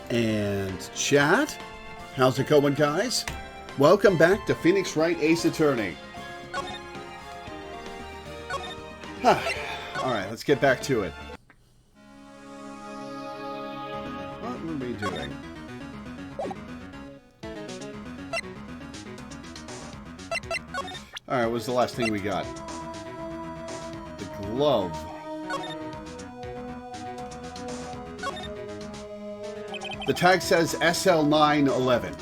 And chat, how's it going, guys? Welcome back to Phoenix Wright Ace Attorney. Alright, let's get back to it. What were we doing? Alright, what was the last thing we got? The glove. The tag says SL911.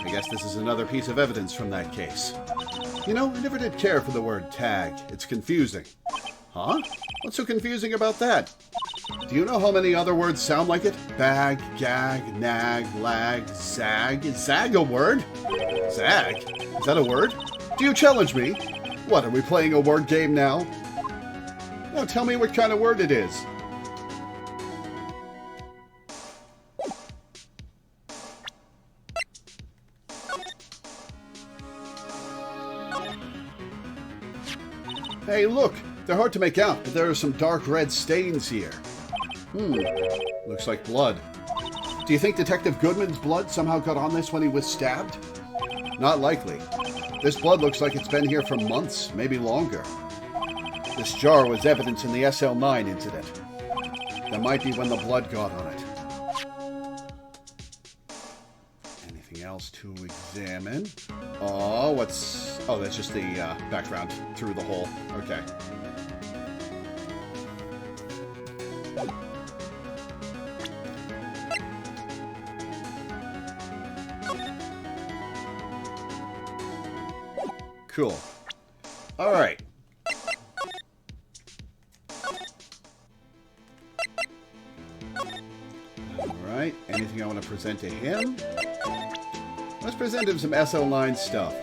I guess this is another piece of evidence from that case. You know, I never did care for the word tag. It's confusing. Huh? What's so confusing about that? Do you know how many other words sound like it? Bag, gag, nag, lag, zag. Is zag a word? Zag? Is that a word? Do you challenge me? What, are we playing a word game now? Now tell me what kind of word it is. Hey, look! They're hard to make out, but there are some dark red stains here. Looks like blood. Do you think Detective Goodman's blood somehow got on this when he was stabbed? Not likely. This blood looks like it's been here for months, maybe longer. This jar was evidence in the SL9 incident. That might be when the blood got on it. Anything else to examine? Oh, what's... Oh, that's just the background through the hole. Okay. Cool. All right. All right. Anything I want to present to him? Let's present him some SL9 stuff.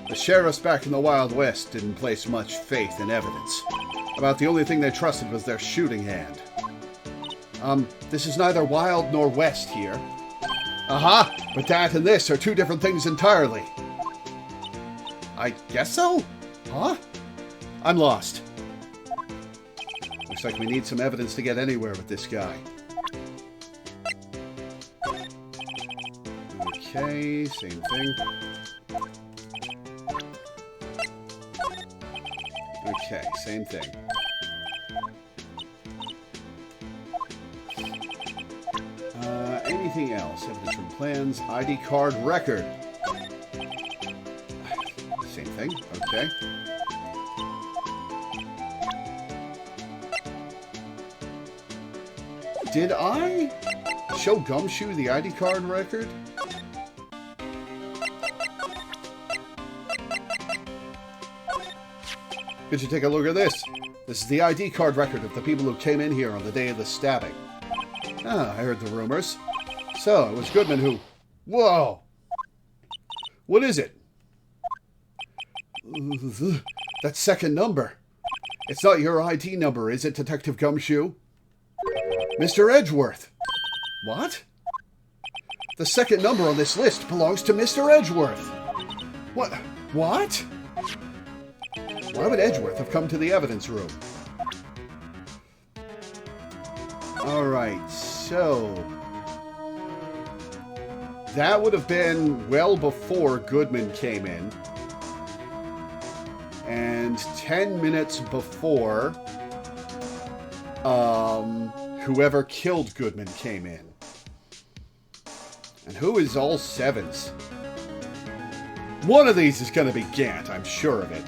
The sheriffs back in the Wild West didn't place much faith in evidence. About the only thing they trusted was their shooting hand. This is neither wild nor west here. Aha! But that and this are two different things entirely. I guess so? Huh? I'm lost. Looks like we need some evidence to get anywhere with this guy. Okay, same thing. Okay, same thing. Anything else? Evidence from plans, ID card, record. Same thing, okay. Did I show Gumshoe the ID card record? Could you take a look at this? This is the ID card record of the people who came in here on the day of the stabbing. Ah, I heard the rumors. So, it was Goodman who... Whoa! What is it? That second number. It's not your ID number, is it, Detective Gumshoe? Mr. Edgeworth. What? The second number on this list belongs to Mr. Edgeworth. What? What? Why would Edgeworth have come to the evidence room? Alright, so... That would have been well before Goodman came in. And 10 minutes before... whoever killed Goodman came in. And who is all sevens? One of these is going to be Gant, I'm sure of it.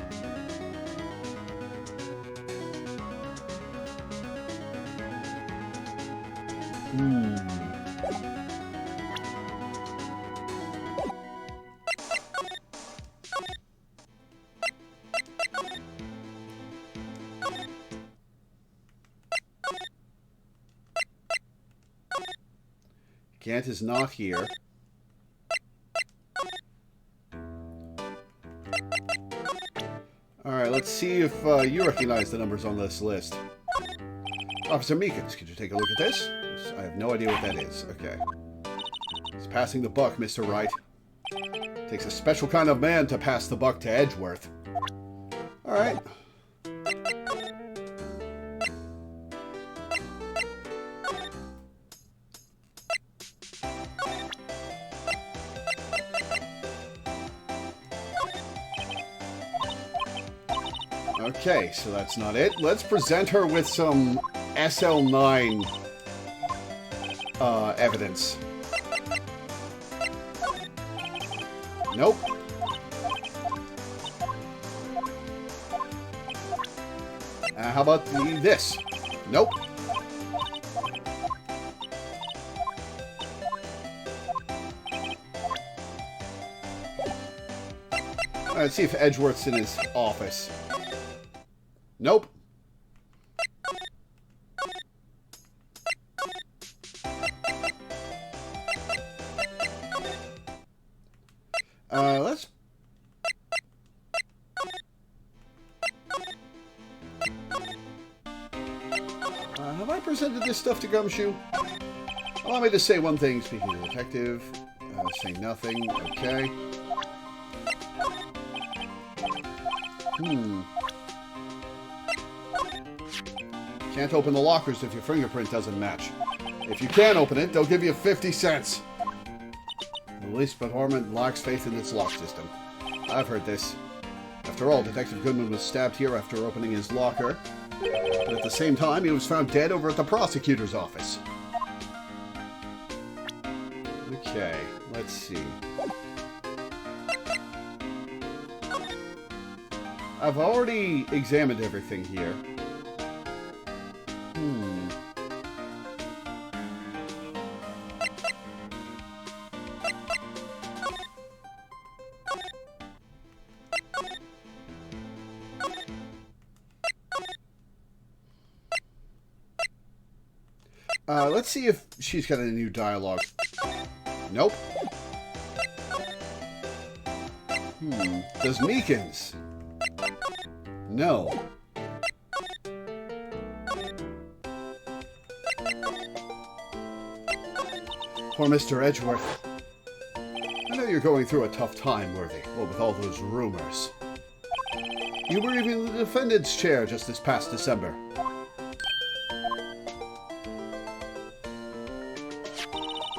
Gant is not here. Alright, let's see if you recognize the numbers on this list. Officer Meekins, could you take a look at this? I have no idea what that is. Okay. It's passing the buck, Mr. Wright. Takes a special kind of man to pass the buck to Edgeworth. Alright. Okay, so that's not it. Let's present her with some SL9 evidence. Nope. How about this? Nope. Let's see if Edgeworth's in his office. Nope. Let's... have I presented this stuff to Gumshoe? Allow me to say one thing, speaking to the detective. Say nothing. Okay. Can't open the lockers if your fingerprint doesn't match. If you can open it, they'll give you 50 cents. The police department lacks faith in its lock system. I've heard this. After all, Detective Goodman was stabbed here after opening his locker. But at the same time, he was found dead over at the prosecutor's office. Okay, let's see. I've already examined everything here. Let's see if she's got any new dialogue. Nope. Does Meekins? No. Poor Mr. Edgeworth. I know you're going through a tough time, Worthy. Well, with all those rumors. You were even in the defendant's chair just this past December.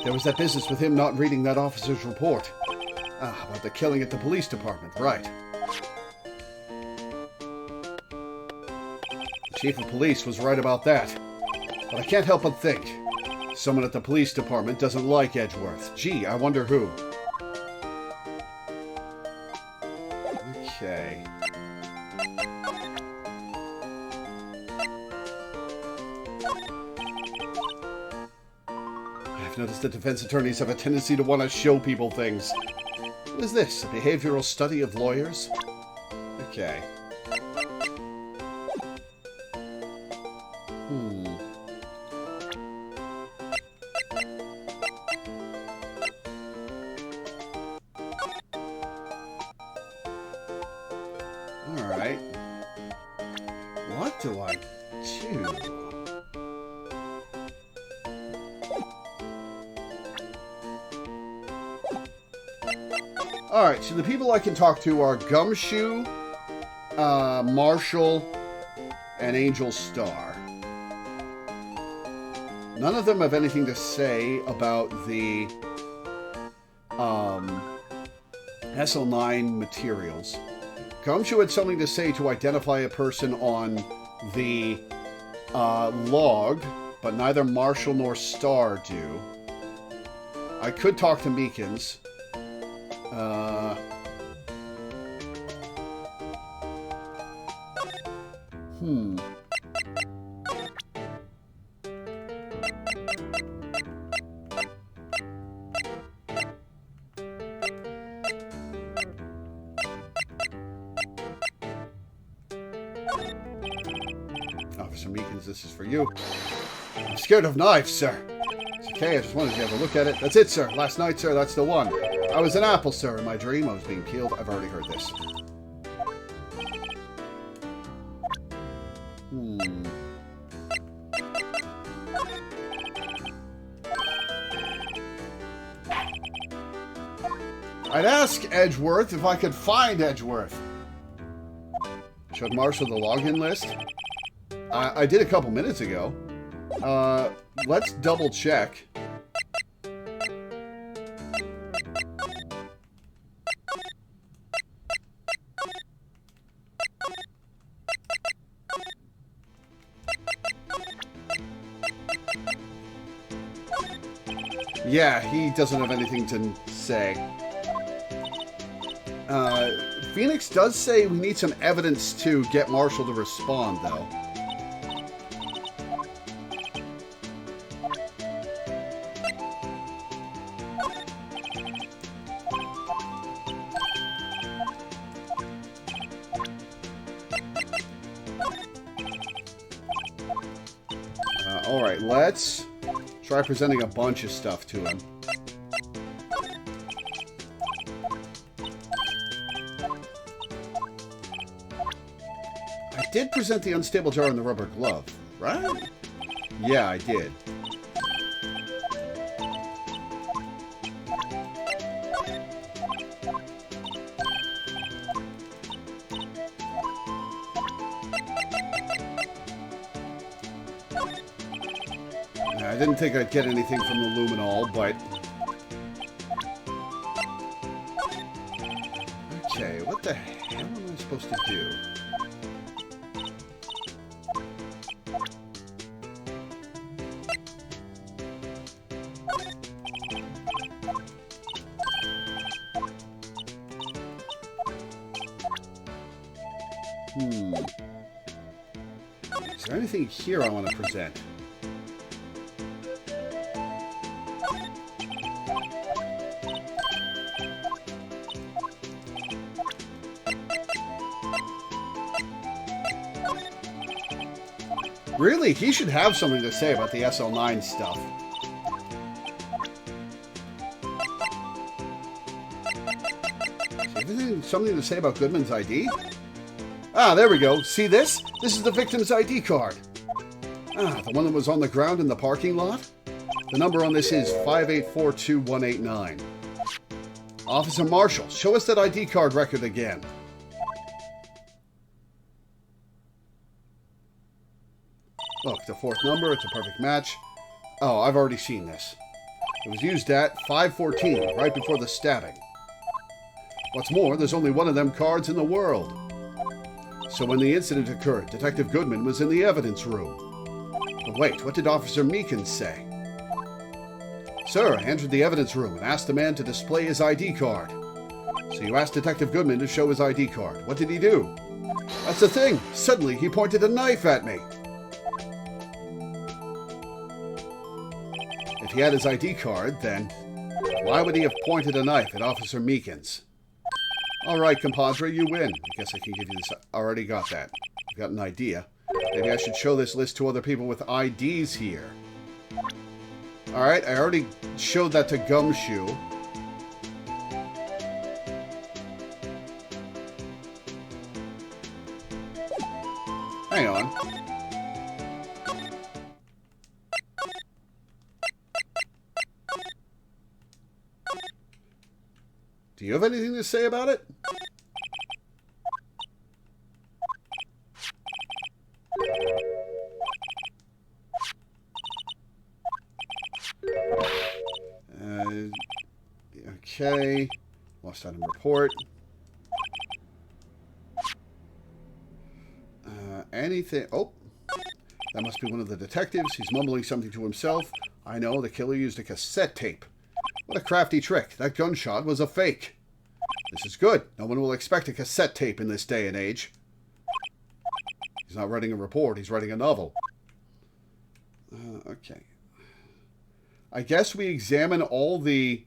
There was that business with him not reading that officer's report. About the killing at the police department, right. The chief of police was right about that. But I can't help but think. Someone at the police department doesn't like Edgeworth. Gee, I wonder who. Okay. I've noticed that defense attorneys have a tendency to want to show people things. What is this? A behavioral study of lawyers? Okay. Alright. What do I do? Alright, so the people I can talk to are Gumshoe, Marshall, and Angel Star. None of them have anything to say about the SL9 materials. Gumshoe had something to say to identify a person on the log, but neither Marshall nor Star do. I could talk to Meekins. Officer Meekins, this is for you. I'm scared of knives, sir. It's okay, I just wanted you to have a look at it. That's it, sir. Last night, sir, that's the one. I was an apple, sir. In my dream, I was being killed. I've already heard this. I'd ask Edgeworth if I could find Edgeworth. Showed Marshall the login list? I did a couple minutes ago. Let's double check. Yeah, he doesn't have anything to say. Phoenix does say we need some evidence to get Marshall to respond, though. Alright, let's try presenting a bunch of stuff to him. I did present the unstable jar and the rubber glove, right? Yeah, I did. I didn't think I'd get anything from the luminol, but... Okay, what the hell am I supposed to do? Is there anything here I want to present? Really, he should have something to say about the SL9 stuff. Something to say about Goodman's ID? Ah, there we go. See this? This is the victim's ID card. Ah, the one that was on the ground in the parking lot? The number on this is 5842189. Officer Marshall, show us that ID card record again. Look, the fourth number, it's a perfect match. Oh, I've already seen this. It was used at 5:14, right before the stabbing. What's more, there's only one of them cards in the world. So when the incident occurred, Detective Goodman was in the evidence room. But wait, what did Officer Meekins say? Sir, I entered the evidence room and asked the man to display his ID card. So you asked Detective Goodman to show his ID card. What did he do? That's the thing. Suddenly, he pointed a knife at me. If he had his ID card, then why would he have pointed a knife at Officer Meekins? All right, compadre, you win. I guess I can give you this. I already got that. I've got an idea. Maybe I should show this list to other people with IDs here. All right, I already showed that to Gumshoe. Hang on. Do you have anything to say about it? Okay. Lost item report. Anything... Oh. That must be one of the detectives. He's mumbling something to himself. I know, the killer used a cassette tape. What a crafty trick. That gunshot was a fake. This is good. No one will expect a cassette tape in this day and age. He's not writing a report. He's writing a novel. Okay. I guess we examine all the...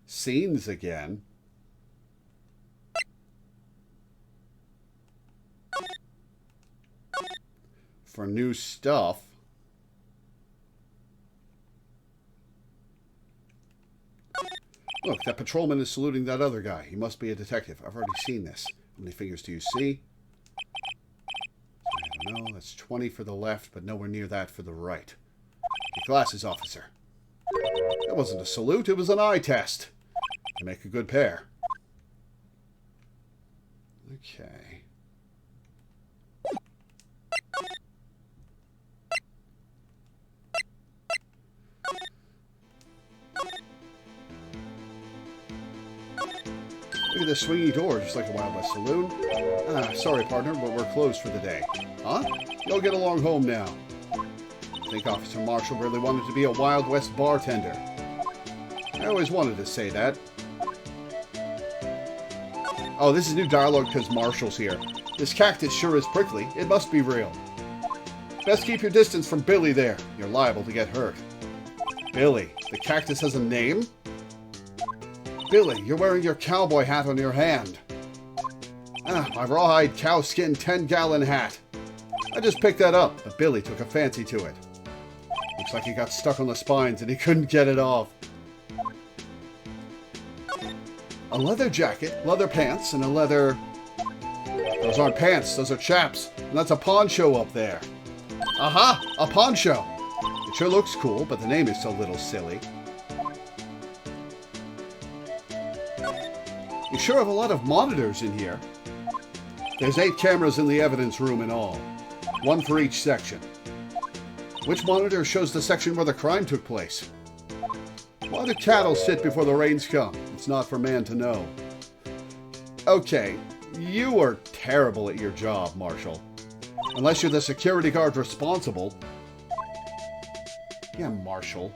scenes again. For new stuff. Look, that patrolman is saluting that other guy. He must be a detective. I've already seen this. How many fingers do you see? I don't know. That's 20 for the left, but nowhere near that for the right. Your glasses, officer. That wasn't a salute. It was an eye test. You make a good pair. Okay. Look at this swingy door, just like a Wild West saloon. Ah, sorry, partner, but we're closed for the day. Huh? You'll get along home now. I think Officer Marshall really wanted to be a Wild West bartender. I always wanted to say that. Oh, this is new dialogue because Marshall's here. This cactus sure is prickly. It must be real. Best keep your distance from Billy there. You're liable to get hurt. Billy. The cactus has a name? Billy, you're wearing your cowboy hat on your hand. Ah, my rawhide cowskin 10-gallon hat. I just picked that up, but Billy took a fancy to it. Looks like he got stuck on the spines and he couldn't get it off. A leather jacket, leather pants, and a leather... Those aren't pants, those are chaps. And that's a poncho up there. Aha! A poncho! It sure looks cool, but the name is a little silly. You sure have a lot of monitors in here. There's 8 cameras in the evidence room in all. 1 for each section. Which monitor shows the section where the crime took place? Why do cattle sit before the rains come? It's not for man to know. Okay, you are terrible at your job, Marshall. Unless you're the security guard responsible. Yeah, Marshall.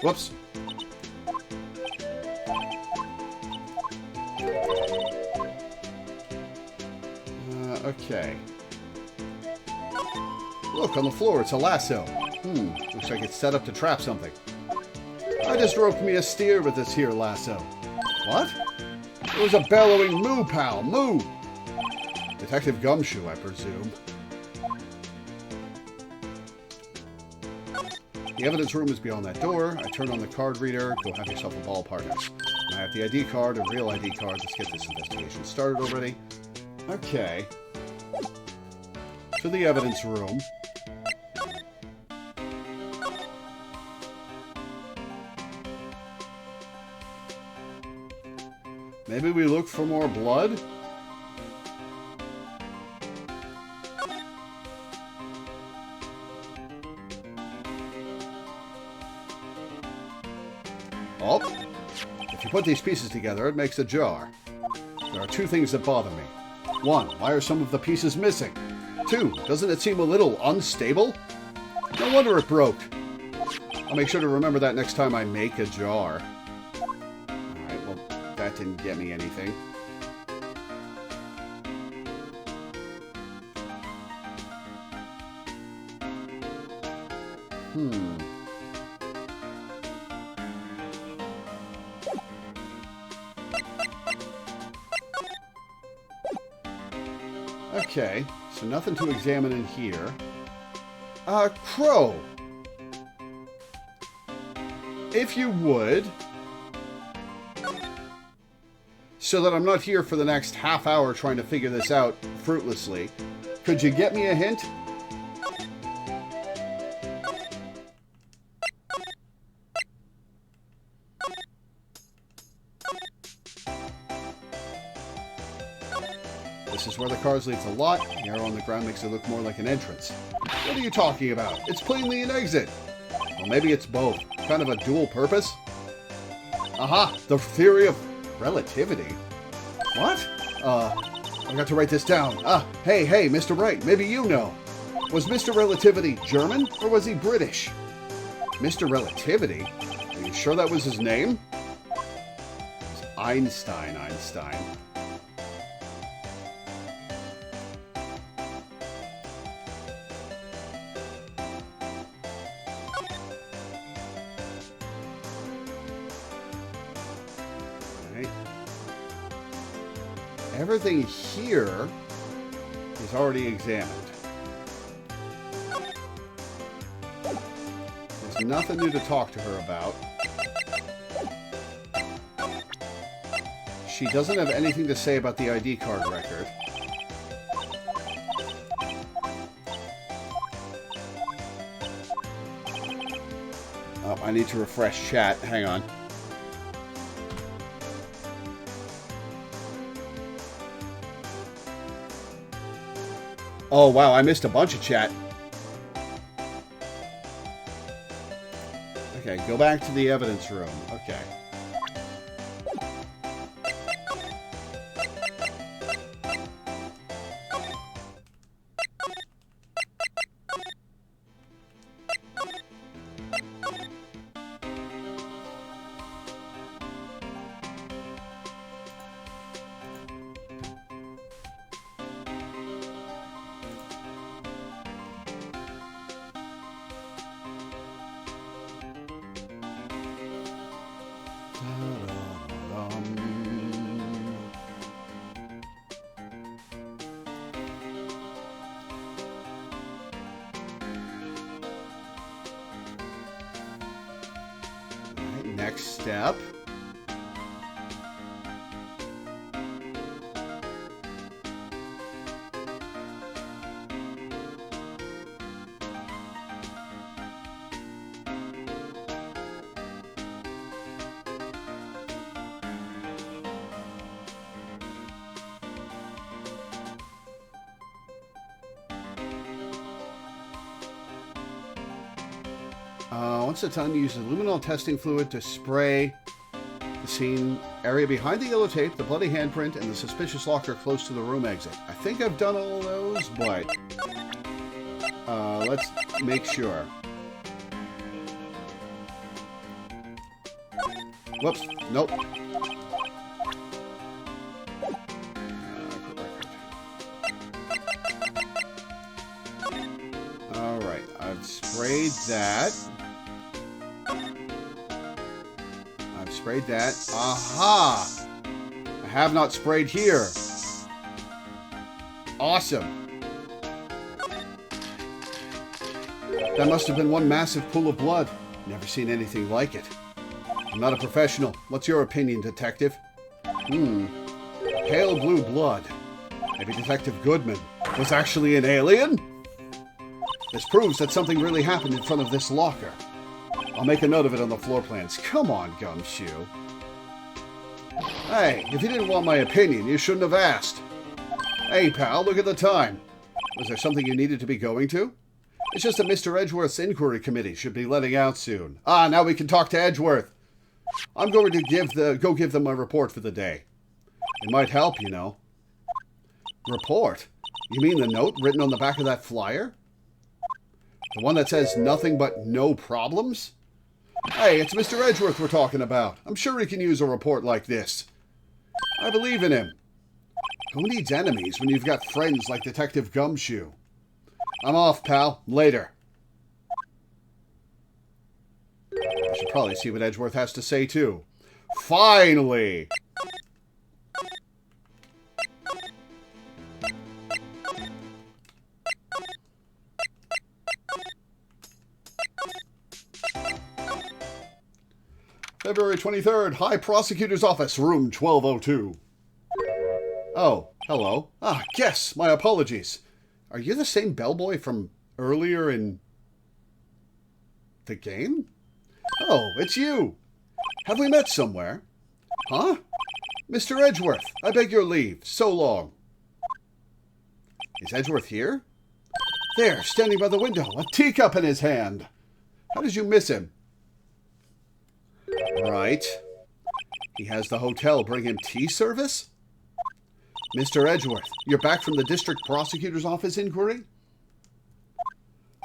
Whoops. Okay. Look, on the floor, it's a lasso. Looks like it's set up to trap something. I just roped me a steer with this here lasso. What? It was a bellowing moo, pal, moo! Detective Gumshoe, I presume. The evidence room is beyond that door. I turn on the card reader. Go have yourself a ball, partners. I have the ID card, a real ID card. Let's get this investigation started already. Okay. To the evidence room. Maybe we look for more blood? Oh. If you put these pieces together, it makes a jar. There are 2 things that bother me. 1, why are some of the pieces missing? 2, doesn't it seem a little unstable? No wonder it broke. I'll make sure to remember that next time I make a jar. Alright, well, that didn't get me anything. Okay, so nothing to examine in here. Crow! If you would, so that I'm not here for the next half hour trying to figure this out fruitlessly, could you get me a hint? This is where the cars leads a lot. The arrow on the ground makes it look more like an entrance. What are you talking about? It's plainly an exit. Well, maybe it's both. Kind of a dual purpose. Aha! The theory of relativity. What? I got to write this down. Hey, Mr. Wright, maybe you know. Was Mr. Relativity German, or was he British? Mr. Relativity? Are you sure that was his name? It was Einstein. Everything here is already examined. There's nothing new to talk to her about. She doesn't have anything to say about the ID card record. Oh, I need to refresh chat. Hang on. Oh, wow, I missed a bunch of chat. Okay, go back to the evidence room. Okay. next step. Once a ton, use luminol testing fluid to spray the scene area behind the yellow tape, the bloody handprint, and the suspicious locker close to the room exit. I think I've done all those, but let's make sure. Whoops. Nope. Alright, I've sprayed that. Sprayed that. Aha! I have not sprayed here. Awesome. That must have been one massive pool of blood. Never seen anything like it. I'm not a professional. What's your opinion, Detective? Pale blue blood. Maybe Detective Goodman was actually an alien? This proves that something really happened in front of this locker. I'll make a note of it on the floor plans. Come on, Gumshoe. Hey, if you didn't want my opinion, you shouldn't have asked. Hey, pal, look at the time. Was there something you needed to be going to? It's just that Mr. Edgeworth's inquiry committee should be letting out soon. Ah, now we can talk to Edgeworth. I'm going to go give them my report for the day. It might help, you know. Report? You mean the note written on the back of that flyer? The one that says nothing but no problems? Hey, it's Mr. Edgeworth we're talking about. I'm sure he can use a report like this. I believe in him. Who needs enemies when you've got friends like Detective Gumshoe? I'm off, pal. Later. I should probably see what Edgeworth has to say, too. Finally! February 23rd, High Prosecutor's Office, room 1202. Oh, hello. Ah, yes, my apologies. Are you the same bellboy from earlier in the game? Oh, it's you. Have we met somewhere? Huh? Mr. Edgeworth, I beg your leave. So long. Is Edgeworth here? There, standing by the window, a teacup in his hand. How did you miss him? Right. He has the hotel bring him tea service? Mr. Edgeworth, you're back from the district prosecutor's office inquiry?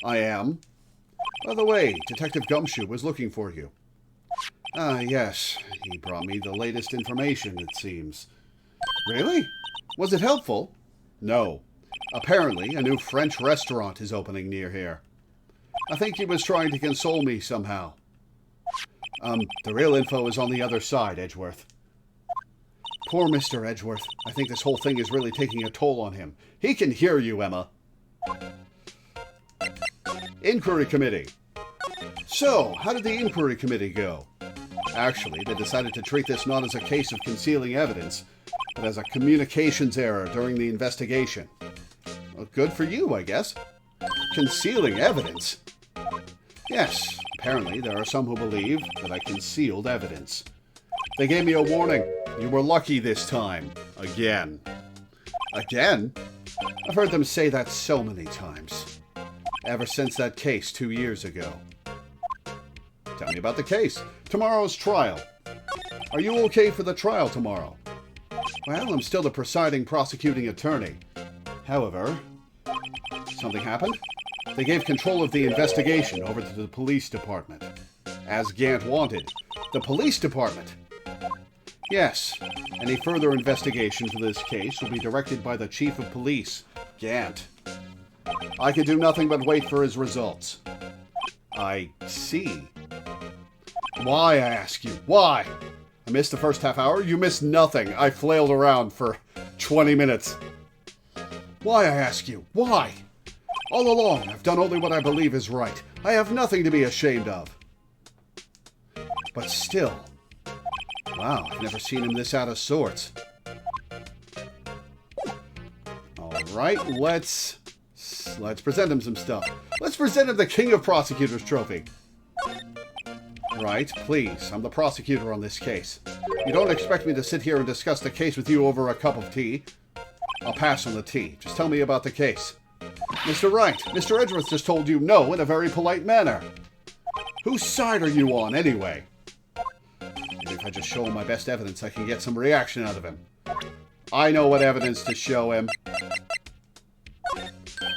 I am. By the way, Detective Gumshoe was looking for you. Ah, yes. He brought me the latest information, it seems. Really? Was it helpful? No. Apparently, a new French restaurant is opening near here. I think he was trying to console me somehow. The real info is on the other side, Edgeworth. Poor Mr. Edgeworth. I think this whole thing is really taking a toll on him. He can hear you, Emma. Inquiry Committee. So, how did the Inquiry Committee go? Actually, they decided to treat this not as a case of concealing evidence, but as a communications error during the investigation. Well, good for you, I guess. Concealing evidence? Yes, apparently there are some who believe that I concealed evidence. They gave me a warning. You were lucky this time. Again. Again? I've heard them say that so many times. Ever since that case 2 years ago. Tell me about the case. Tomorrow's trial. Are you okay for the trial tomorrow? Well, I'm still the presiding prosecuting attorney. However, something happened? They gave control of the investigation over to the police department. As Gant wanted. The police department! Yes, any further investigation for this case will be directed by the Chief of Police, Gant. I can do nothing but wait for his results. I see. Why, I ask you? Why? I missed the first half hour. You missed nothing. I flailed around for 20 minutes. Why, I ask you? Why? All along, I've done only what I believe is right. I have nothing to be ashamed of. But still. Wow, I've never seen him this out of sorts. Alright, let's present him some stuff. Let's present him the King of Prosecutors trophy. Right, please. I'm the prosecutor on this case. You don't expect me to sit here and discuss the case with you over a cup of tea. I'll pass on the tea. Just tell me about the case. Mr. Wright, Mr. Edgeworth just told you no in a very polite manner. Whose side are you on, anyway? Maybe if I just show him my best evidence, I can get some reaction out of him. I know what evidence to show him.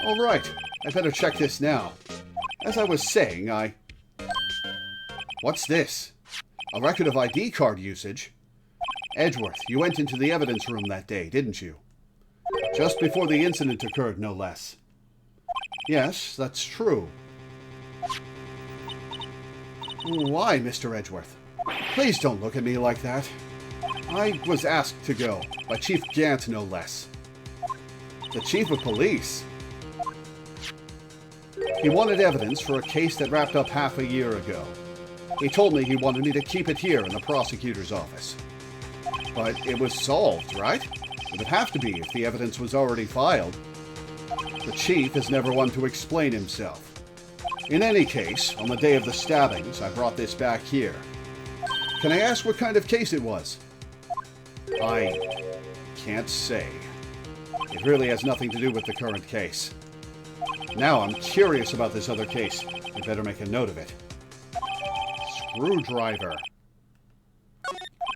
All right, I better check this now. As I was saying, What's this? A record of ID card usage? Edgeworth, you went into the evidence room that day, didn't you? Just before the incident occurred, no less. Yes, that's true. Why, Mr. Edgeworth? Please don't look at me like that. I was asked to go, by Chief Gant, no less. The Chief of Police? He wanted evidence for a case that wrapped up half a year ago. He told me he wanted me to keep it here in the prosecutor's office. But it was solved, right? It would have to be if the evidence was already filed. The chief is never one to explain himself. In any case, on the day of the stabbings, I brought this back here. Can I ask what kind of case it was? I can't say. It really has nothing to do with the current case. Now I'm curious about this other case. I better make a note of it. Screwdriver.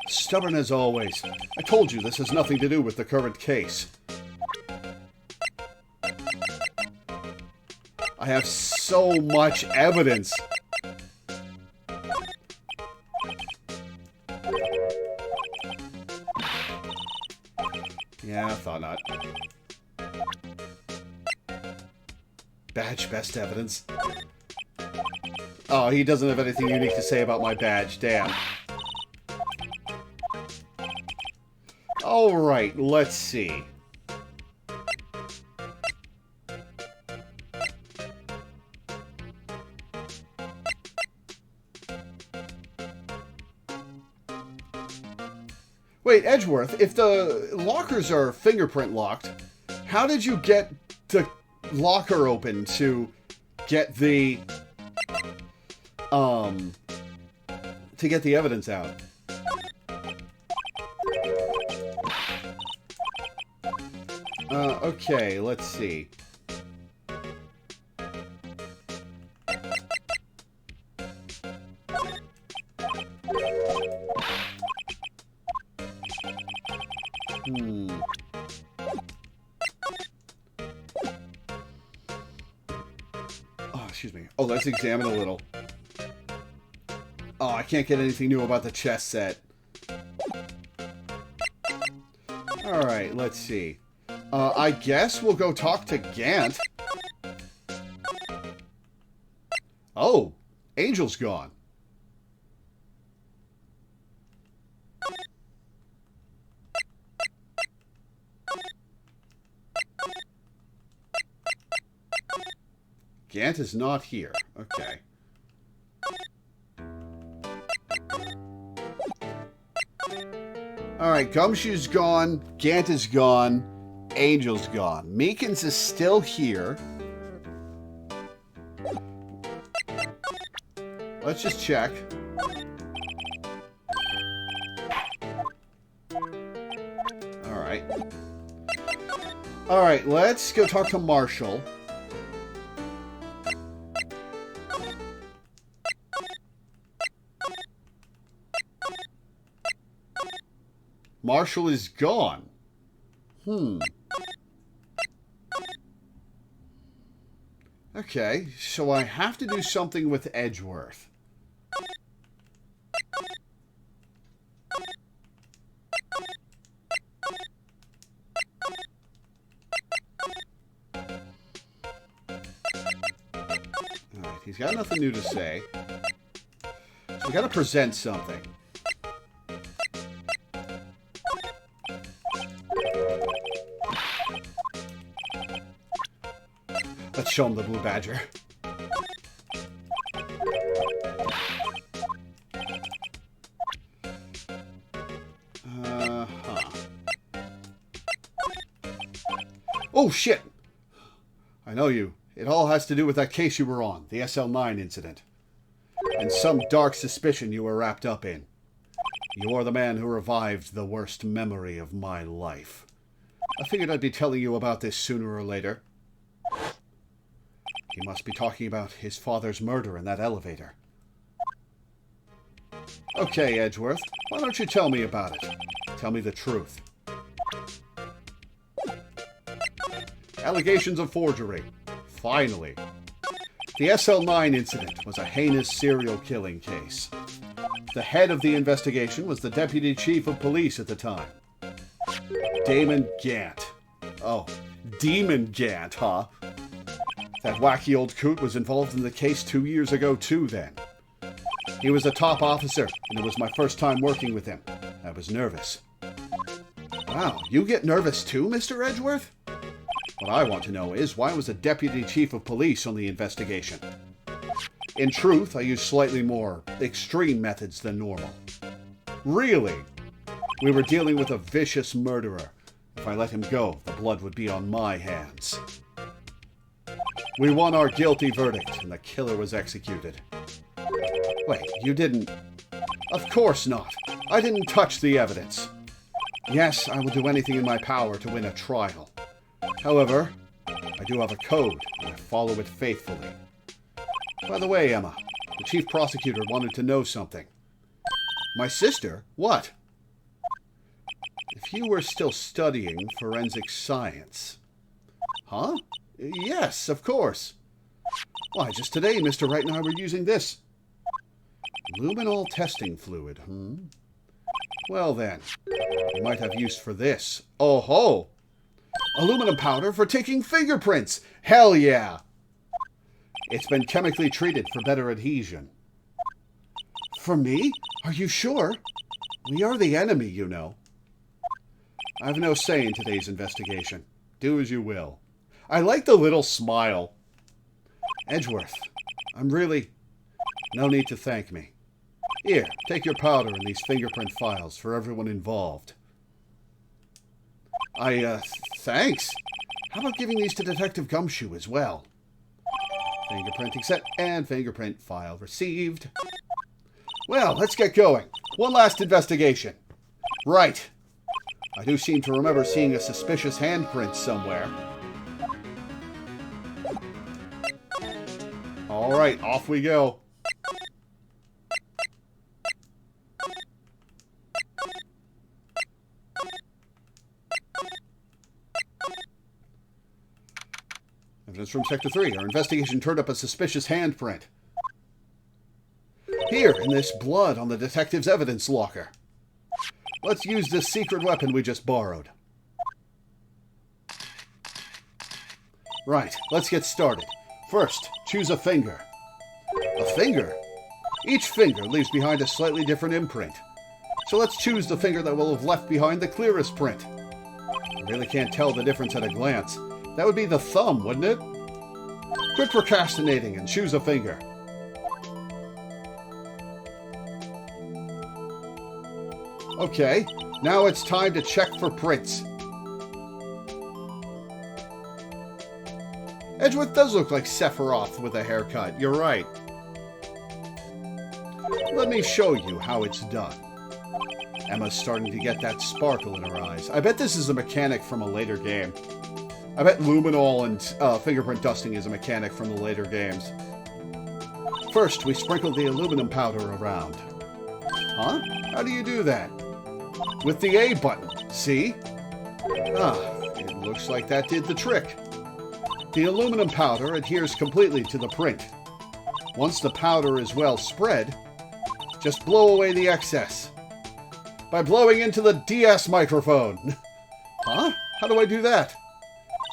Stubborn as always. I told you this has nothing to do with the current case. I have so much evidence. Yeah, I thought not. Badge best evidence. Oh, he doesn't have anything unique to say about my badge. Damn. Alright, let's see. Wait, Edgeworth, if the lockers are fingerprint locked, how did you get the locker open to get the evidence out? Okay, let's see. Oh, excuse me. Oh, let's examine a little. Oh, I can't get anything new about the chess set. Alright, let's see. I guess we'll go talk to Gant. Oh, Angel's gone. Gant is not here. Okay. Alright, Gumshoe's gone. Gant is gone. Angel's gone. Meekins is still here. Let's just check. Alright. Alright, let's go talk to Marshall. Marshall is gone. Okay, so I have to do something with Edgeworth. Alright, he's got nothing new to say. So we gotta present something. Let's show him the blue badger. Oh, shit! I know you. It all has to do with that case you were on, the SL9 incident. And some dark suspicion you were wrapped up in. You are the man who revived the worst memory of my life. I figured I'd be telling you about this sooner or later. He must be talking about his father's murder in that elevator. Okay, Edgeworth, why don't you tell me about it? Tell me the truth. Allegations of forgery. Finally. The SL9 incident was a heinous serial killing case. The head of the investigation was the deputy chief of police at the time. Damon Gant. Oh, Demon Gant, huh? That wacky old coot was involved in the case 2 years ago too then. He was a top officer, and it was my first time working with him. I was nervous. Wow, you get nervous too, Mr. Edgeworth? What I want to know is, why was a deputy chief of police on the investigation? In truth, I used slightly more extreme methods than normal. Really? We were dealing with a vicious murderer. If I let him go, the blood would be on my hands. We won our guilty verdict, and the killer was executed. Wait, you didn't... Of course not. I didn't touch the evidence. Yes, I will do anything in my power to win a trial. However, I do have a code, and I follow it faithfully. By the way, Emma, the chief prosecutor wanted to know something. My sister? What? If you were still studying forensic science. Huh? Yes, of course. Why, just today, Mr. Wright and I were using this. Luminol testing fluid, Well then, you might have use for this. Oh ho! Aluminum powder for taking fingerprints! Hell yeah! It's been chemically treated for better adhesion. For me? Are you sure? We are the enemy, you know. I have no say in today's investigation. Do as you will. I like the little smile. Edgeworth, I'm really... No need to thank me. Here, take your powder and these fingerprint files for everyone involved. Thanks. How about giving these to Detective Gumshoe as well? Fingerprinting set and fingerprint file received. Well, let's get going. One last investigation. Right. I do seem to remember seeing a suspicious handprint somewhere. All right, off we go. Evidence from Sector 3. Our investigation turned up a suspicious handprint. Here, in this blood on the detective's evidence locker. Let's use this secret weapon we just borrowed. Right, let's get started. First, choose a finger. A finger? Each finger leaves behind a slightly different imprint. So let's choose the finger that will have left behind the clearest print. I really can't tell the difference at a glance. That would be the thumb, wouldn't it? Quit procrastinating and choose a finger. Okay, now it's time to check for prints. Edgeworth does look like Sephiroth with a haircut, you're right. Let me show you how it's done. Emma's starting to get that sparkle in her eyes. I bet this is a mechanic from a later game. I bet luminol and fingerprint dusting is a mechanic from the later games. First, we sprinkle the aluminum powder around. Huh? How do you do that? With the A button, see? Ah, it looks like that did the trick. The aluminum powder adheres completely to the print. Once the powder is well spread, just blow away the excess. By blowing into the DS microphone. Huh? How do I do that?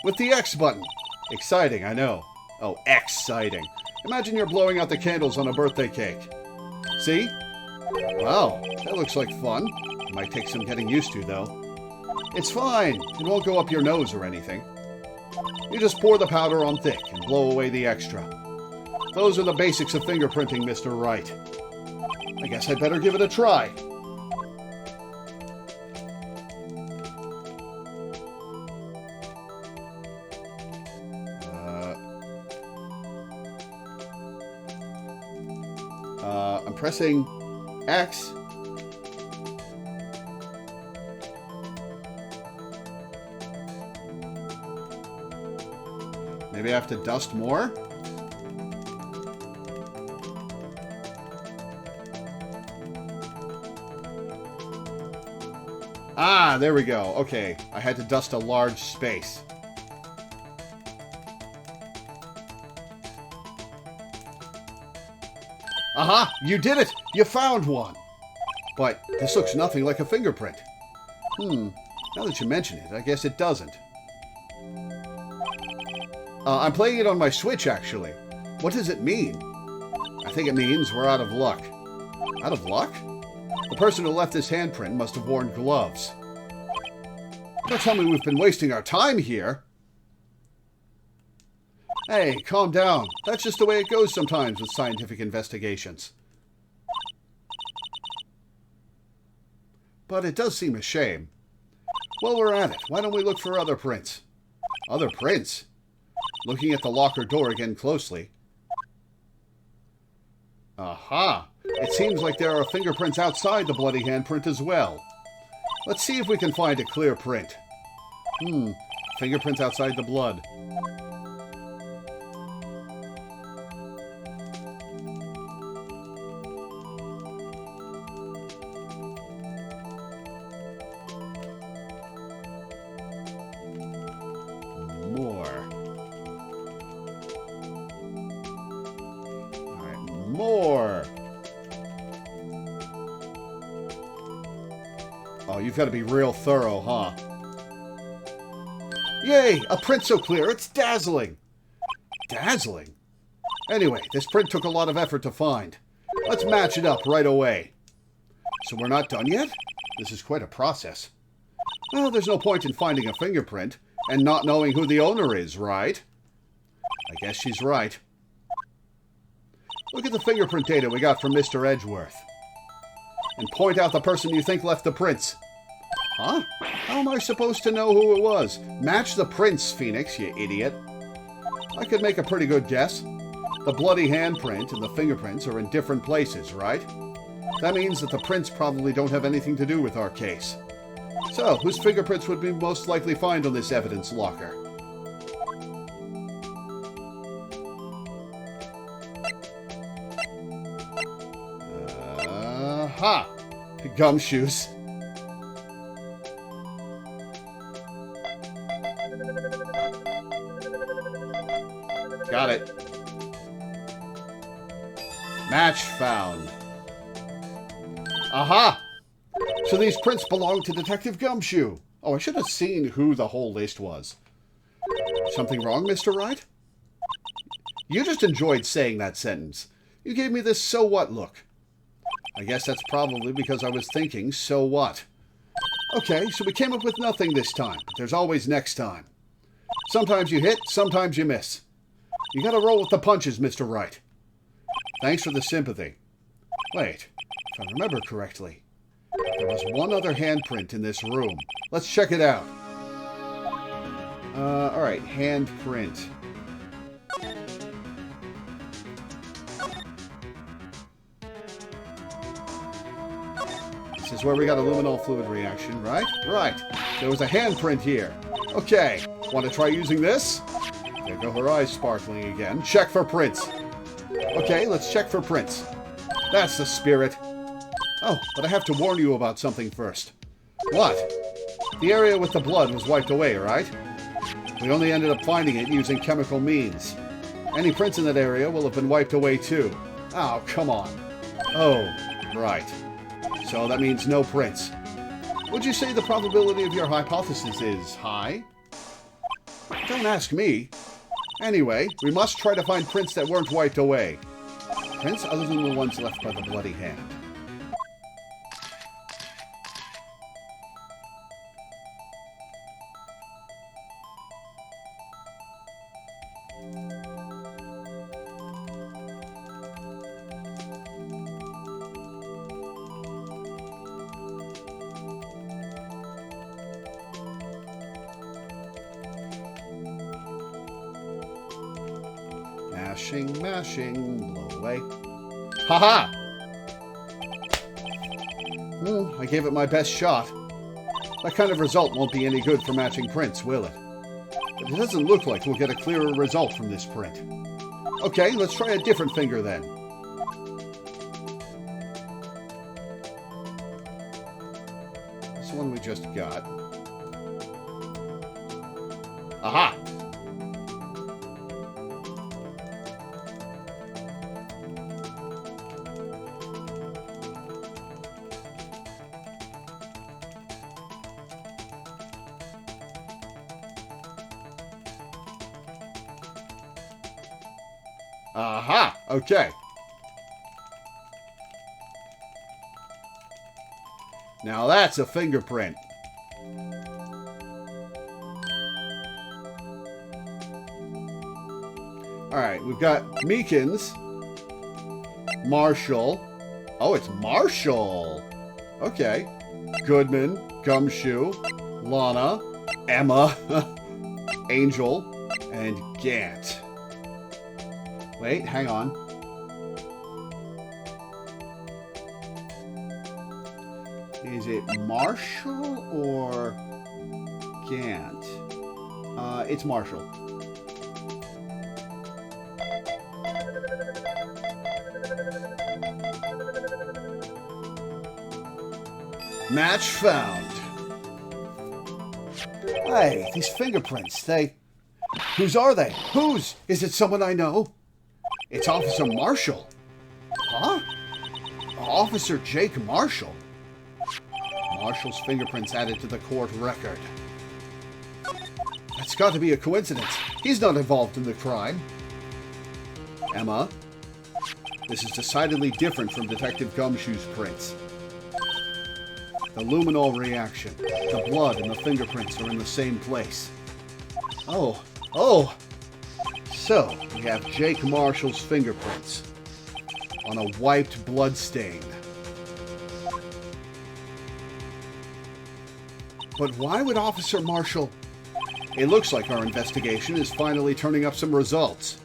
With the X button. Exciting, I know. Oh, exciting. Imagine you're blowing out the candles on a birthday cake. See? Wow, that looks like fun. It might take some getting used to, though. It's fine. It won't go up your nose or anything. You just pour the powder on thick and blow away the extra. Those are the basics of fingerprinting, Mr. Wright. I guess I'd better give it a try. pressing X. Maybe I have to dust more? Ah, there we go. Okay, I had to dust a large space. Aha! You did it! You found one! But this looks nothing like a fingerprint. Now that you mention it, I guess it doesn't. I'm playing it on my Switch, actually. What does it mean? I think it means we're out of luck. Out of luck? The person who left this handprint must have worn gloves. Don't tell me we've been wasting our time here. Hey, calm down. That's just the way it goes sometimes with scientific investigations. But it does seem a shame. Well, we're at it. Why don't we look for other prints? Other prints? Looking at the locker door again closely. Aha! It seems like there are fingerprints outside the bloody handprint as well. Let's see if we can find a clear print. Fingerprints outside the blood. More. Oh, you've got to be real thorough, huh? Yay! A print so clear, it's dazzling! Dazzling? Anyway, this print took a lot of effort to find. Let's match it up right away. So we're not done yet? This is quite a process. Well, there's no point in finding a fingerprint and not knowing who the owner is, right? I guess she's right. Look at the fingerprint data we got from Mr. Edgeworth. And point out the person you think left the prints. Huh? How am I supposed to know who it was? Match the prints, Phoenix, you idiot. I could make a pretty good guess. The bloody handprint and the fingerprints are in different places, right? That means that the prints probably don't have anything to do with our case. So, whose fingerprints would we most likely find on this evidence locker? Aha! Gumshoes. Got it. Match found. Aha! So these prints belong to Detective Gumshoe. Oh, I should have seen who the whole list was. Something wrong, Mr. Wright? You just enjoyed saying that sentence. You gave me this so what look. I guess that's probably because I was thinking, so what? Okay, so we came up with nothing this time, but there's always next time. Sometimes you hit, sometimes you miss. You gotta roll with the punches, Mr. Wright. Thanks for the sympathy. Wait, if I remember correctly, there was one other handprint in this room. Let's check it out. Alright, handprint. This is where we got a luminol fluid reaction, right? Right. There was a handprint here. Okay. Want to try using this? There go her eyes sparkling again. Check for prints. Okay, let's check for prints. That's the spirit. Oh, but I have to warn you about something first. What? The area with the blood was wiped away, right? We only ended up finding it using chemical means. Any prints in that area will have been wiped away too. Oh, come on. Oh, right. So that means no prints. Would you say the probability of your hypothesis is high? Don't ask me. Anyway, we must try to find prints that weren't wiped away. Prints other than the ones left by the bloody hand. Mashing, mashing, blow away. Haha! I gave it my best shot. That kind of result won't be any good for matching prints, will it? But it doesn't look like we'll get a clearer result from this print. Okay, let's try a different finger then. This one we just got. Aha! Aha! Okay. Now that's a fingerprint. Alright, we've got Meekins, Marshall. Oh, it's Marshall! Okay. Goodman, Gumshoe, Lana, Emma, Angel, and Gant. Wait, hang on. Is it Marshall or Gant? It's Marshall. Match found. Hey, these fingerprints, whose are they? Whose? Is it someone I know? It's Officer Marshall. Huh? Officer Jake Marshall. Marshall's fingerprints added to the court record. That's got to be a coincidence. He's not involved in the crime. Emma, this is decidedly different from Detective Gumshoe's prints. The luminol reaction, the blood and the fingerprints are in the same place. Oh! So, we have Jake Marshall's fingerprints on a wiped blood stain. But why would Officer Marshall... It looks like our investigation is finally turning up some results.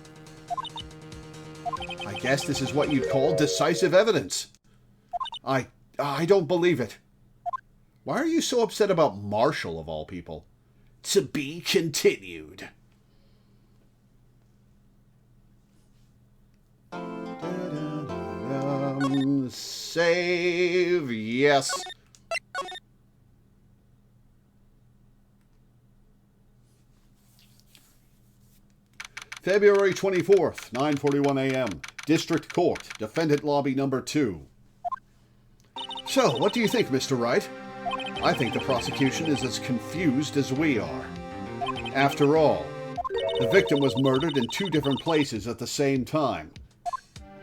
I guess this is what you'd call decisive evidence. I don't believe it. Why are you so upset about Marshall, of all people? To be continued. Save. Yes. February 24th, 9:41 a.m. District Court, Defendant Lobby Number 2. So, what do you think, Mr. Wright? I think the prosecution is as confused as we are. After all, the victim was murdered in 2 different places at the same time.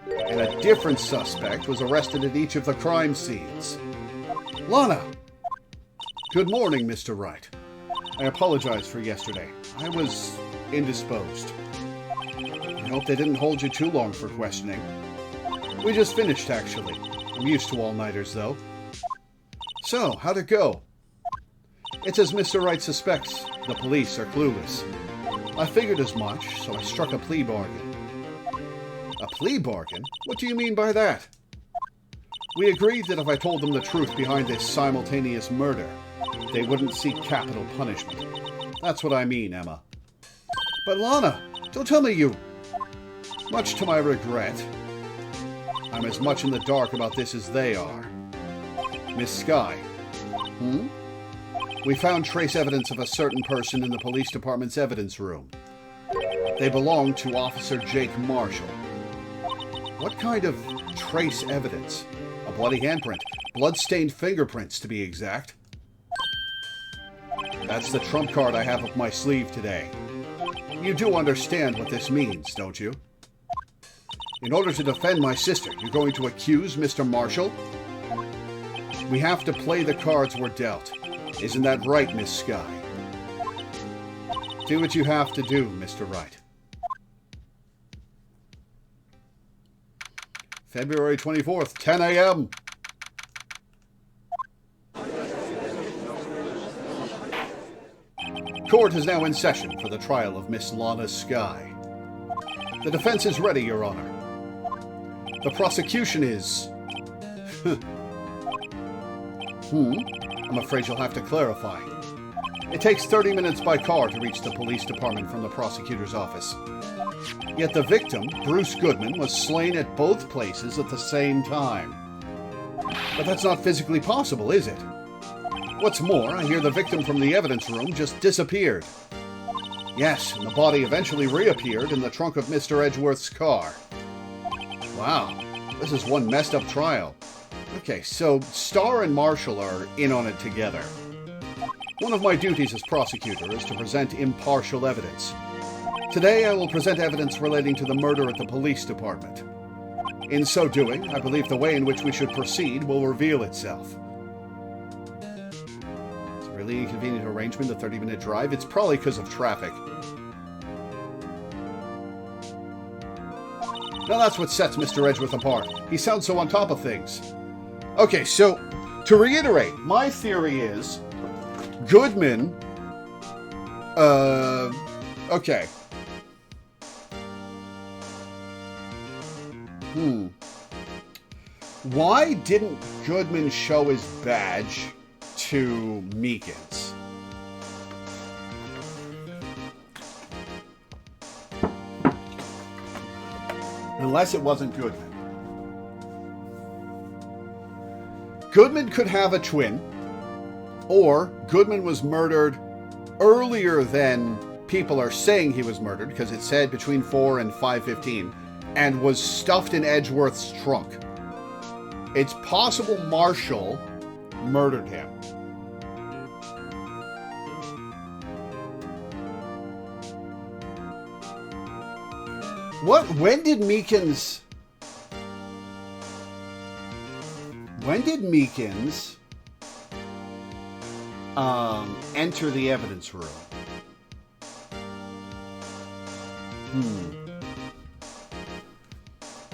And a different suspect was arrested at each of the crime scenes. Lana! Good morning, Mr. Wright. I apologize for yesterday. I was indisposed. I hope they didn't hold you too long for questioning. We just finished, actually. I'm used to all-nighters, though. So, how'd it go? It's as Mr. Wright suspects. The police are clueless. I figured as much, so I struck a plea bargain. A plea bargain? What do you mean by that? We agreed that if I told them the truth behind this simultaneous murder, they wouldn't seek capital punishment. That's what I mean, Emma. But Lana, don't tell me you... Much to my regret, I'm as much in the dark about this as they are. Miss Skye. We found trace evidence of a certain person in the police department's evidence room. They belong to Officer Jake Marshall. What kind of trace evidence? A bloody handprint. Blood-stained fingerprints, to be exact. That's the trump card I have up my sleeve today. You do understand what this means, don't you? In order to defend my sister, you're going to accuse Mr. Marshall? We have to play the cards we're dealt. Isn't that right, Miss Skye? Do what you have to do, Mr. Wright. February 24th, 10 a.m. Court is now in session for the trial of Miss Lana Skye. The defense is ready, Your Honor. The prosecution is... I'm afraid you'll have to clarify. It takes 30 minutes by car to reach the police department from the prosecutor's office. Yet the victim, Bruce Goodman, was slain at both places at the same time. But that's not physically possible, is it? What's more, I hear the victim from the evidence room just disappeared. Yes, and the body eventually reappeared in the trunk of Mr. Edgeworth's car. Wow, this is one messed up trial. Okay, so Starr and Marshall are in on it together. One of my duties as prosecutor is to present impartial evidence. Today I will present evidence relating to the murder at the police department. In so doing, I believe the way in which we should proceed will reveal itself. It's a really inconvenient arrangement, a 30-minute drive. It's probably because of traffic. Now that's what sets Mr. Edgeworth apart. He sounds so on top of things. Okay, so, to reiterate, my theory is Goodman... okay. Why didn't Goodman show his badge to Meekins? Unless it wasn't Goodman. Goodman could have a twin, or Goodman was murdered earlier than people are saying he was murdered, because it said between 4 and 5:15, and was stuffed in Edgeworth's trunk. It's possible Marshall murdered him. When did Meekins enter the evidence room?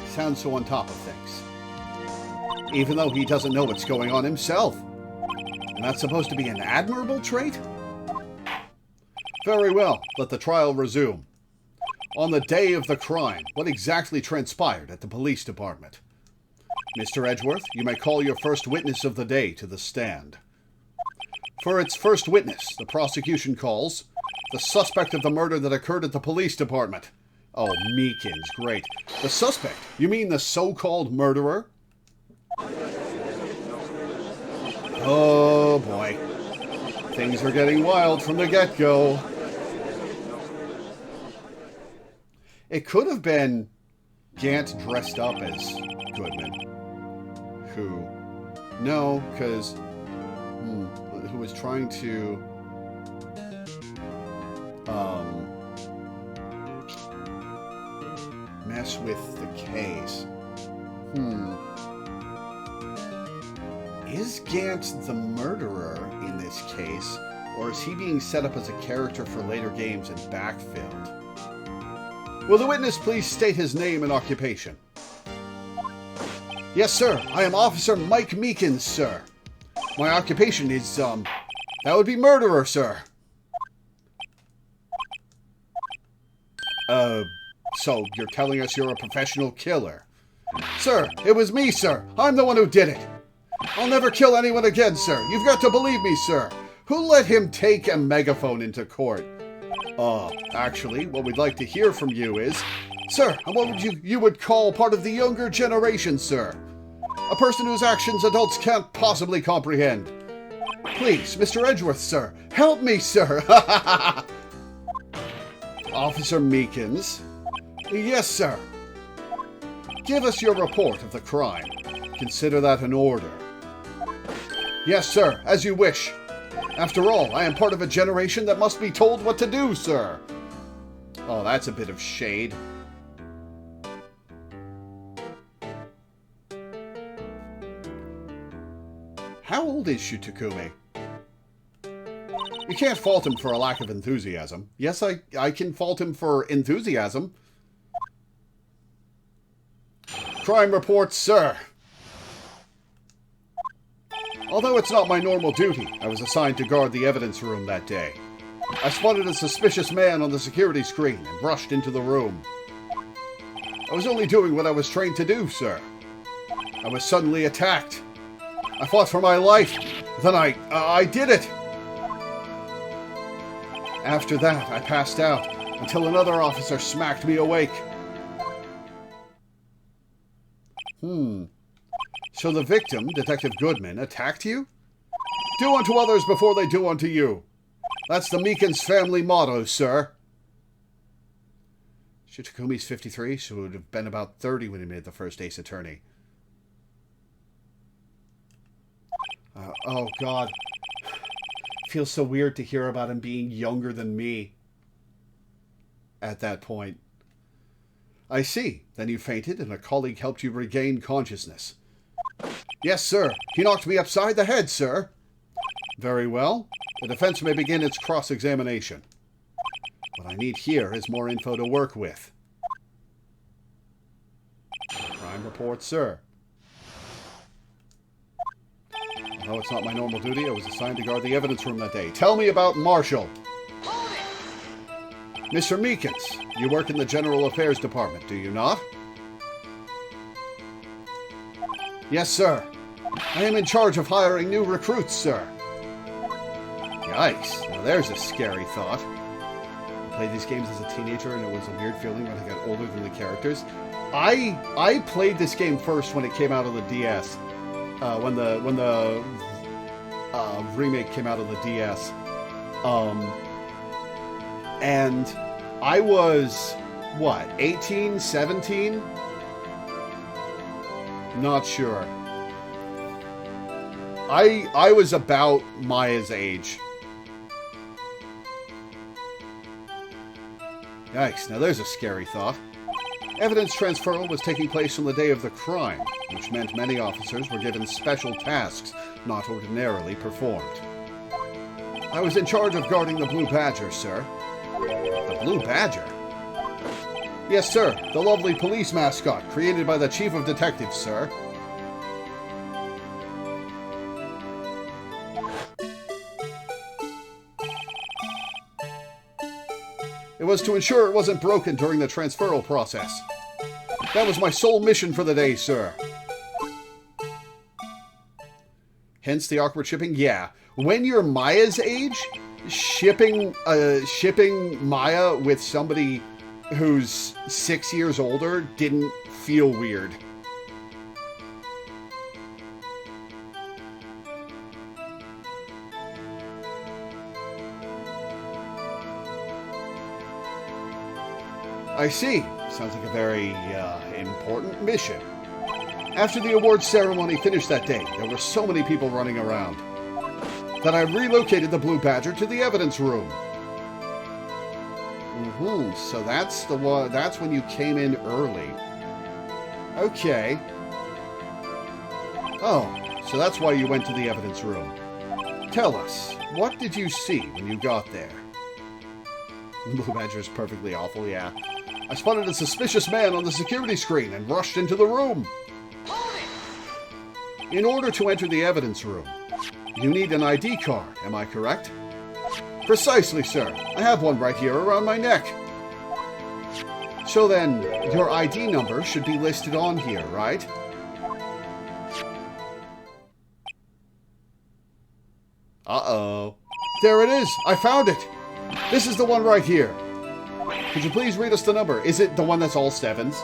Sounds so on top of things. Even though he doesn't know what's going on himself. And that's supposed to be an admirable trait? Very well, let the trial resume. On the day of the crime, what exactly transpired at the police department? Mr. Edgeworth, you may call your first witness of the day to the stand. For its first witness, the prosecution calls the suspect of the murder that occurred at the police department. Oh, Meekins, great. The suspect? You mean the so-called murderer? Oh, boy. Things are getting wild from the get-go. It could have been Gant dressed up as Goodman. Who? No, because... who was trying to... mess with the case. Is Gant the murderer in this case, or is he being set up as a character for later games and backfilled? Will the witness please state his name and occupation? Yes, sir. I am Officer Mike Meekins, sir. My occupation is, that would be murderer, sir. So you're telling us you're a professional killer? Sir, it was me, sir. I'm the one who did it. I'll never kill anyone again, sir. You've got to believe me, sir. Who let him take a megaphone into court? Actually, what we'd like to hear from you is... Sir, what would you would call part of the younger generation, sir? A person whose actions adults can't possibly comprehend. Please, Mr. Edgeworth, sir. Help me, sir. Officer Meekins. Yes, sir. Give us your report of the crime. Consider that an order. Yes, sir, as you wish. After all, I am part of a generation that must be told what to do, sir. Oh, that's a bit of shade. How old is Shutakumi? You can't fault him for a lack of enthusiasm. Yes, I can fault him for enthusiasm. Crime report, sir. Although it's not my normal duty, I was assigned to guard the evidence room that day. I spotted a suspicious man on the security screen and rushed into the room. I was only doing what I was trained to do, sir. I was suddenly attacked. I fought for my life, Then I did it! After that, I passed out until another officer smacked me awake. So the victim, Detective Goodman, attacked you? Do unto others before they do unto you. That's the Meekins family motto, sir. Shitakumi's 53, so it would have been about 30 when he made the first Ace Attorney. Oh, God. Feels so weird to hear about him being younger than me at that point. I see. Then you fainted and a colleague helped you regain consciousness. Yes, sir. He knocked me upside the head, sir. Very well. The defense may begin its cross-examination. What I need here is more info to work with. Crime report, sir. Although it's not my normal duty, I was assigned to guard the evidence room that day. Tell me about Marshall. Mr. Meekins, you work in the General Affairs Department, do you not? Yes, sir. I am in charge of hiring new recruits, sir. Yikes. Now there's a scary thought. I played these games as a teenager and it was a weird feeling when I got older than the characters. I played this game first when it came out of the DS. When the remake came out of the DS. And I was, what, 18, 17? Not sure. I was about Maya's age. Yikes, now there's a scary thought. Evidence transferal was taking place on the day of the crime, which meant many officers were given special tasks not ordinarily performed. I was in charge of guarding the Blue Badger, sir. The Blue Badger? Yes, sir. The lovely police mascot created by the Chief of Detectives, sir. It was to ensure it wasn't broken during the transferal process. That was my sole mission for the day, sir. Hence the awkward shipping? Yeah. When you're Maya's age, shipping Maya with somebody who's 6 years older didn't feel weird. I see. Sounds like a very important mission. After the awards ceremony finished that day, there were so many people running around that I relocated the Blue Badger to the evidence room. So that's the one. That's when you came in early. Okay. Oh, so that's why you went to the evidence room. Tell us, what did you see when you got there? Blue Badger is perfectly awful, yeah. I spotted a suspicious man on the security screen and rushed into the room. In order to enter the evidence room, you need an ID card, am I correct? Precisely, sir. I have one right here around my neck. So then, your ID number should be listed on here, right? Uh-oh. There it is! I found it! This is the one right here. Could you please read us the number? Is it the one that's all sevens?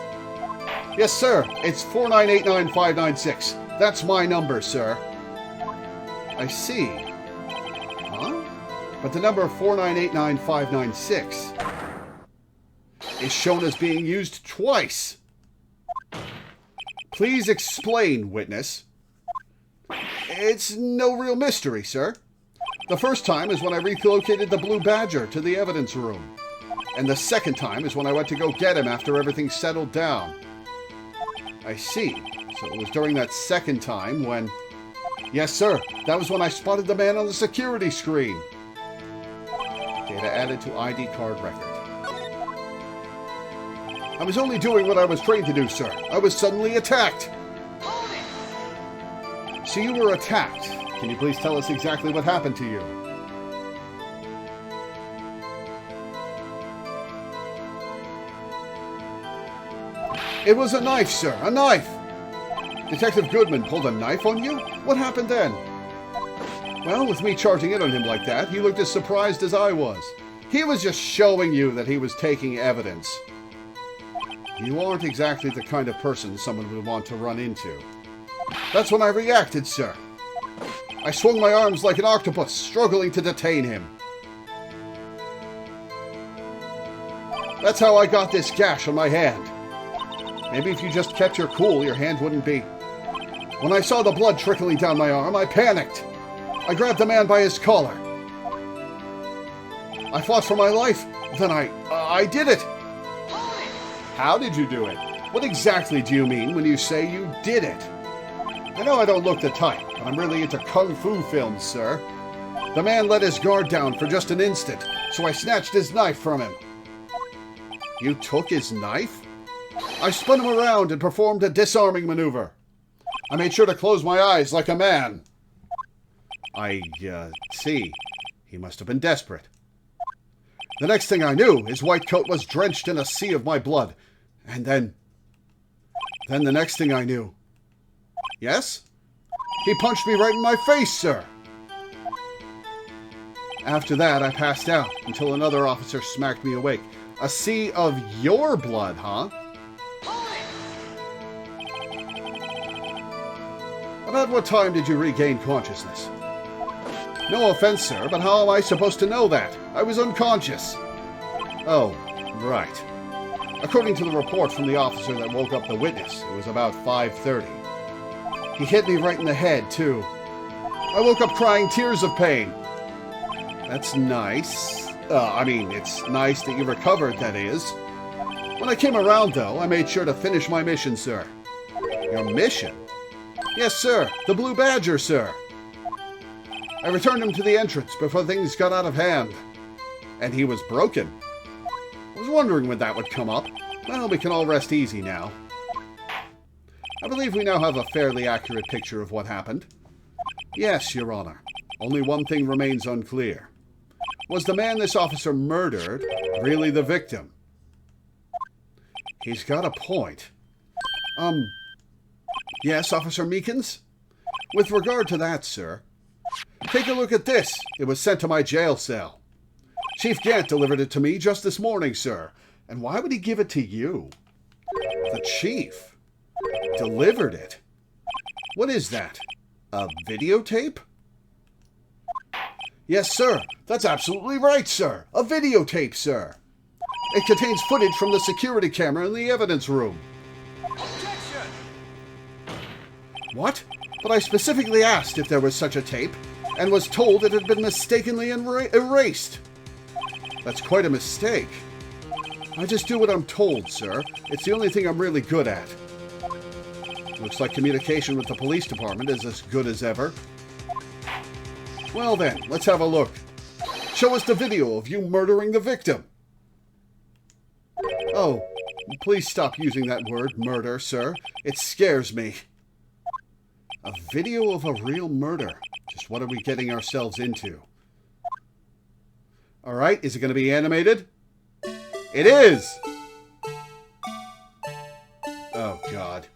Yes, sir. It's 4989596. That's my number, sir. I see. Huh? But the number 4989596 is shown as being used twice. Please explain, witness. It's no real mystery, sir. The first time is when I relocated the Blue Badger to the evidence room. And the second time is when I went to go get him after everything settled down. I see. So it was during that second time when... Yes, sir. That was when I spotted the man on the security screen. Data added to ID card record. I was only doing what I was trained to do, sir. I was suddenly attacked. So you were attacked. Can you please tell us exactly what happened to you? It was a knife, sir. A knife! Detective Goodman pulled a knife on you? What happened then? Well, with me charging in on him like that, he looked as surprised as I was. He was just showing you that he was taking evidence. You aren't exactly the kind of person someone would want to run into. That's when I reacted, sir. I swung my arms like an octopus, struggling to detain him. That's how I got this gash on my hand. Maybe if you just kept your cool, your hand wouldn't be. When I saw the blood trickling down my arm, I panicked. I grabbed the man by his collar. I fought for my life. Then I did it. How did you do it? What exactly do you mean when you say you did it? I know I don't look the type, but I'm really into kung fu films, sir. The man let his guard down for just an instant, so I snatched his knife from him. You took his knife? I spun him around and performed a disarming maneuver. I made sure to close my eyes like a man. I see. He must have been desperate. The next thing I knew, his white coat was drenched in a sea of my blood. And then the next thing I knew. Yes? He punched me right in my face, sir. After that, I passed out until another officer smacked me awake. A sea of your blood, huh? About what time did you regain consciousness? No offense, sir, but how am I supposed to know that? I was unconscious. Oh, right. According to the report from the officer that woke up the witness, it was about 5:30. He hit me right in the head, too. I woke up crying tears of pain. That's nice. It's nice that you recovered, that is. When I came around, though, I made sure to finish my mission, sir. Your mission? Yes, sir. The Blue Badger, sir. I returned him to the entrance before things got out of hand. And he was broken. I was wondering when that would come up. Well, we can all rest easy now. I believe we now have a fairly accurate picture of what happened. Yes, Your Honor. Only one thing remains unclear. Was the man this officer murdered really the victim? He's got a point. Yes, Officer Meekins? With regard to that, sir, take a look at this. It was sent to my jail cell. Chief Gant delivered it to me just this morning, sir. And why would he give it to you? The chief delivered it? What is that? A videotape? Yes, sir. That's absolutely right, sir. A videotape, sir. It contains footage from the security camera in the evidence room. Objection! What? But I specifically asked if there was such a tape, and was told it had been mistakenly erased. That's quite a mistake. I just do what I'm told, sir. It's the only thing I'm really good at. Looks like communication with the police department is as good as ever. Well then, let's have a look. Show us the video of you murdering the victim. Oh, please stop using that word, murder, sir. It scares me. A video of a real murder. Just what are we getting ourselves into? Alright, is it going to be animated? It is! Oh, God.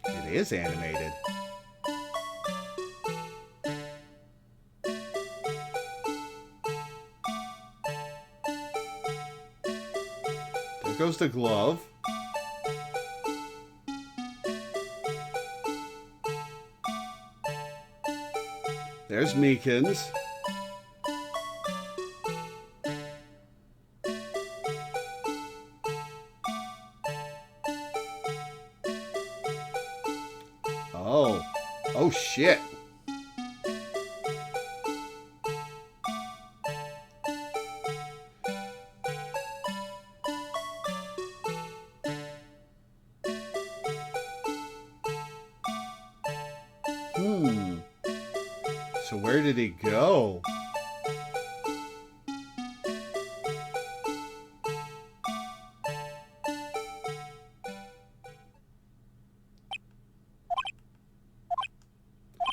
It is animated. There goes the glove. There's Meekins. Oh. Oh, shit. So where did he go?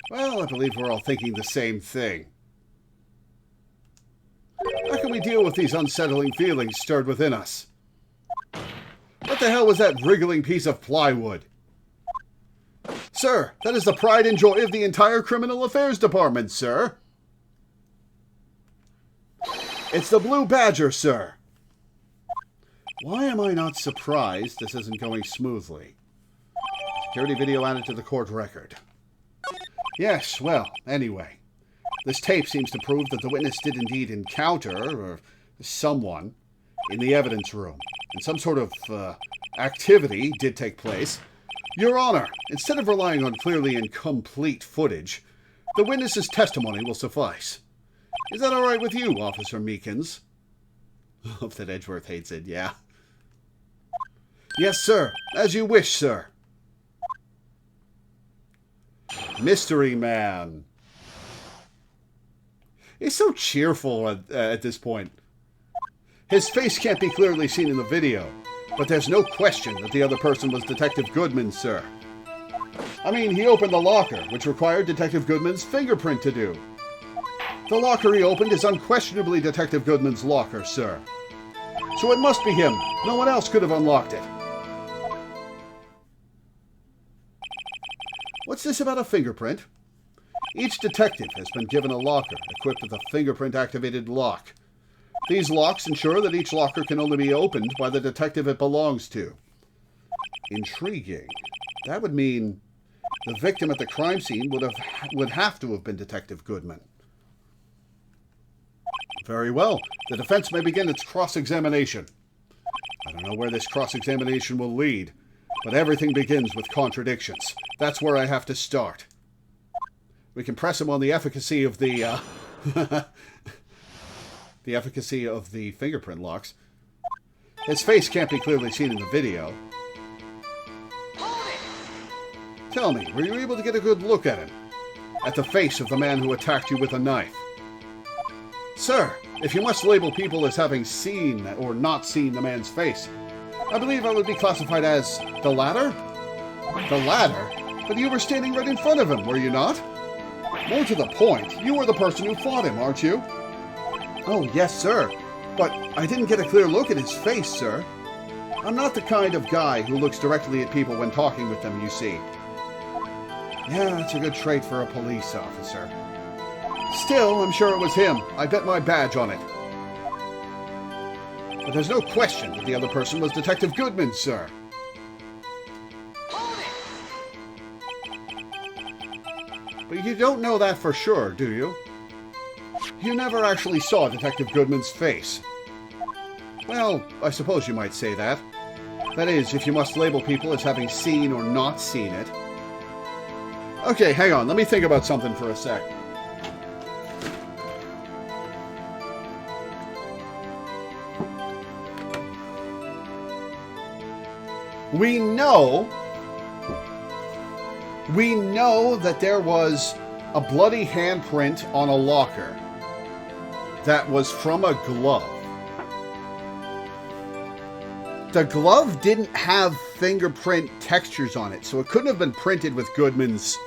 Well, I believe we're all thinking the same thing. How can we deal with these unsettling feelings stirred within us? the hell was that wriggling piece of plywood? Sir, that is the pride and joy of the entire Criminal Affairs Department, sir. It's the Blue Badger, sir. Why am I not surprised this isn't going smoothly? Security video added to the court record. Yes, well, anyway. This tape seems to prove that the witness did indeed encounter someone in the evidence room, and some sort of activity did take place. Your Honor, instead of relying on clearly incomplete footage, the witness's testimony will suffice. Is that all right with you, Officer Meekins? Hope that Edgeworth hates it, yeah. Yes, sir. As you wish, sir. Mystery Man. He's so cheerful at this point. His face can't be clearly seen in the video, but there's no question that the other person was Detective Goodman, sir. I mean, he opened the locker, which required Detective Goodman's fingerprint to do. The locker he opened is unquestionably Detective Goodman's locker, sir. So it must be him. No one else could have unlocked it. What's this about a fingerprint? Each detective has been given a locker equipped with a fingerprint-activated lock. These locks ensure that each locker can only be opened by the detective it belongs to. Intriguing. That would mean the victim at the crime scene would have to have been Detective Goodman. Very well. The defense may begin its cross-examination. I don't know where this cross-examination will lead, but everything begins with contradictions. That's where I have to start. We can press him on the efficacy of the, the efficacy of the fingerprint locks. His face can't be clearly seen in the video. Tell me, were you able to get a good look at him? At the face of the man who attacked you with a knife? Sir, if you must label people as having seen or not seen the man's face, I believe I would be classified as the latter? The latter? But you were standing right in front of him, were you not? More to the point, you were the person who fought him, aren't you? Oh, yes, sir. But I didn't get a clear look at his face, sir. I'm not the kind of guy who looks directly at people when talking with them, you see. Yeah, that's a good trait for a police officer. Still, I'm sure it was him. I bet my badge on it. But there's no question that the other person was Detective Goodman, sir. But you don't know that for sure, do you? You never actually saw Detective Goodman's face. Well, I suppose you might say that. That is, if you must label people as having seen or not seen it. Okay, hang on. Let me think about something for a sec. We know that there was a bloody handprint on a locker that was from a glove. The glove didn't have fingerprint textures on it, so it couldn't have been printed with Goodman's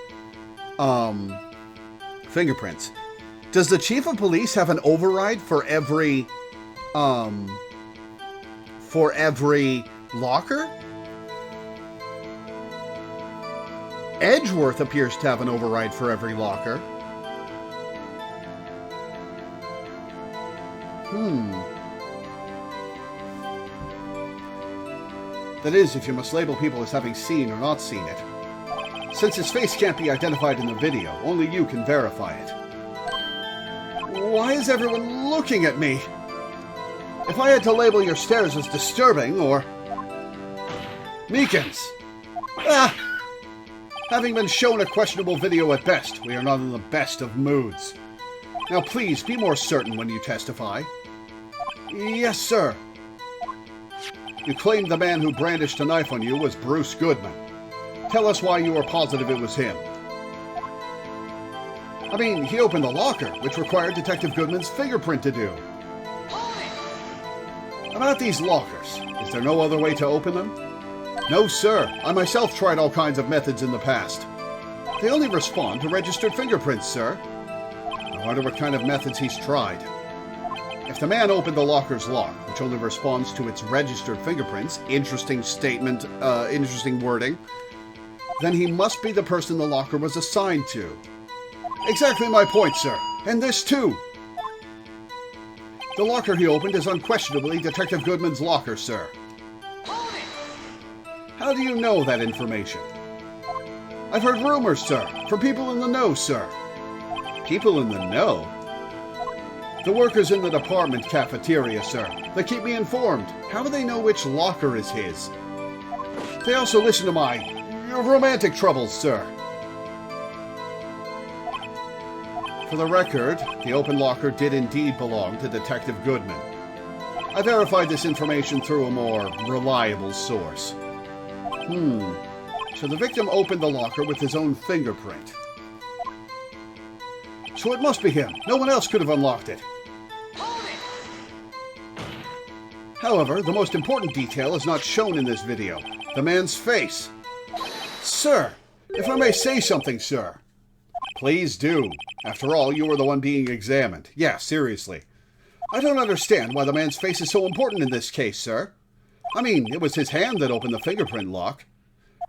fingerprints. Does the chief of police have an override for every locker? Edgeworth appears to have an override for every locker. That is, if you must label people as having seen or not seen it. Since his face can't be identified in the video, only you can verify it. Why is everyone looking at me? If I had to label your stares as disturbing, or... Meekins! Having been shown a questionable video at best, we are not in the best of moods. Now please, be more certain when you testify. Yes, sir. You claimed the man who brandished a knife on you was Bruce Goodman. Tell us why you were positive it was him. I mean, he opened the locker, which required Detective Goodman's fingerprint to do. About these lockers, is there no other way to open them? No, sir. I myself tried all kinds of methods in the past. They only respond to registered fingerprints, sir. I wonder what kind of methods he's tried. If the man opened the locker's lock, which only responds to its registered fingerprints, interesting statement, interesting wording, then he must be the person the locker was assigned to. Exactly my point, sir. And this too. The locker he opened is unquestionably Detective Goodman's locker, sir. How do you know that information? I've heard rumors, sir, from people in the know, sir. People in the know? The workers in the department cafeteria, sir. They keep me informed. How do they know which locker is his? They also listen to my romantic troubles, sir. For the record, the open locker did indeed belong to Detective Goodman. I verified this information through a more reliable source. So the victim opened the locker with his own fingerprint. So it must be him. No one else could have unlocked it. However, the most important detail is not shown in this video. The man's face. Sir, if I may say something, sir. Please do. After all, you were the one being examined. Yeah, seriously. I don't understand why the man's face is so important in this case, sir. I mean, it was his hand that opened the fingerprint lock.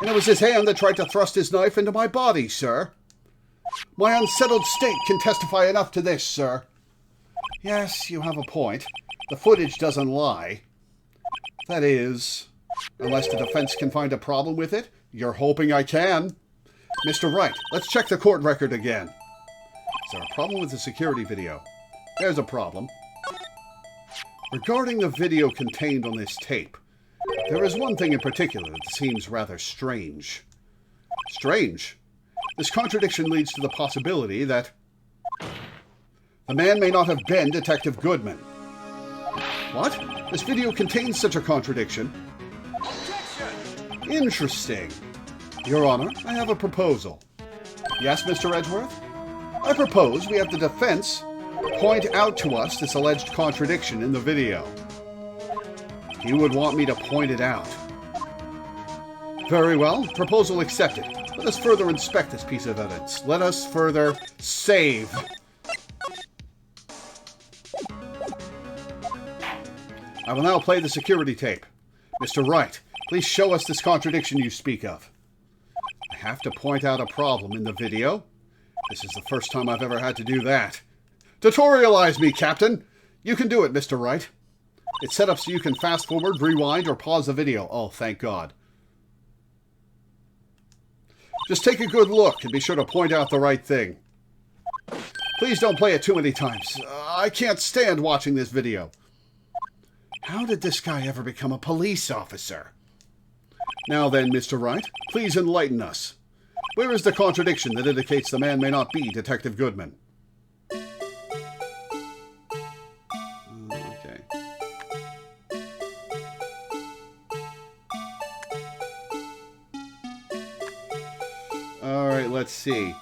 And it was his hand that tried to thrust his knife into my body, sir. My unsettled state can testify enough to this, sir. Yes, you have a point. The footage doesn't lie. That is, unless the defense can find a problem with it. You're hoping I can. Mr. Wright, let's check the court record again. Is there a problem with the security video? There's a problem. Regarding the video contained on this tape, there is one thing in particular that seems rather strange. Strange? This contradiction leads to the possibility that the man may not have been Detective Goodman. What? This video contains such a contradiction? Interesting. Your Honor, I have a proposal. Yes, Mr. Edgeworth? I propose we have the defense point out to us this alleged contradiction in the video. You would want me to point it out. Very well. Proposal accepted. Let us further inspect this piece of evidence. Let us further save. I will now play the security tape. Mr. Wright, please show us this contradiction you speak of. I have to point out a problem in the video. This is the first time I've ever had to do that. Tutorialize me, Captain! You can do it, Mr. Wright. It's set up so you can fast forward, rewind, or pause the video. Oh, thank God. Just take a good look and be sure to point out the right thing. Please don't play it too many times. I can't stand watching this video. How did this guy ever become a police officer? Now then, Mr. Wright, please enlighten us. Where is the contradiction that indicates the man may not be Detective Goodman? Okay. Alright, let's see.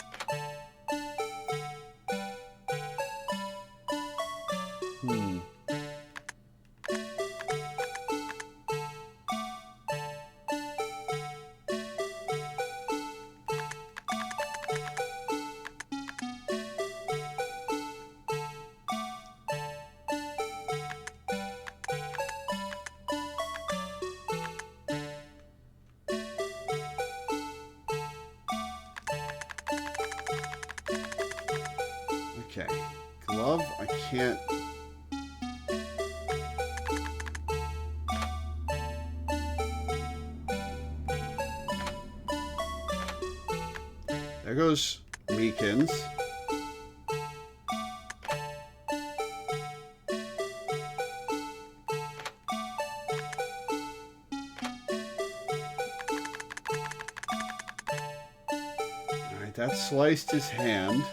Okay. Glove, I can't... There goes Meekins. Alright, that sliced his hand.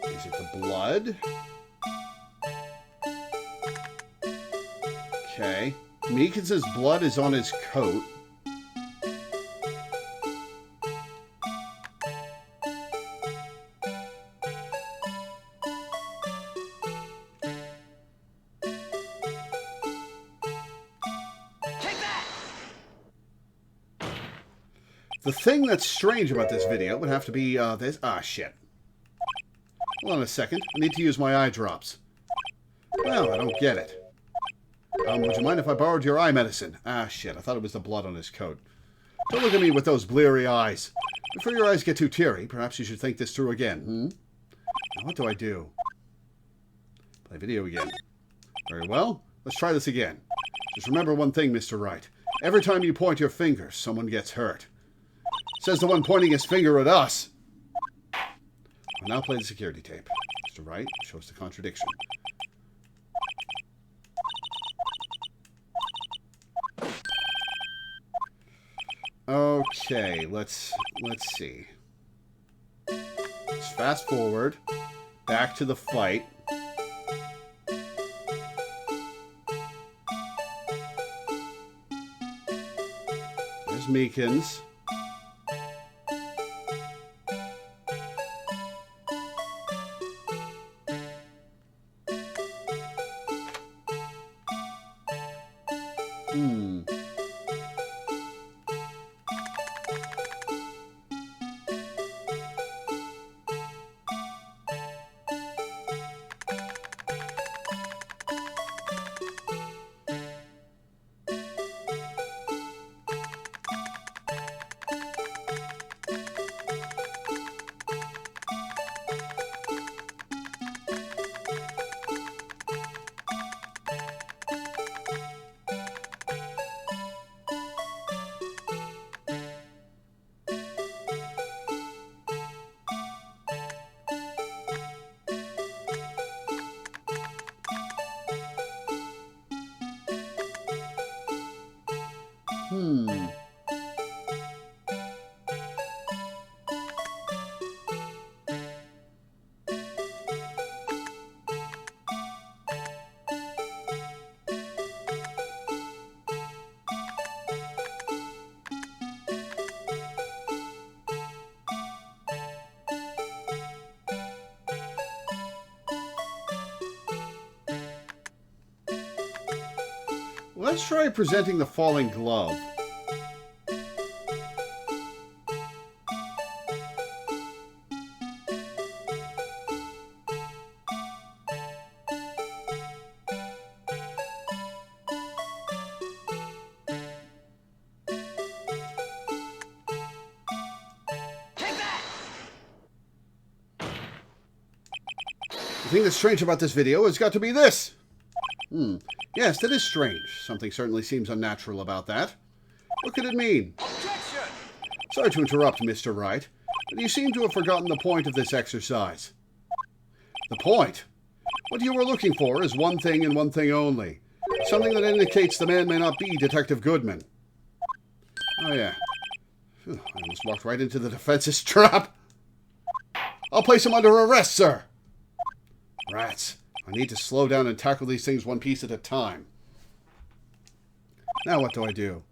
Is it the blood? Okay. Meekins' blood is on his coat. The thing that's strange about this video would have to be this. Ah, shit. Hold on a second. I need to use my eye drops. Well, I don't get it. Would you mind if I borrowed your eye medicine? Ah, shit. I thought it was the blood on his coat. Don't look at me with those bleary eyes. Before your eyes get too teary, perhaps you should think this through again. Now, what do I do? Play video again. Very well. Let's try this again. Just remember one thing, Mr. Wright. Every time you point your finger, someone gets hurt. Says the one pointing his finger at us. I'll now play the security tape. Mr. Wright shows the contradiction. Okay, let's see. Let's fast forward back to the fight. There's Meekins. Let's try presenting the falling glove. The thing that's strange about this video has got to be this. Yes, that is strange. Something certainly seems unnatural about that. What could it mean? Objection! Sorry to interrupt, Mr. Wright, but you seem to have forgotten the point of this exercise. The point? What you were looking for is one thing and one thing only. Something that indicates the man may not be Detective Goodman. Oh, yeah. Phew, I almost walked right into the defense's trap. I'll place him under arrest, sir. Rats. I need to slow down and tackle these things one piece at a time. Now what do I do?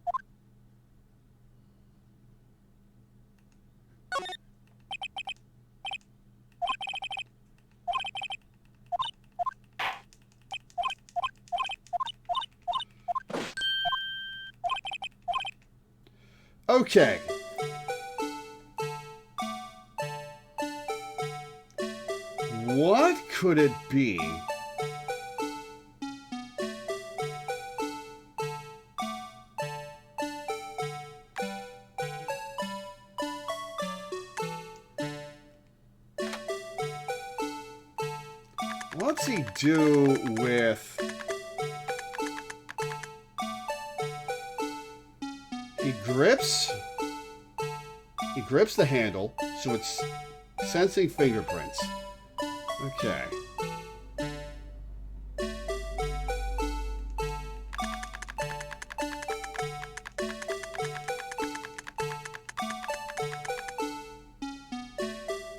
Okay. What could it be? What's he do with... He grips the handle, so it's sensing fingerprints. Okay.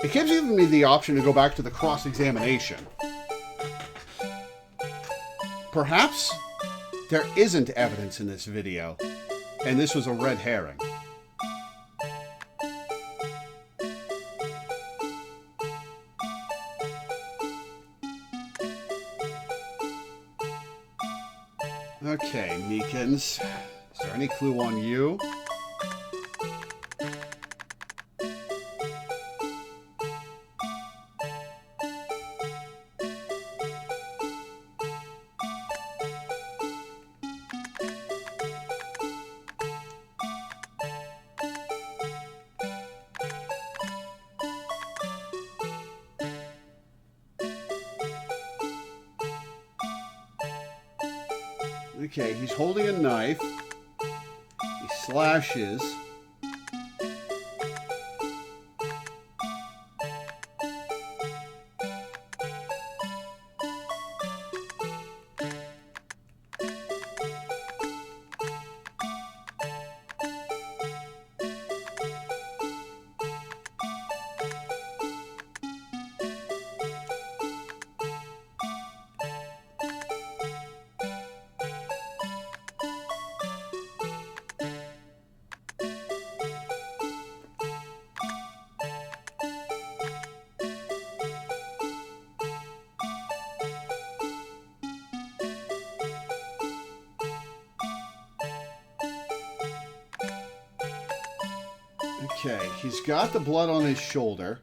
It gives me the option to go back to the cross-examination. Perhaps there isn't evidence in this video, and this was a red herring. Okay, Meekins. Is there any clue on you? Okay, he's holding a knife. He slashes. Okay, he's got the blood on his shoulder.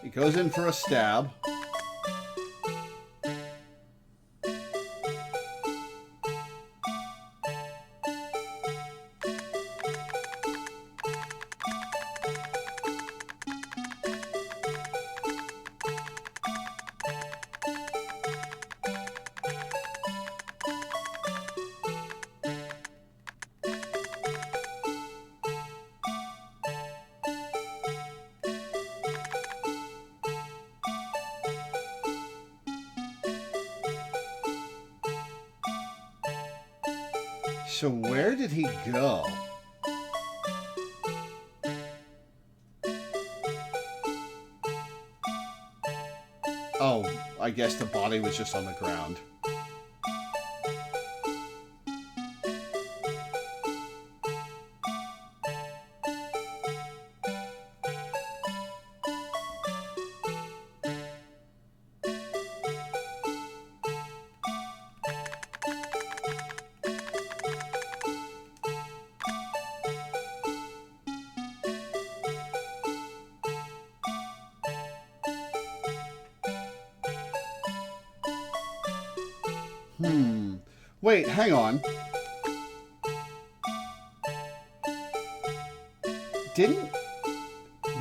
He goes in for a stab. So where did he go? Oh, I guess the body was just on the ground. Wait, hang on. Didn't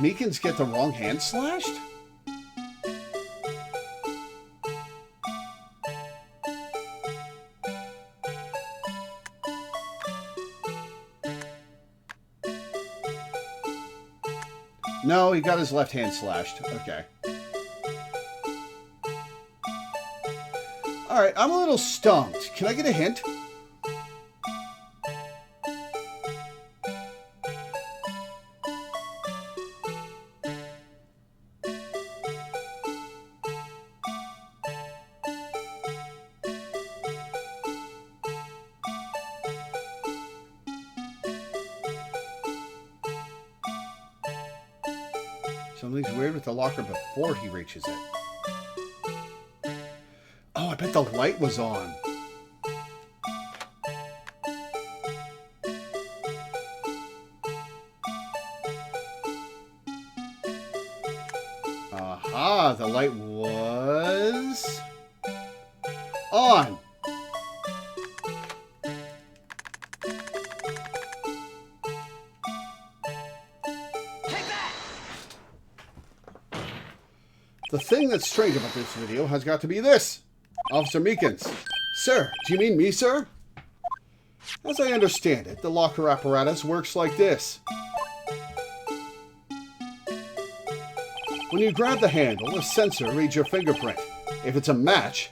Meekins get the wrong hand slashed? No, he got his left hand slashed. Okay. Alright, I'm a little stumped. Can I get a hint? Something's weird with the locker before he reaches it. Oh, I bet the light was on. Aha, the light was on. The thing that's strange about this video has got to be this. Officer Meekins. Sir, do you mean me, sir? As I understand it, the locker apparatus works like this. When you grab the handle, a sensor reads your fingerprint. If it's a match,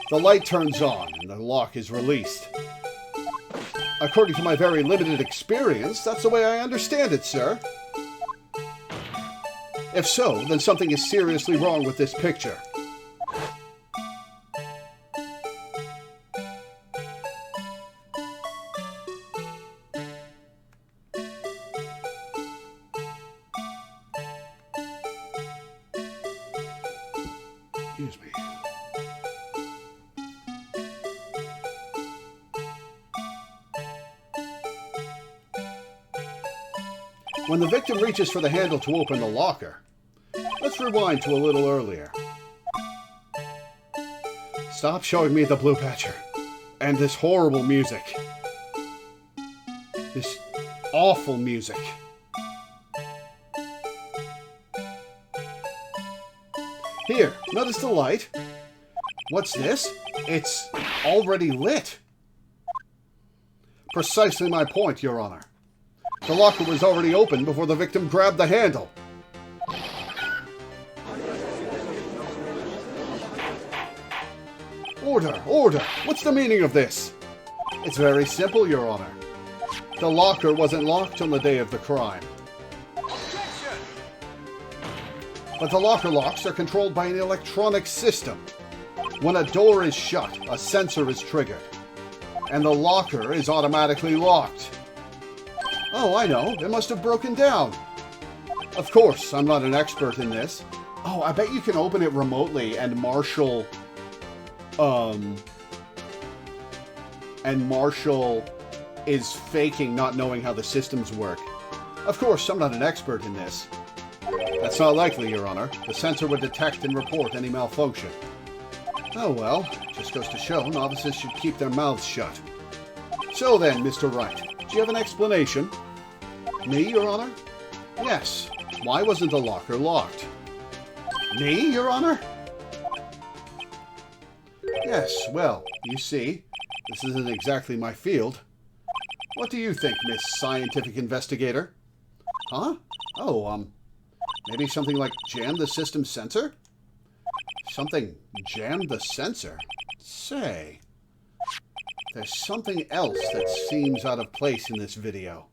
the light turns on and the lock is released. According to my very limited experience, that's the way I understand it, sir. If so, then something is seriously wrong with this picture. Excuse me. When the victim reaches for the handle to open the locker, let's rewind to a little earlier. Stop showing me the blue patcher and this horrible music. This awful music. Here, notice the light. What's this? It's already lit. Precisely my point, Your Honor. The locker was already open before the victim grabbed the handle. Order! Order! What's the meaning of this? It's very simple, Your Honor. The locker wasn't locked on the day of the crime. But the locker locks are controlled by an electronic system. When a door is shut, a sensor is triggered, and the locker is automatically locked. Oh, I know. It must have broken down. Of course, I'm not an expert in this. Oh, I bet you can open it remotely and Marshall... And Marshall is faking not knowing how the systems work. Of course, I'm not an expert in this. That's not likely, Your Honor. The sensor would detect and report any malfunction. Oh well, just goes to show novices should keep their mouths shut. So then, Mr. Wright, do you have an explanation? Me, Your Honor? Yes. Why wasn't the locker locked? Me, Your Honor? Yes, well, you see, this isn't exactly my field. What do you think, Miss Scientific Investigator? Huh? Oh, maybe something like jam the system sensor? Something jammed the sensor? Say, there's something else that seems out of place in this video.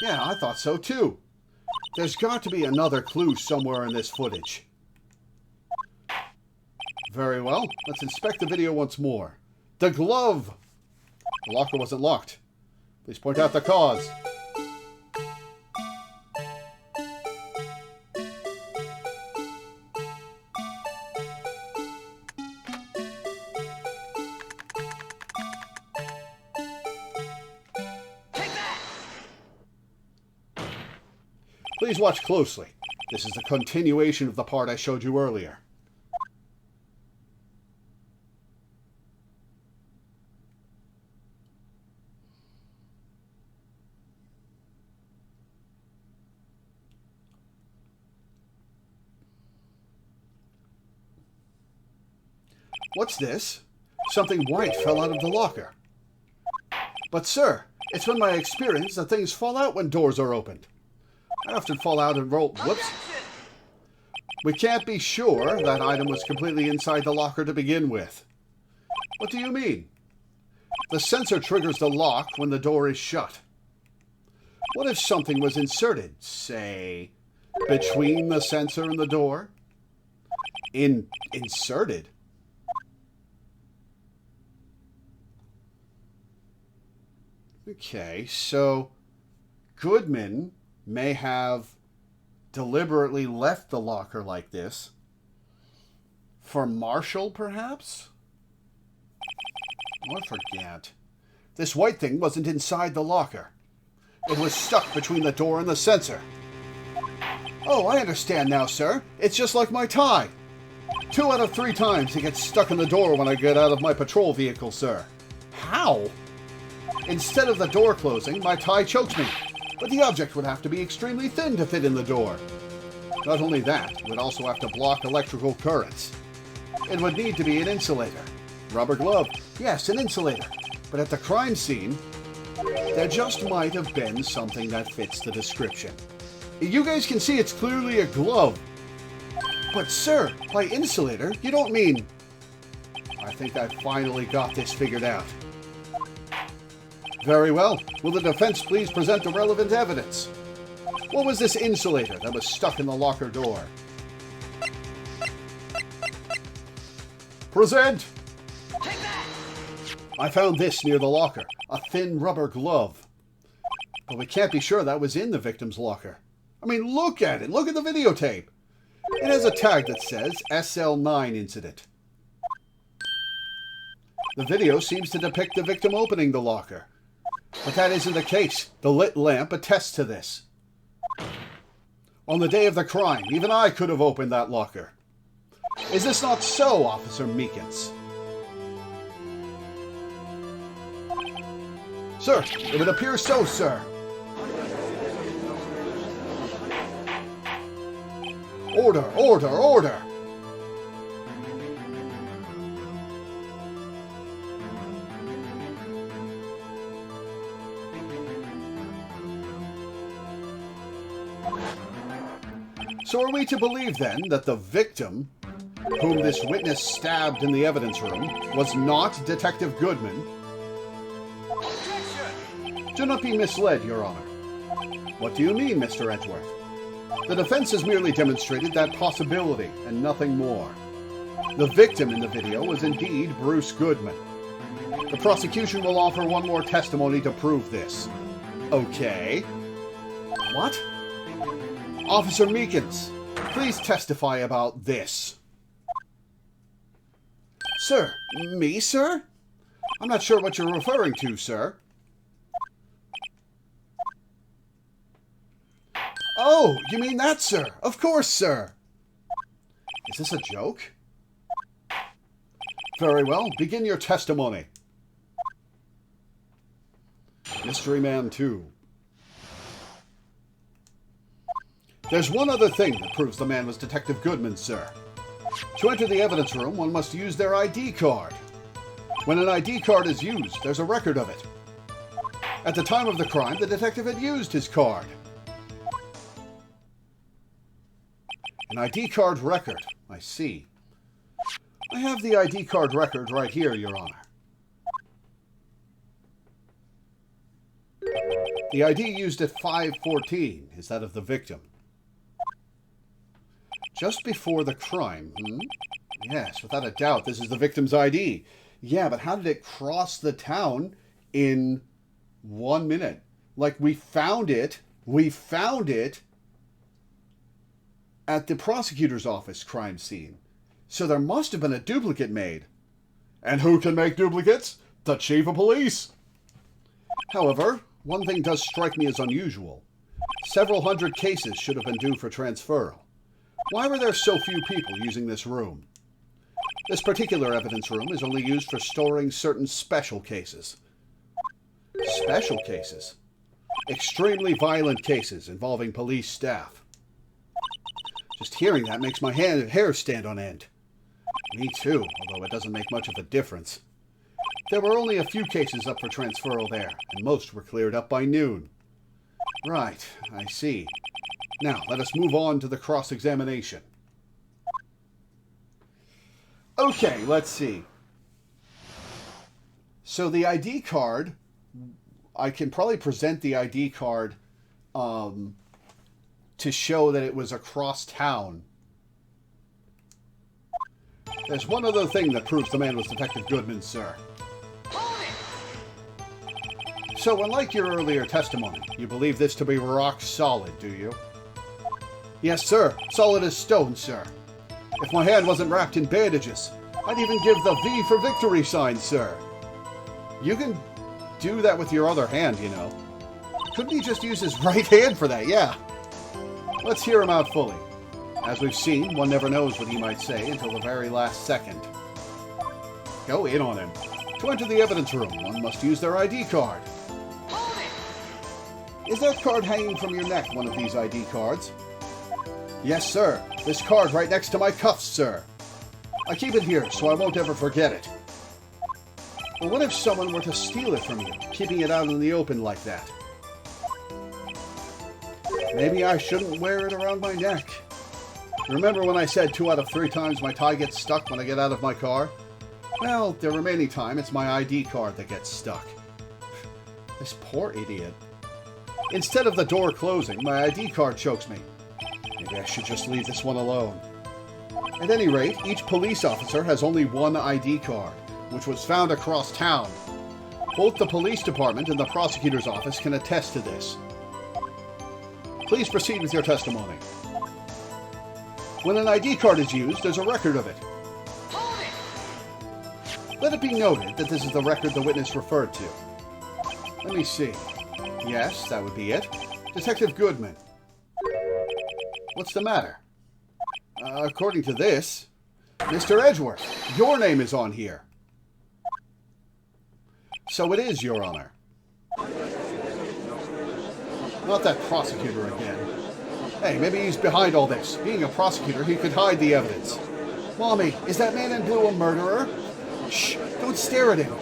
Yeah, I thought so too. There's got to be another clue somewhere in this footage. Very well, let's inspect the video once more. The glove! The locker wasn't locked. Please point out the cause. Please watch closely. This is a continuation of the part I showed you earlier. What's this? Something white fell out of the locker. But sir, it's been my experience that things fall out when doors are opened. I often fall out and roll... Whoops. We can't be sure that item was completely inside the locker to begin with. What do you mean? The sensor triggers the lock when the door is shut. What if something was inserted, say, between the sensor and the door? Inserted? Okay, so Goodman may have deliberately left the locker like this for Marshall, perhaps? Oh, I forget. This white thing wasn't inside the locker. It was stuck between the door and the sensor. Oh, I understand now, sir. It's just like my tie. 2 out of 3 times it gets stuck in the door when I get out of my patrol vehicle, sir. How? Instead of the door closing, my tie chokes me. But the object would have to be extremely thin to fit in the door. Not only that, it would also have to block electrical currents. It would need to be an insulator. Rubber glove. Yes, an insulator. But at the crime scene, there just might have been something that fits the description. You guys can see it's clearly a glove. But sir, by insulator, you don't mean... I think I finally got this figured out. Very well. Will the defense please present the relevant evidence? What was this insulator that was stuck in the locker door? Present! Take that! I found this near the locker. A thin rubber glove. But we can't be sure that was in the victim's locker. I mean, look at it. Look at the videotape. It has a tag that says SL9 incident. The video seems to depict the victim opening the locker. But that isn't the case. The lit lamp attests to this. On the day of the crime, even I could have opened that locker. Is this not so, Officer Meekins? Sir, it would appear so, sir. Order, order, order! So are we to believe, then, that the victim, whom this witness stabbed in the evidence room, was not Detective Goodman? Do not be misled, Your Honor. What do you mean, Mr. Edgeworth? The defense has merely demonstrated that possibility, and nothing more. The victim in the video was indeed Bruce Goodman. The prosecution will offer one more testimony to prove this. Okay. What? Officer Meekins, please testify about this. Sir? Me, sir? I'm not sure what you're referring to, sir. Oh, you mean that, sir? Of course, sir. Is this a joke? Very well, begin your testimony. Mystery Man 2. There's one other thing that proves the man was Detective Goodman, sir. To enter the evidence room, one must use their ID card. When an ID card is used, there's a record of it. At the time of the crime, the detective had used his card. An ID card record. I see. I have the ID card record right here, Your Honor. The ID used at 5:14 is that of the victim. Just before the crime, Yes, without a doubt, this is the victim's ID. Yeah, but how did it cross the town in 1 minute? Like, we found it at the prosecutor's office crime scene. So there must have been a duplicate made. And who can make duplicates? The chief of police. However, one thing does strike me as unusual. Several hundred cases should have been due for transferal. Why were there so few people using this room? This particular evidence room is only used for storing certain special cases. Special cases? Extremely violent cases involving police staff. Just hearing that makes my hair stand on end. Me too, although it doesn't make much of a difference. There were only a few cases up for transferal there, and most were cleared up by noon. Right, I see. Now, let us move on to the cross-examination. Okay, let's see. So the ID card, I can probably present the ID card to show that it was across town. There's one other thing that proves the man was Detective Goodman, sir. So, unlike your earlier testimony, you believe this to be rock solid, do you? Yes, sir. Solid as stone, sir. If my hand wasn't wrapped in bandages, I'd even give the V for victory sign, sir. You can do that with your other hand, you know. Couldn't he just use his right hand for that? Yeah. Let's hear him out fully. As we've seen, one never knows what he might say until the very last second. Go in on him. To enter the evidence room, one must use their ID card. Is that card hanging from your neck one of these ID cards? Yes, sir. This card right next to my cuffs, sir. I keep it here so I won't ever forget it. Well, what if someone were to steal it from you, keeping it out in the open like that? Maybe I shouldn't wear it around my neck. Remember when I said 2 out of 3 times my tie gets stuck when I get out of my car? Well, the remaining time, it's my ID card that gets stuck. This poor idiot. Instead of the door closing, my ID card chokes me. Maybe I should just leave this one alone. At any rate, each police officer has only one ID card, which was found across town. Both the police department and the prosecutor's office can attest to this. Please proceed with your testimony. When an ID card is used, there's a record of it. Let it be noted that this is the record the witness referred to. Let me see. Yes, that would be it. Detective Goodman. What's the matter? According to this, Mr. Edgeworth, your name is on here. So it is, Your Honor. Not that prosecutor again. Hey, maybe he's behind all this. Being a prosecutor, he could hide the evidence. Mommy, is that man in blue a murderer? Shh, don't stare at him.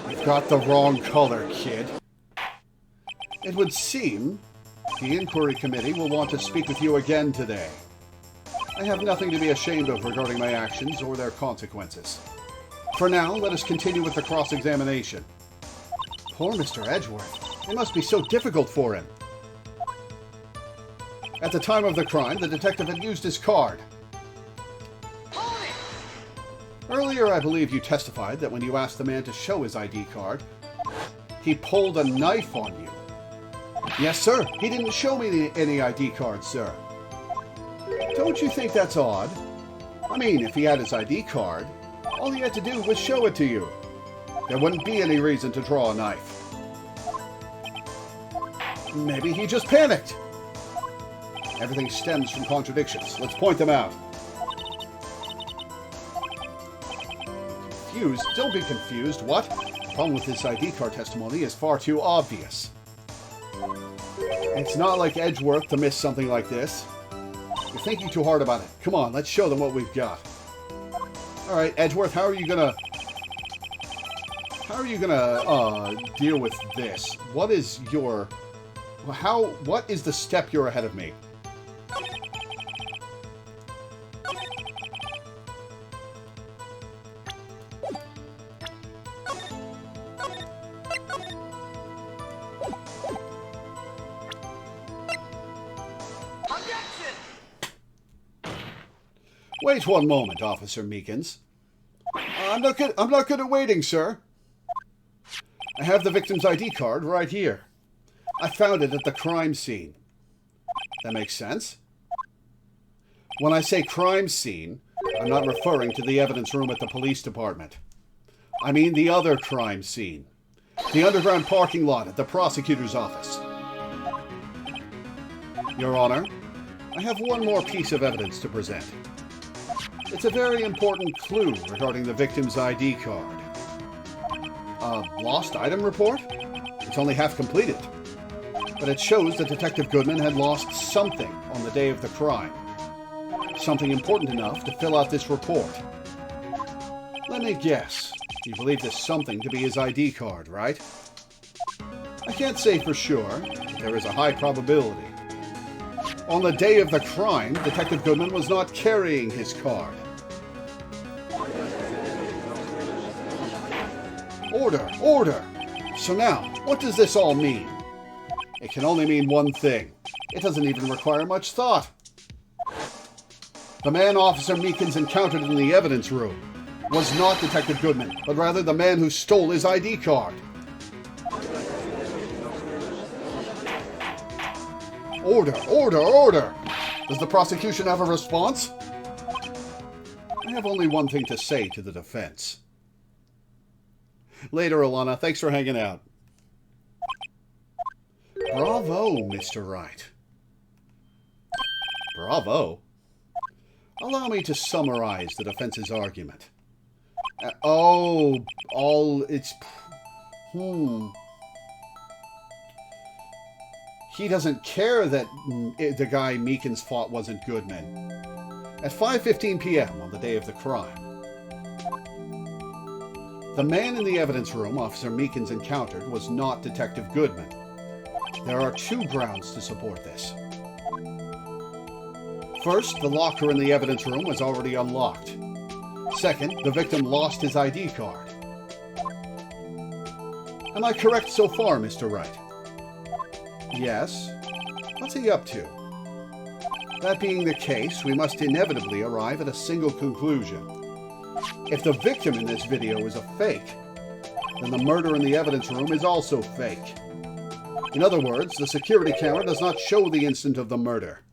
You've got the wrong color, kid. It would seem the inquiry committee will want to speak with you again today. I have nothing to be ashamed of regarding my actions or their consequences. For now, let us continue with the cross-examination. Poor Mr. Edgeworth. It must be so difficult for him. At the time of the crime, the detective had used his card. Earlier, I believe you testified that when you asked the man to show his ID card, he pulled a knife on you. Yes, sir. He didn't show me any ID card, sir. Don't you think that's odd? I mean, if he had his ID card, all he had to do was show it to you. There wouldn't be any reason to draw a knife. Maybe he just panicked. Everything stems from contradictions. Let's point them out. Confused? Don't be confused. What? The problem with this ID card testimony is far too obvious. It's not like Edgeworth to miss something like this. You're thinking too hard about it. Come on, let's show them what we've got. All right, Edgeworth, how are you gonna deal with this? What is the step you're ahead of me? Wait one moment, Officer Meekins. I'm not good at waiting, sir. I have the victim's ID card right here. I found it at the crime scene. That makes sense? When I say crime scene, I'm not referring to the evidence room at the police department. I mean the other crime scene. The underground parking lot at the prosecutor's office. Your Honor, I have one more piece of evidence to present. It's a very important clue regarding the victim's ID card. A lost item report? It's only half completed. But it shows that Detective Goodman had lost something on the day of the crime. Something important enough to fill out this report. Let me guess. You believe this something to be his ID card, right? I can't say for sure, but there is a high probability. On the day of the crime, Detective Goodman was not carrying his card. Order! Order! So now, what does this all mean? It can only mean one thing. It doesn't even require much thought. The man Officer Meekins encountered in the evidence room was not Detective Goodman, but rather the man who stole his ID card. Order! Order! Order! Does the prosecution have a response? I have only one thing to say to the defense. Later, Alana. Thanks for hanging out. Bravo, Mr. Wright. Bravo? Allow me to summarize the defense's argument. He doesn't care that the guy Meekins fought wasn't Goodman. At 5:15 p.m. on the day of the crime, the man in the evidence room Officer Meekins encountered was not Detective Goodman. There are two grounds to support this. First, the locker in the evidence room was already unlocked. Second, the victim lost his ID card. Am I correct so far, Mr. Wright? Yes. What's he up to? That being the case, we must inevitably arrive at a single conclusion. If the victim in this video is a fake, then the murder in the evidence room is also fake. In other words, the security camera does not show the instant of the murder.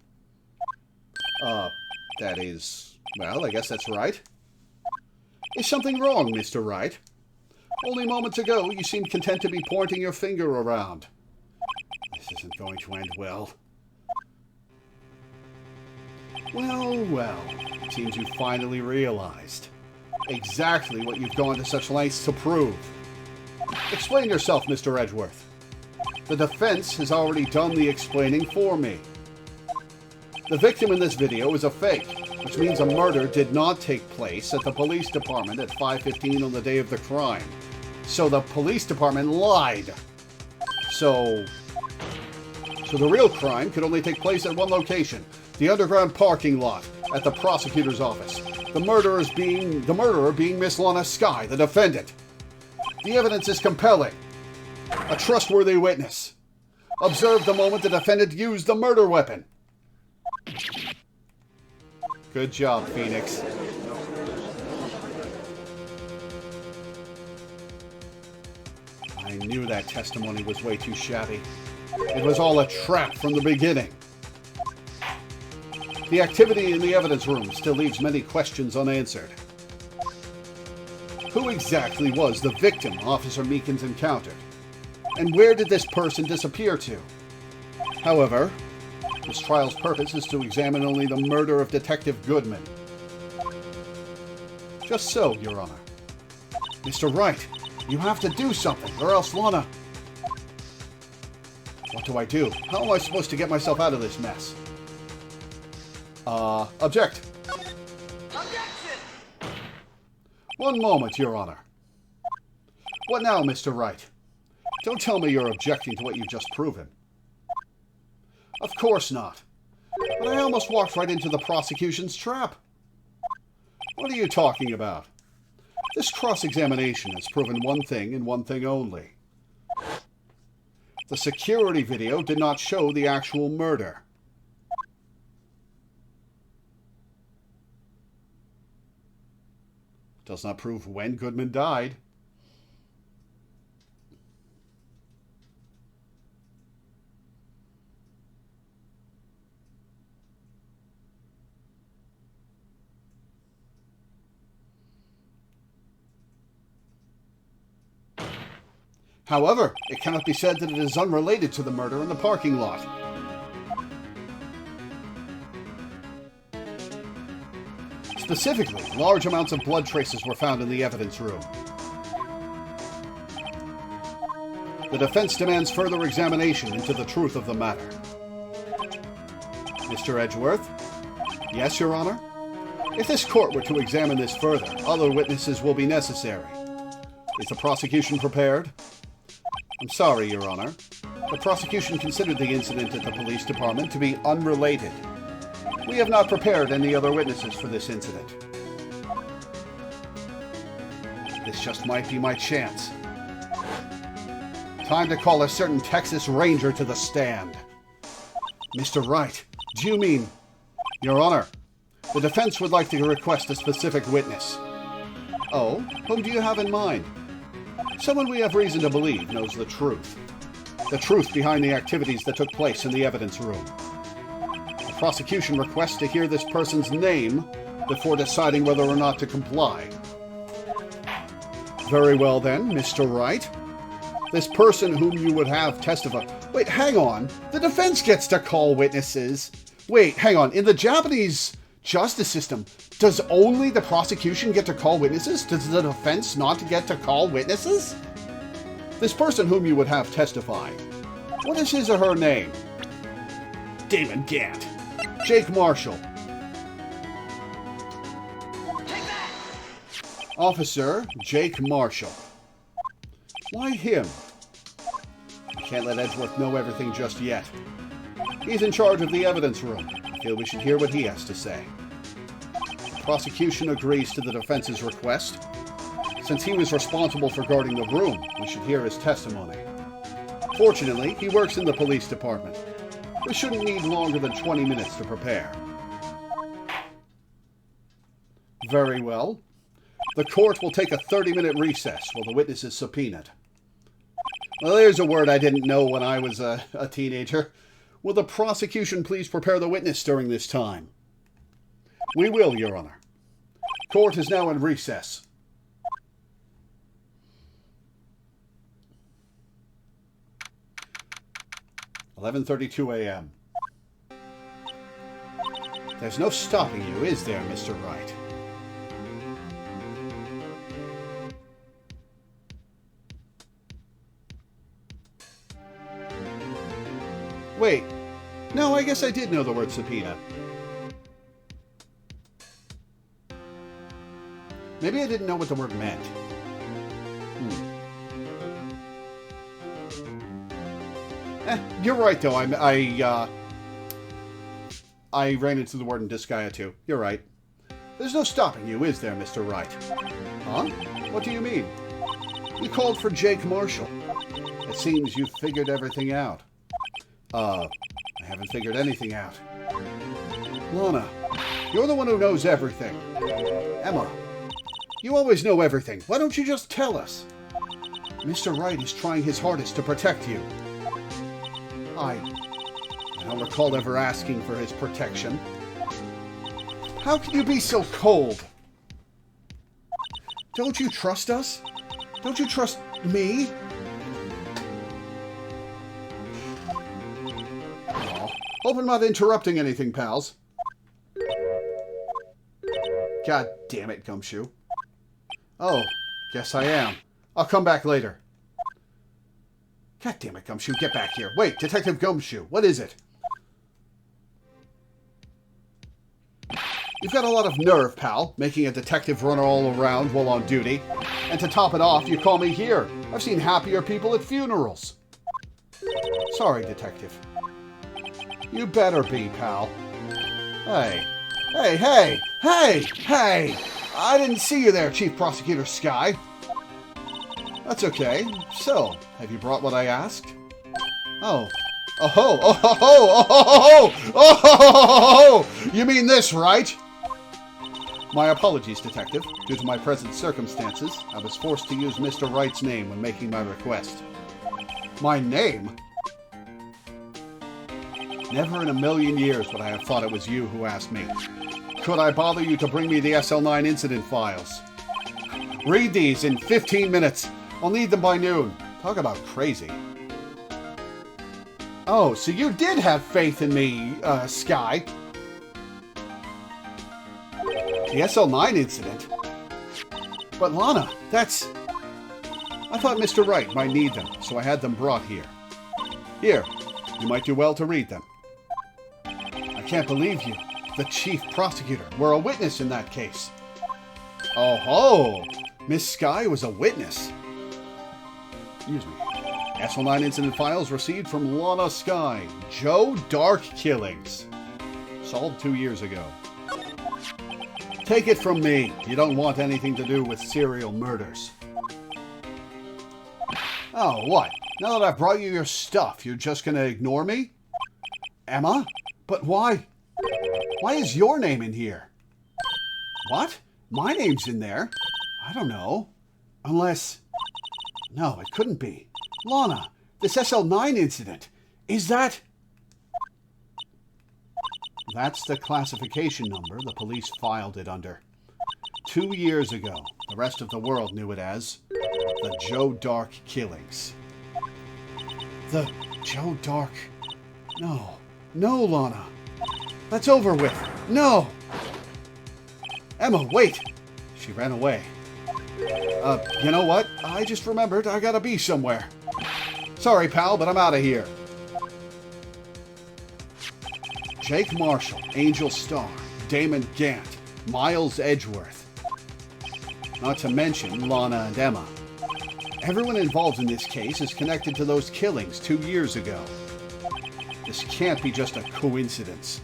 That is... well, I guess that's right. Is something wrong, Mr. Wright? Only moments ago, you seemed content to be pointing your finger around. This isn't going to end well. Well, well. It seems you finally realized exactly what you've gone to such lengths to prove. Explain yourself, Mr. Edgeworth. The defense has already done the explaining for me. The victim in this video is a fake, which means a murder did not take place at the police department at 5:15 on the day of the crime. So the police department lied. So the real crime could only take place at one location, the underground parking lot at the prosecutor's office. The murderer being Miss Lana Skye, the defendant. The evidence is compelling. A trustworthy witness. Observe the moment the defendant used the murder weapon. Good job, Phoenix. I knew that testimony was way too shabby. It was all a trap from the beginning. The activity in the evidence room still leaves many questions unanswered. Who exactly was the victim Officer Meekins encountered? And where did this person disappear to? However, this trial's purpose is to examine only the murder of Detective Goodman. Just so, Your Honor. Mr. Wright, you have to do something, or else Lana... What do I do? How am I supposed to get myself out of this mess? Object. Objection! One moment, Your Honor. What now, Mr. Wright? Don't tell me you're objecting to what you've just proven. Of course not. But I almost walked right into the prosecution's trap. What are you talking about? This cross-examination has proven one thing and one thing only. The security video did not show the actual murder. Does not prove when Goodman died. However, it cannot be said that it is unrelated to the murder in the parking lot. Specifically, large amounts of blood traces were found in the evidence room. The defense demands further examination into the truth of the matter. Mr. Edgeworth? Yes, Your Honor? If this court were to examine this further, other witnesses will be necessary. Is the prosecution prepared? I'm sorry, Your Honor. The prosecution considered the incident at the police department to be unrelated. We have not prepared any other witnesses for this incident. This just might be my chance. Time to call a certain Texas Ranger to the stand. Mr. Wright, do you mean... Your Honor, the defense would like to request a specific witness. Oh, whom do you have in mind? Someone we have reason to believe knows the truth. The truth behind the activities that took place in the evidence room. The prosecution requests to hear this person's name before deciding whether or not to comply. Very well then, Mr. Wright. This person whom you would have testify... Wait, hang on. The defense gets to call witnesses. Wait, hang on. In the Japanese justice system, does only the prosecution get to call witnesses? Does the defense not get to call witnesses? This person whom you would have testify, what is his or her name? Damon Gant. Jake Marshall. Take that! Officer Jake Marshall. Why him? I can't let Edgeworth know everything just yet. He's in charge of the evidence room. I feel we should hear what he has to say. The prosecution agrees to the defense's request. Since he was responsible for guarding the room, we should hear his testimony. Fortunately, he works in the police department. We shouldn't need longer than 20 minutes to prepare. Very well. The court will take a 30-minute recess while the witness is subpoenaed. Well, there's a word I didn't know when I was a teenager. Will the prosecution please prepare the witness during this time? We will, Your Honor. Court is now in recess. "11:32 a.m. There's no stopping you, is there, Mr. Wright? Wait. No, I guess I did know the word subpoena. Maybe I didn't know what the word meant. You're right, though. I ran into the word in Disgaea, too. You're right. There's no stopping you, is there, Mr. Wright? Huh? What do you mean? You called for Jake Marshall. It seems you've figured everything out. I haven't figured anything out. Lana, you're the one who knows everything. Emma, you always know everything. Why don't you just tell us? Mr. Wright is trying his hardest to protect you. I don't recall ever asking for his protection. How can you be so cold? Don't you trust us? Don't you trust me? Oh, hope I'm not interrupting anything, pals. God damn it, Gumshoe. Oh, guess I am. I'll come back later. God damn it, Gumshoe, get back here. Wait, Detective Gumshoe, what is it? You've got a lot of nerve, pal, making a detective run all around while on duty. And to top it off, you call me here. I've seen happier people at funerals. Sorry, Detective. You better be, pal. Hey. Hey, hey, hey, hey! I didn't see you there, Chief Prosecutor Sky. That's okay. So, have you brought what I asked? Oh. Oh ho! Oh ho ho! Oh ho ho! Oh ho ho ho! You mean this, right? My apologies, Detective. Due to my present circumstances, I was forced to use Mr. Wright's name when making my request. My name? Never in a million years would I have thought it was you who asked me. Could I bother you to bring me the SL9 incident files? Read these in 15 minutes. I'll need them by noon. Talk about crazy. Oh, so you did have faith in me, Sky. The SL9 incident? But Lana, that's... I thought Mr. Wright might need them, so I had them brought here. Here, you might do well to read them. I can't believe you, the chief prosecutor, were a witness in that case. Oh ho! Miss Sky was a witness. Excuse me. SL9 incident files received from Lana Sky. Joe Dark killings. Solved 2 years ago. Take it from me. You don't want anything to do with serial murders. Oh, what? Now that I've brought you your stuff, you're just gonna ignore me? Emma? But why? Why is your name in here? What? My name's in there? I don't know. Unless... No, it couldn't be. Lana, this SL9 incident, is that... That's the classification number the police filed it under. 2 years ago, the rest of the world knew it as the Joe Dark killings. The Joe Dark... No. No, Lana. That's over with. No! Emma, wait! She ran away. You know what? I just remembered I gotta be somewhere. Sorry, pal, but I'm out of here. Jake Marshall, Angel Starr, Damon Gant, Miles Edgeworth. Not to mention Lana and Emma. Everyone involved in this case is connected to those killings 2 years ago. This can't be just a coincidence.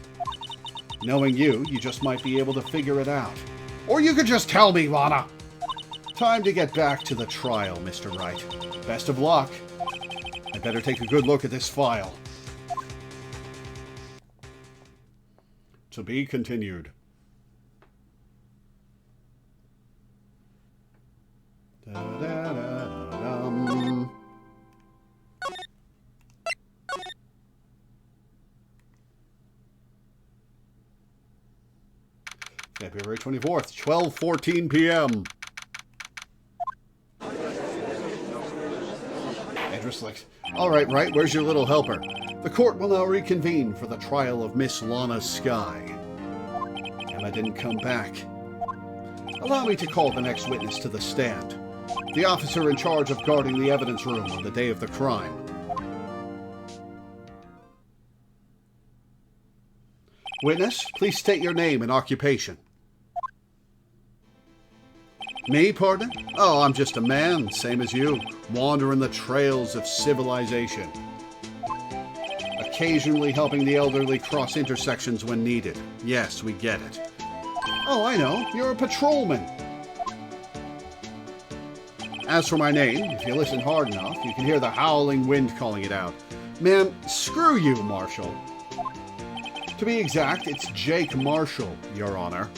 Knowing you, you just might be able to figure it out. Or you could just tell me, Lana! Time to get back to the trial, Mr. Wright. Best of luck. I better take a good look at this file. To be continued. Da-da-da-da-dum. February 24th, 12:14 p.m. Idris like, all right, Wright, where's your little helper? The court will now reconvene for the trial of Miss Lana Skye. Emma didn't come back. Allow me to call the next witness to the stand. The officer in charge of guarding the evidence room on the day of the crime. Witness, please state your name and occupation. Me, partner? Oh, I'm just a man, same as you, wandering the trails of civilization. Occasionally helping the elderly cross intersections when needed. Yes, we get it. Oh, I know. You're a patrolman. As for my name, if you listen hard enough, you can hear the howling wind calling it out. Man, screw you, Marshal. To be exact, it's Jake Marshall, Your Honor.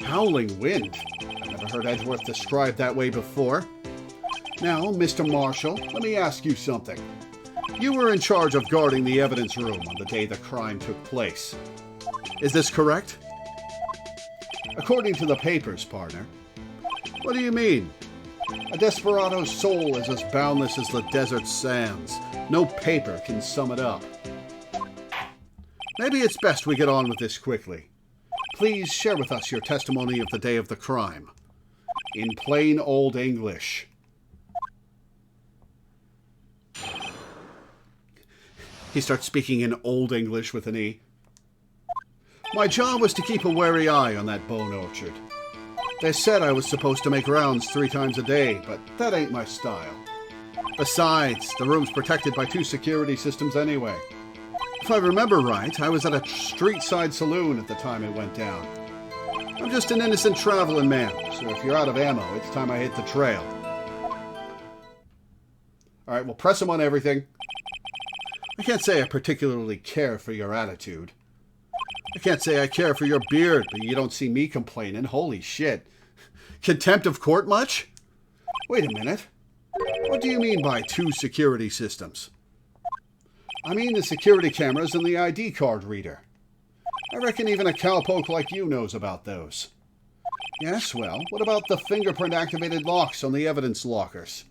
Howling wind? I've never heard Edgeworth described that way before. Now, Mr. Marshall, let me ask you something. You were in charge of guarding the evidence room on the day the crime took place. Is this correct? According to the papers, partner. What do you mean? A desperado's soul is as boundless as the desert sands. No paper can sum it up. Maybe it's best we get on with this quickly. Please share with us your testimony of the day of the crime. In plain old English. He starts speaking in Old English with an E. My job was to keep a wary eye on that bone orchard. They said I was supposed to make rounds 3 times a day, but that ain't my style. Besides, the room's protected by 2 security systems anyway. If I remember right, I was at a street-side saloon at the time it went down. I'm just an innocent traveling man, so if you're out of ammo, it's time I hit the trail. Alright, well, press him on everything. I can't say I particularly care for your attitude. I can't say I care for your beard, but you don't see me complaining. Holy shit. Contempt of court much? Wait a minute. What do you mean by 2 security systems? I mean the security cameras and the ID card reader. I reckon even a cowpoke like you knows about those. Yes, well, what about the fingerprint-activated locks on the evidence lockers?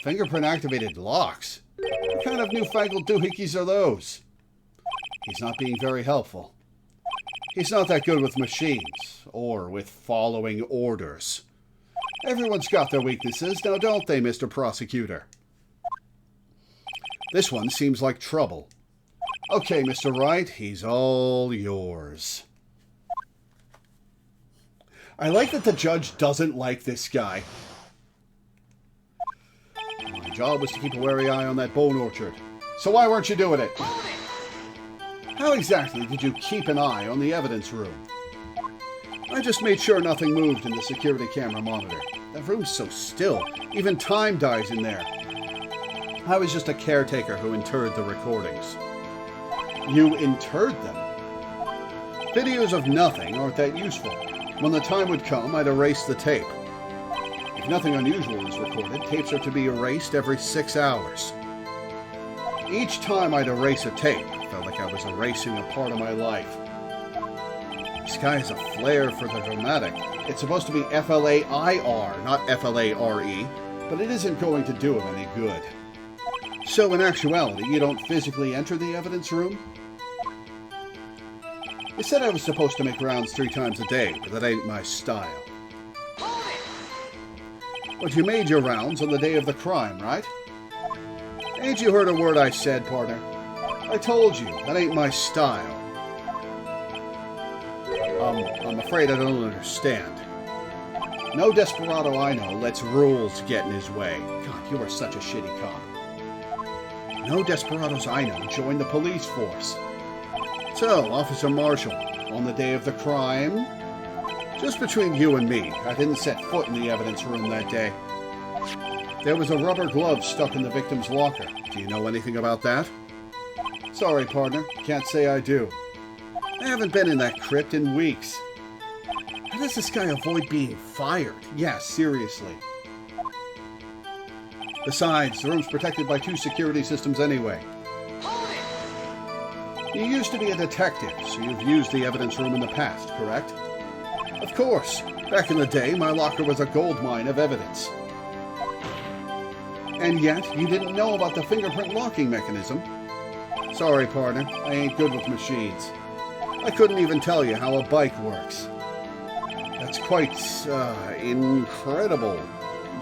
Fingerprint-activated locks? What kind of newfangled doohickeys are those? He's not being very helpful. He's not that good with machines, or with following orders. Everyone's got their weaknesses, now don't they, Mr. Prosecutor? This one seems like trouble. Okay, Mr. Wright, he's all yours. I like that the judge doesn't like this guy. My job was to keep a wary eye on that bone orchard. So why weren't you doing it? How exactly did you keep an eye on the evidence room? I just made sure nothing moved in the security camera monitor. That room's so still. Even time dies in there. I was just a caretaker who interred the recordings. You interred them? Videos of nothing aren't that useful. When the time would come, I'd erase the tape. If nothing unusual is recorded, tapes are to be erased every 6 hours. Each time I'd erase a tape, it felt like I was erasing a part of my life. This guy has a flair for the dramatic. It's supposed to be F-L-A-I-R, not F-L-A-R-E, but it isn't going to do him any good. So in actuality, you don't physically enter the evidence room? They said I was supposed to make rounds 3 times a day, but that ain't my style. But you made your rounds on the day of the crime, right? Ain't you heard a word I said, partner? I told you, that ain't my style. I'm afraid I don't understand. No desperado I know lets rules get in his way. God, you are such a shitty cop. No desperados I know join the police force. So, Officer Marshall, on the day of the crime, just between you and me, I didn't set foot in the evidence room that day. There was a rubber glove stuck in the victim's locker. Do you know anything about that? Sorry, partner. Can't say I do. I haven't been in that crypt in weeks. How does this guy avoid being fired? Yeah, seriously. Besides, the room's protected by 2 security systems anyway. You used to be a detective, so you've used the evidence room in the past, correct? Of course. Back in the day, my locker was a goldmine of evidence. And yet, you didn't know about the fingerprint locking mechanism. Sorry, partner. I ain't good with machines. I couldn't even tell you how a bike works. That's quite, incredible.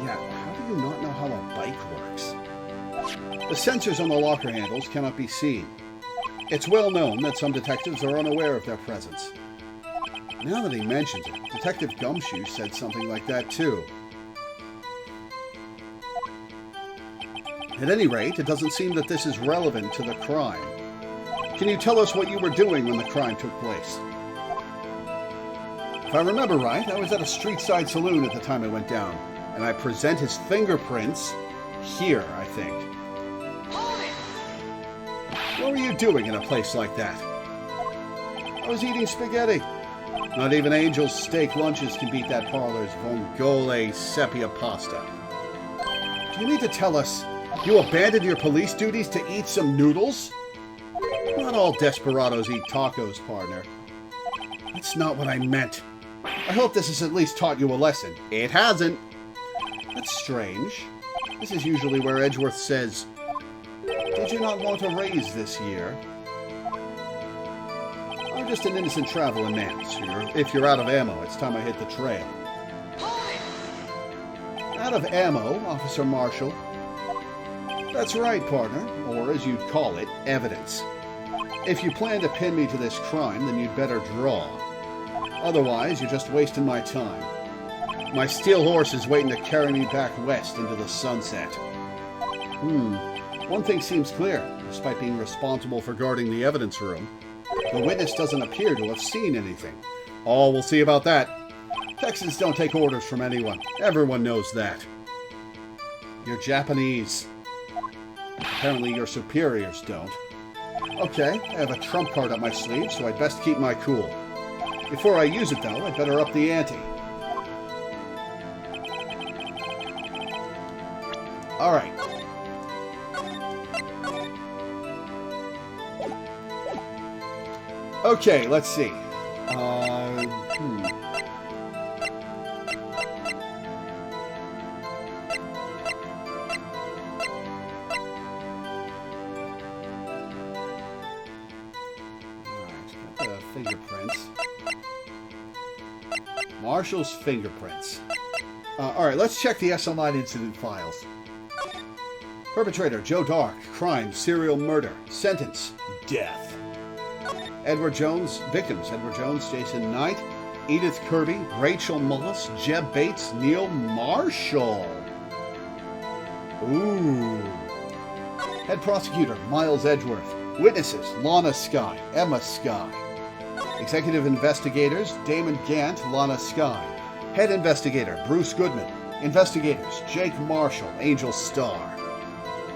Yeah, how do you not know how a bike works? The sensors on the locker handles cannot be seen. It's well known that some detectives are unaware of their presence. Now that he mentions it, Detective Gumshoe said something like that too. At any rate, it doesn't seem that this is relevant to the crime. Can you tell us what you were doing when the crime took place? If I remember right, I was at a street-side saloon at the time it went down, and I present his fingerprints here, I think. Hold it! What were you doing in a place like that? I was eating spaghetti. Not even Angel's steak lunches can beat that parlor's vongole sepia pasta. Do you mean to tell us you abandoned your police duties to eat some noodles? Not all desperados eat tacos, partner. That's not what I meant. I hope this has at least taught you a lesson. It hasn't. That's strange. This is usually where Edgeworth says, "Did you not want a raise this year?" I'm just an innocent traveling man, so if you're out of ammo, it's time I hit the trail. Hold it! Out of ammo, Officer Marshall? That's right, partner, or as you'd call it, evidence. If you plan to pin me to this crime, then you'd better draw. Otherwise, you're just wasting my time. My steel horse is waiting to carry me back west into the sunset. One thing seems clear, despite being responsible for guarding the evidence room. The witness doesn't appear to have seen anything. Oh, we'll see about that. Texans don't take orders from anyone. Everyone knows that. You're Japanese. Apparently your superiors don't. Okay, I have a trump card up my sleeve, so I'd best keep my cool. Before I use it, though, I'd better up the ante. Alright. Okay, let's see. Fingerprints. Marshall's fingerprints. Alright, let's check the SL9 incident files. Perpetrator, Joe Dark. Crime, serial murder. Sentence, death. Edward Jones. Victims, Edward Jones, Jason Knight, Edith Kirby, Rachel Moss, Jeb Bates, Neil Marshall. Ooh. Head prosecutor, Miles Edgeworth. Witnesses, Lana Skye, Emma Skye. Executive investigators, Damon Gant, Lana Skye. Head investigator, Bruce Goodman. Investigators, Jake Marshall, Angel Starr.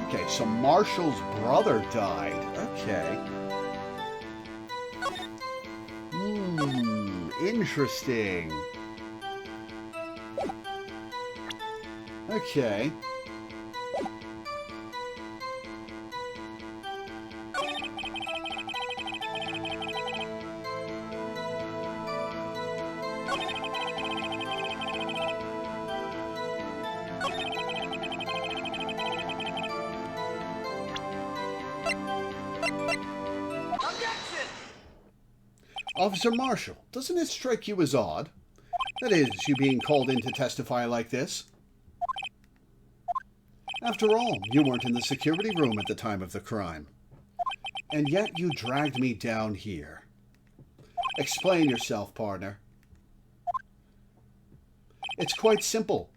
Okay, so Marshall's brother died. Okay. Interesting. Okay. Officer Marshall, doesn't it strike you as odd? That is, you being called in to testify like this? After all, you weren't in the security room at the time of the crime. And yet you dragged me down here. Explain yourself, partner. It's quite simple.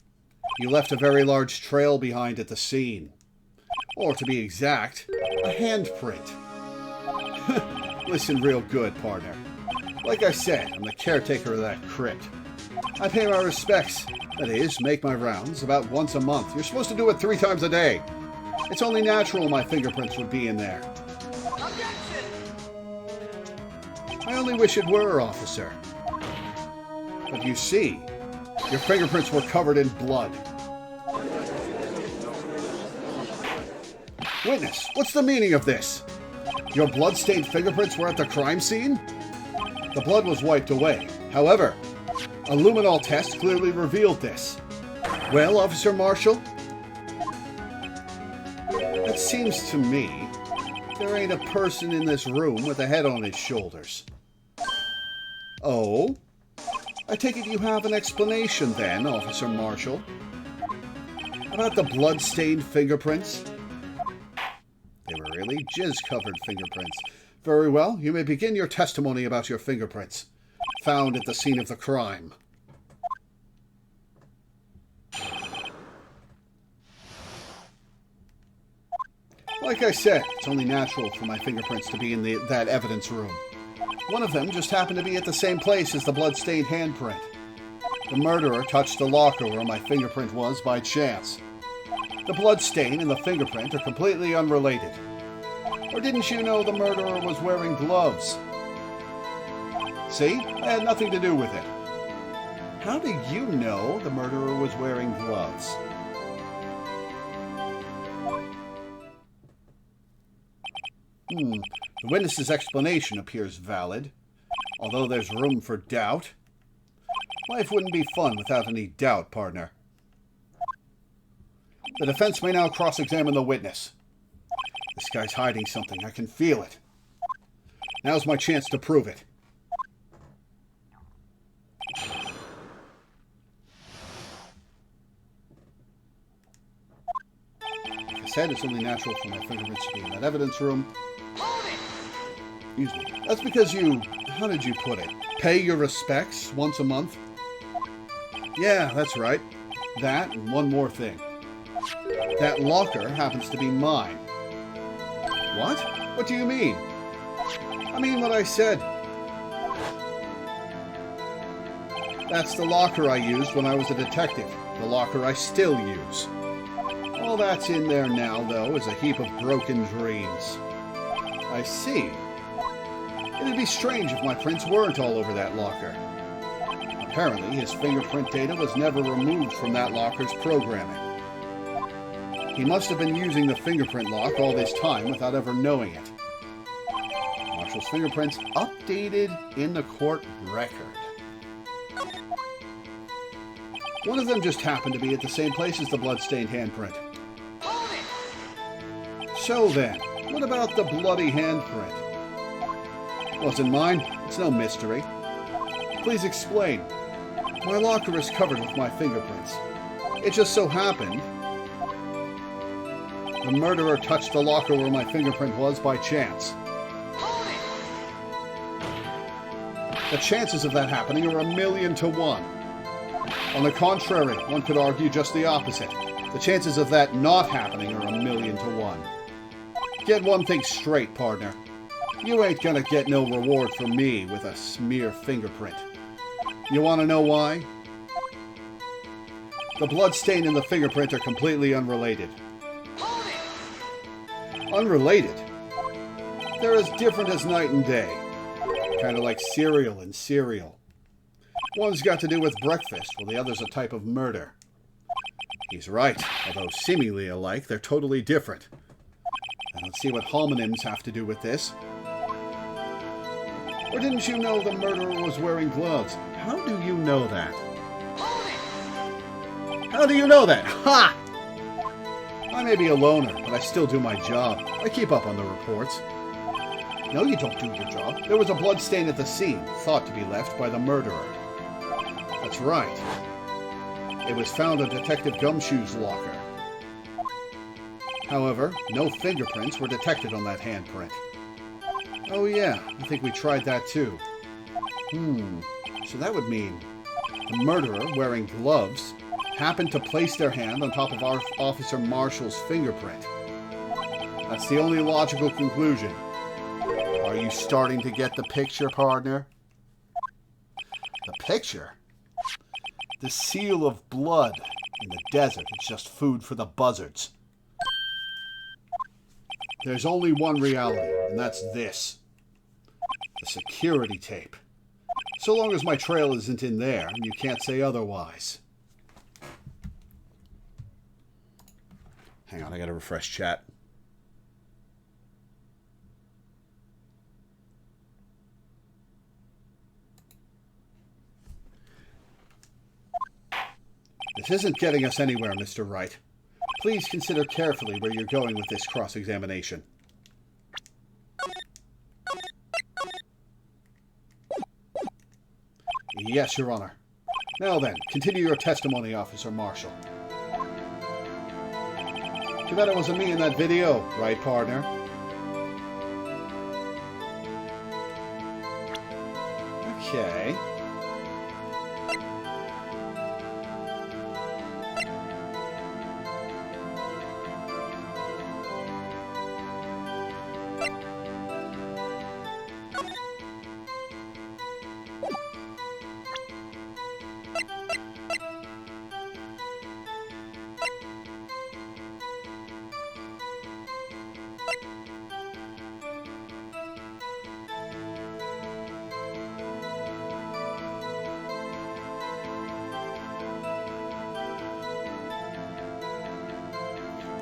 You left a very large trail behind at the scene. Or, to be exact, a handprint. Listen real good, partner. Like I said, I'm the caretaker of that crypt. I pay my respects. That is, make my rounds about once a month. You're supposed to do it 3 times a day. It's only natural my fingerprints would be in there. Objection! I only wish it were, officer. But you see, your fingerprints were covered in blood. Witness, what's the meaning of this? Your blood-stained fingerprints were at the crime scene? The blood was wiped away. However, a luminol test clearly revealed this. Well, Officer Marshall? It seems to me there ain't a person in this room with a head on his shoulders. Oh? I take it you have an explanation then, Officer Marshall? About the blood-stained fingerprints? They were really jizz-covered fingerprints. Very well, you may begin your testimony about your fingerprints, found at the scene of the crime. Like I said, it's only natural for my fingerprints to be in that evidence room. One of them just happened to be at the same place as the blood-stained handprint. The murderer touched the locker where my fingerprint was by chance. The blood stain and the fingerprint are completely unrelated. Or didn't you know the murderer was wearing gloves? See? I had nothing to do with it. How do you know the murderer was wearing gloves? The witness's explanation appears valid, although there's room for doubt. Life wouldn't be fun without any doubt, partner. The defense may now cross-examine the witness. This guy's hiding something. I can feel it. Now's my chance to prove it. Like I said, it's only natural for my fingerprints to be in that evidence room. Excuse me. That's because you, how did you put it? Pay your respects once a month? Yeah, that's right. That and one more thing. That locker happens to be mine. What? What do you mean? I mean what I said. That's the locker I used when I was a detective. The locker I still use. All that's in there now, though, is a heap of broken dreams. I see. It'd be strange if my prints weren't all over that locker. Apparently, his fingerprint data was never removed from that locker's programming. He must have been using the fingerprint lock all this time without ever knowing it. Marshall's fingerprints updated in the court record. One of them just happened to be at the same place as the blood-stained handprint. So then, what about the bloody handprint? Wasn't mine. It's no mystery. Please explain. My locker is covered with my fingerprints. It just so happened the murderer touched the locker where my fingerprint was by chance. The chances of that happening are 1,000,000 to 1. On the contrary, one could argue just the opposite. The chances of that not happening are 1,000,000 to 1. Get one thing straight, partner. You ain't gonna get no reward from me with a smear fingerprint. You wanna know why? The blood stain and the fingerprint are completely unrelated. Unrelated? They're as different as night and day. Kind of like cereal and cereal. One's got to do with breakfast, while the other's a type of murder. He's right. Although seemingly alike, they're totally different. I don't see what homonyms have to do with this. Or didn't you know the murderer was wearing gloves? How do you know that? How do you know that? Ha! I may be a loner, but I still do my job. I keep up on the reports. No, you don't do your job. There was a blood stain at the scene, thought to be left by the murderer. That's right. It was found in Detective Gumshoe's locker. However, no fingerprints were detected on that handprint. Oh yeah, I think we tried that too. So that would mean the murderer, wearing gloves, happened to place their hand on top of our Officer Marshall's fingerprint. That's the only logical conclusion. Are you starting to get the picture, partner? The picture? The seal of blood in the desert. It's just food for the buzzards. There's only one reality, and that's this. The security tape. So long as my trail isn't in there, you can't say otherwise. Hang on, I gotta refresh chat. This isn't getting us anywhere, Mr. Wright. Please consider carefully where you're going with this cross-examination. Yes, Your Honor. Now then, continue your testimony, Officer Marshall. Too bad it wasn't me in that video, right, partner? Okay.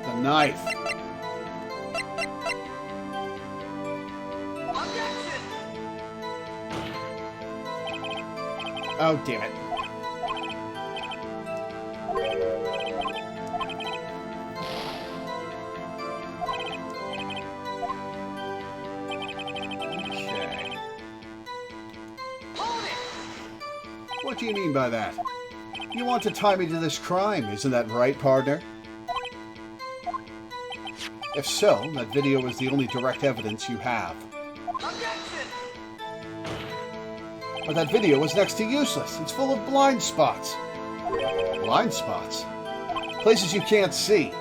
The knife. Objection! Oh, damn it. Okay. Hold it! What do you mean by that? You want to tie me to this crime, isn't that right, partner? If so, that video is the only direct evidence you have. Objection! But that video is next to useless. It's full of blind spots. Blind spots? Places you can't see.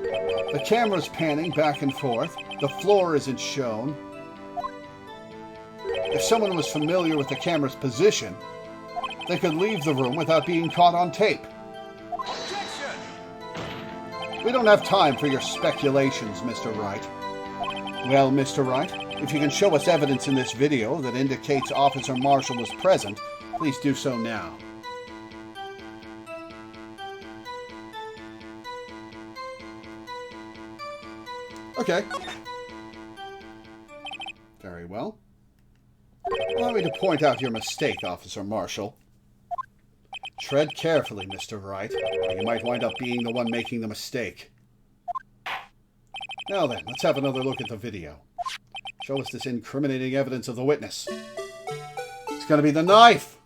The camera's panning back and forth. The floor isn't shown. If someone was familiar with the camera's position, they could leave the room without being caught on tape. Objection! We don't have time for your speculations, Mr. Wright. Well, Mr. Wright, if you can show us evidence in this video that indicates Officer Marshall was present, please do so now. Okay. Very well. Allow me to point out your mistake, Officer Marshall. Tread carefully, Mr. Wright, or you might wind up being the one making the mistake. Now then, let's have another look at the video. Show us this incriminating evidence of the witness. It's gonna be the knife!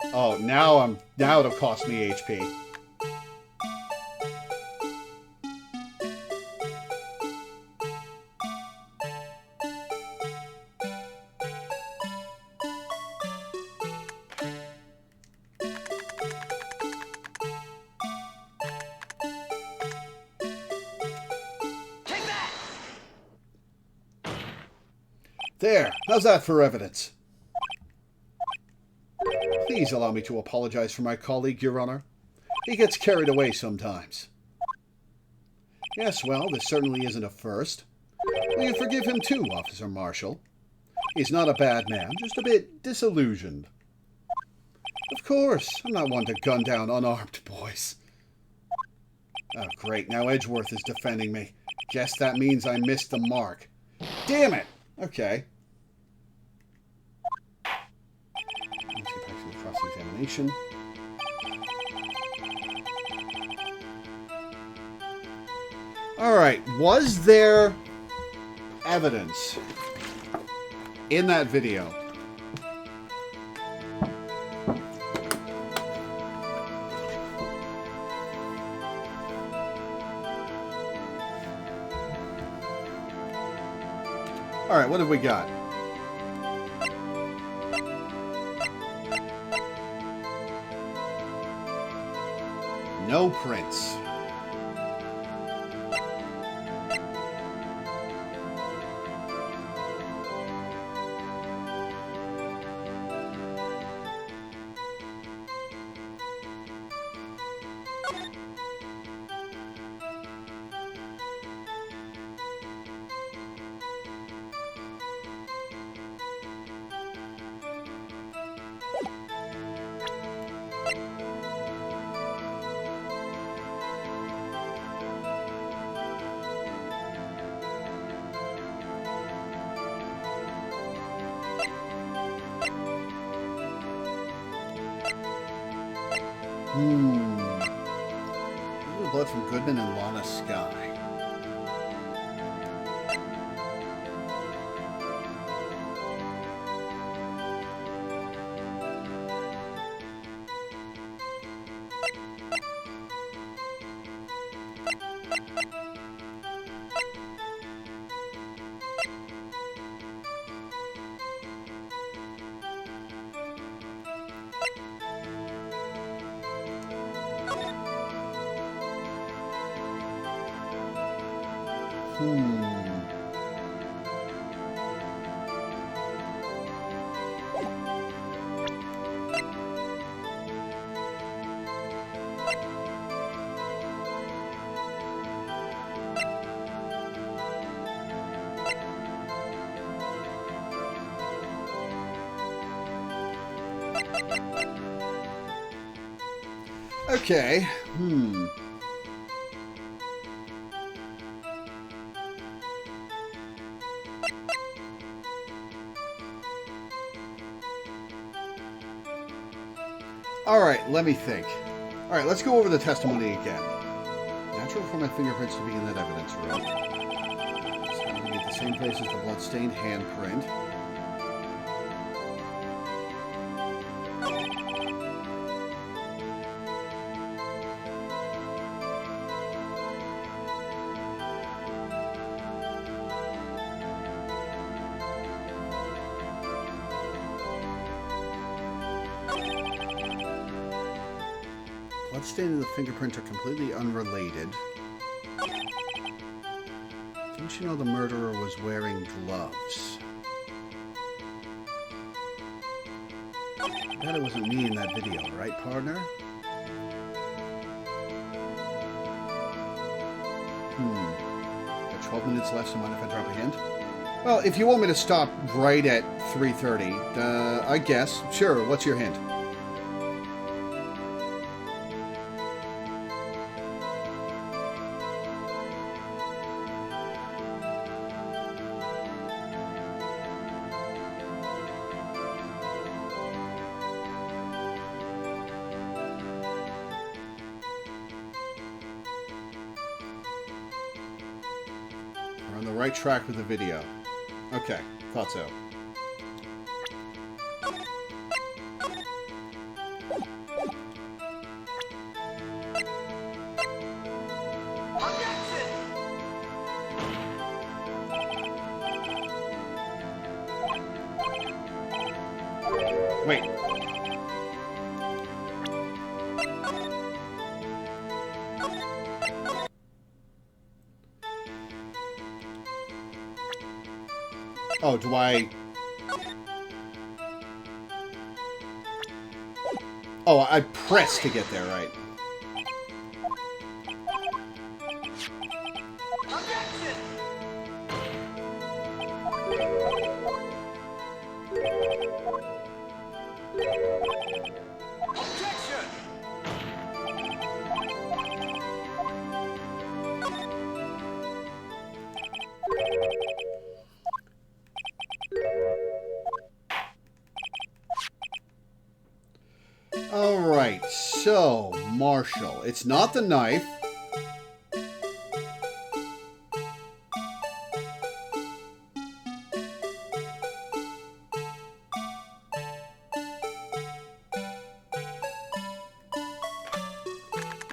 Oh, now it'll cost me HP. Take that! There, how's that for evidence? Please allow me to apologize for my colleague, Your Honor. He gets carried away sometimes. Yes, well, this certainly isn't a first. Will you forgive him too, Officer Marshall? He's not a bad man, just a bit disillusioned. Of course, I'm not one to gun down unarmed boys. Oh, great, now Edgeworth is defending me. Guess that means I missed the mark. Damn it! Okay. Let's get back to the cross-examination. Alright, was there evidence in that video? Alright, what have we got? No prints. A little blood from Goodman and Lana Sky. Okay. Alright, let me think. Alright, let's go over the testimony again. Natural for my fingerprints to be in that evidence room. It's going to be at the same place as the bloodstained handprint. Bloodstain and the fingerprint are completely unrelated. Don't you know the murderer was wearing gloves? I bet it wasn't me in that video, right, partner? Got 12 minutes left, so mind if I drop a hint? Well, if you want me to stop right at 3:30, I guess. Sure, what's your hint? We're on the right track with the video. Okay, thought so. Objection! Wait. Oh, do I... Oh, I pressed to get there, right? Objection! Objection! Alright, so, Marshall. It's not the knife.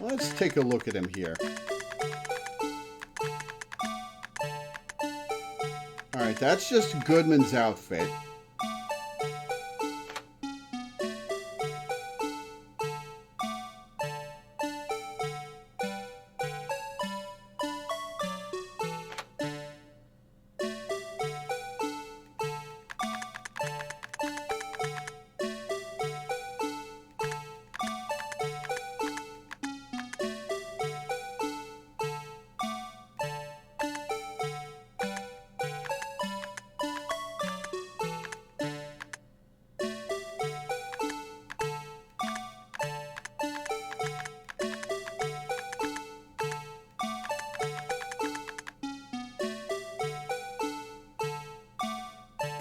Let's take a look at him here. Alright, that's just Goodman's outfit.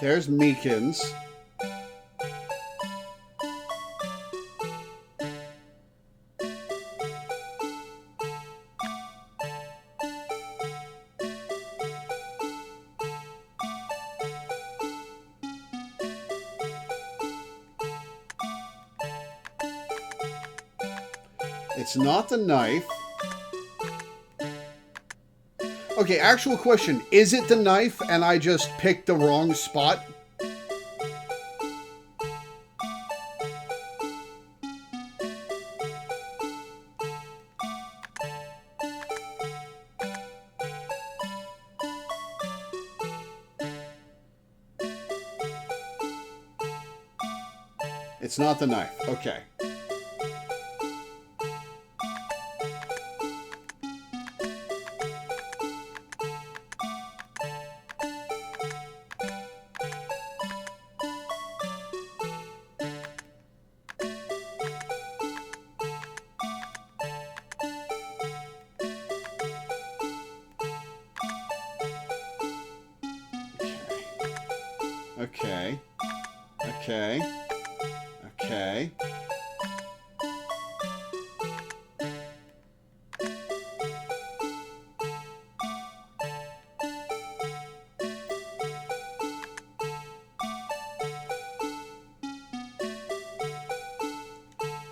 There's It's not the knife. Okay, actual question. Is it the knife and I just picked the wrong spot? It's not the knife. Okay. Okay. Okay. Okay.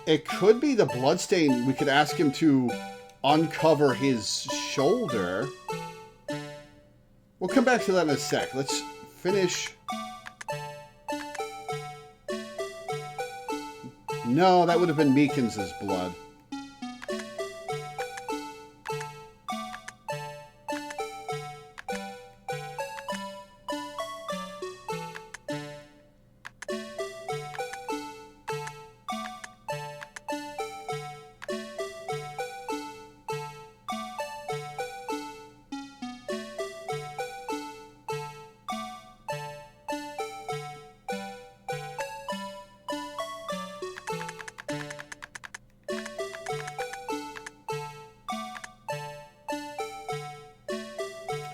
It could be the bloodstain. We could ask him to uncover his shoulder. We'll come back to that in a sec. Let's finish. No, that would have been Meekins' blood.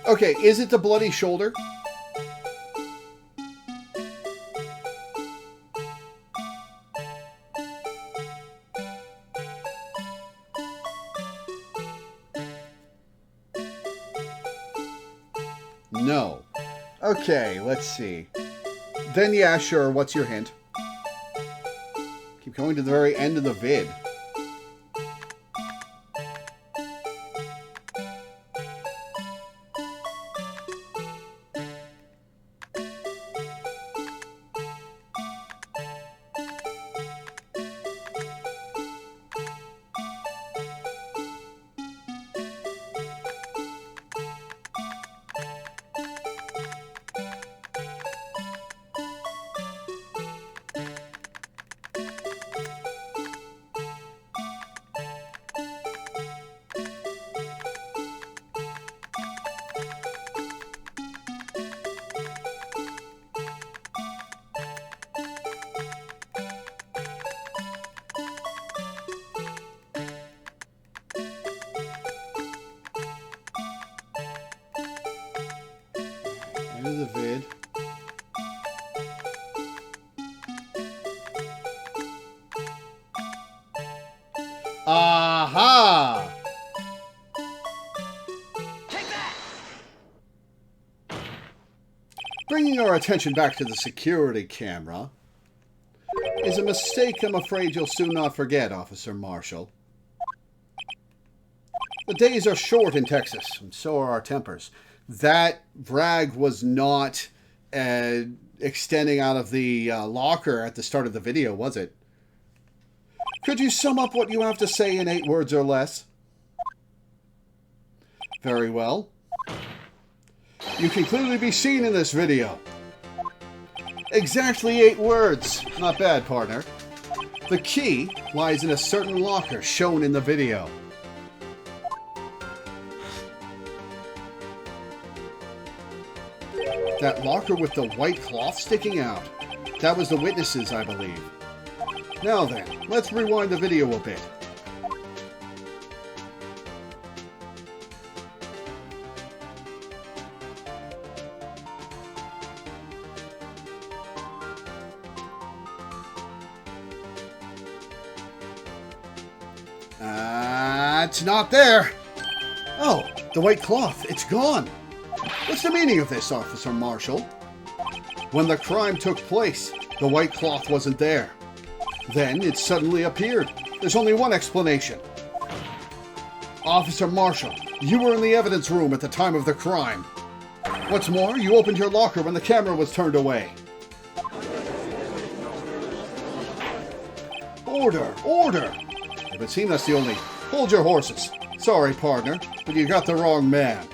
Okay, is it the bloody shoulder? No. Okay, let's see. Then yeah, sure, what's your hint? Keep going to the very end of the vid. End of the vid. Aha! Take that! Bringing our attention back to the security camera is a mistake I'm afraid you'll soon not forget, Officer Marshall. The days are short in Texas, and so are our tempers. That brag was not extending out of the locker at the start of the video, was it? Could you sum up what you have to say in 8 words or less? Very well. You can clearly be seen in this video. Exactly 8 words. Not bad, partner. The key lies in a certain locker shown in the video. That locker with the white cloth sticking out. That was the witnesses, I believe. Now then, let's rewind the video a bit. It's not there. Oh, the white cloth, it's gone. What's the meaning of this, Officer Marshall? When the crime took place, the white cloth wasn't there. Then it suddenly appeared. There's only one explanation. Officer Marshall, you were in the evidence room at the time of the crime. What's more, you opened your locker when the camera was turned away. Order! Order! It would seem that's the only... Hold your horses. Sorry, partner, but you got the wrong man.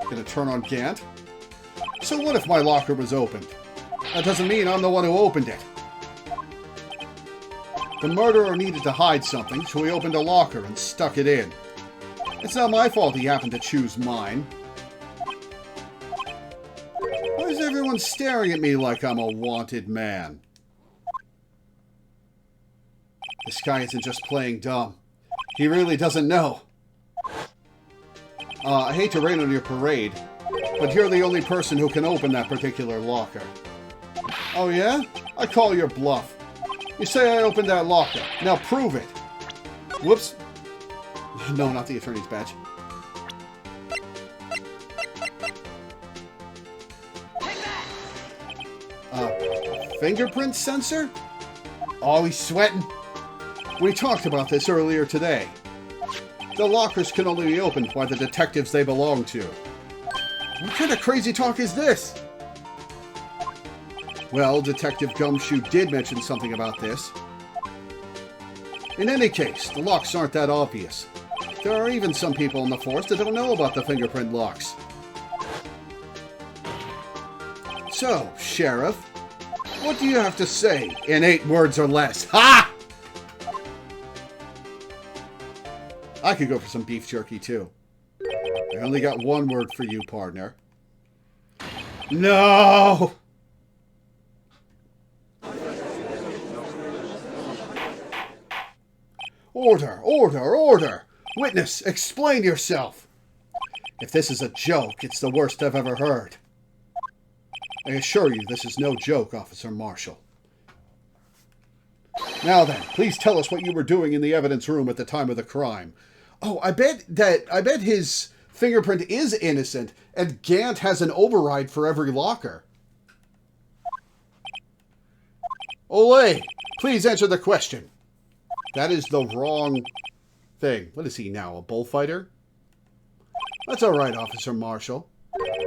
Gonna turn on Gant? So what if my locker was opened? That doesn't mean I'm the one who opened it. The murderer needed to hide something, so he opened a locker and stuck it in. It's not my fault he happened to choose mine. Why is everyone staring at me like I'm a wanted man? This guy isn't just playing dumb. He really doesn't know. I hate to rain on your parade, but you're the only person who can open that particular locker. Oh yeah? I call your bluff. You say I opened that locker. Now prove it. Whoops. No, not the attorney's badge. Fingerprint sensor? Oh, he's sweating. We talked about this earlier today. The lockers can only be opened by the detectives they belong to. What kind of crazy talk is this? Well, Detective Gumshoe did mention something about this. In any case, the locks aren't that obvious. There are even some people in the force that don't know about the fingerprint locks. So, Sheriff, what do you have to say in 8 words or less? Ha! I could go for some beef jerky, too. I only got 1 word for you, partner. No! Order! Order! Order! Witness, explain yourself! If this is a joke, it's the worst I've ever heard. I assure you, this is no joke, Officer Marshall. Now then, please tell us what you were doing in the evidence room at the time of the crime. Oh, I bet his fingerprint is innocent, and Gant has an override for every locker. Olay, please answer the question. That is the wrong thing. What is he now, a bullfighter? That's all right, Officer Marshall.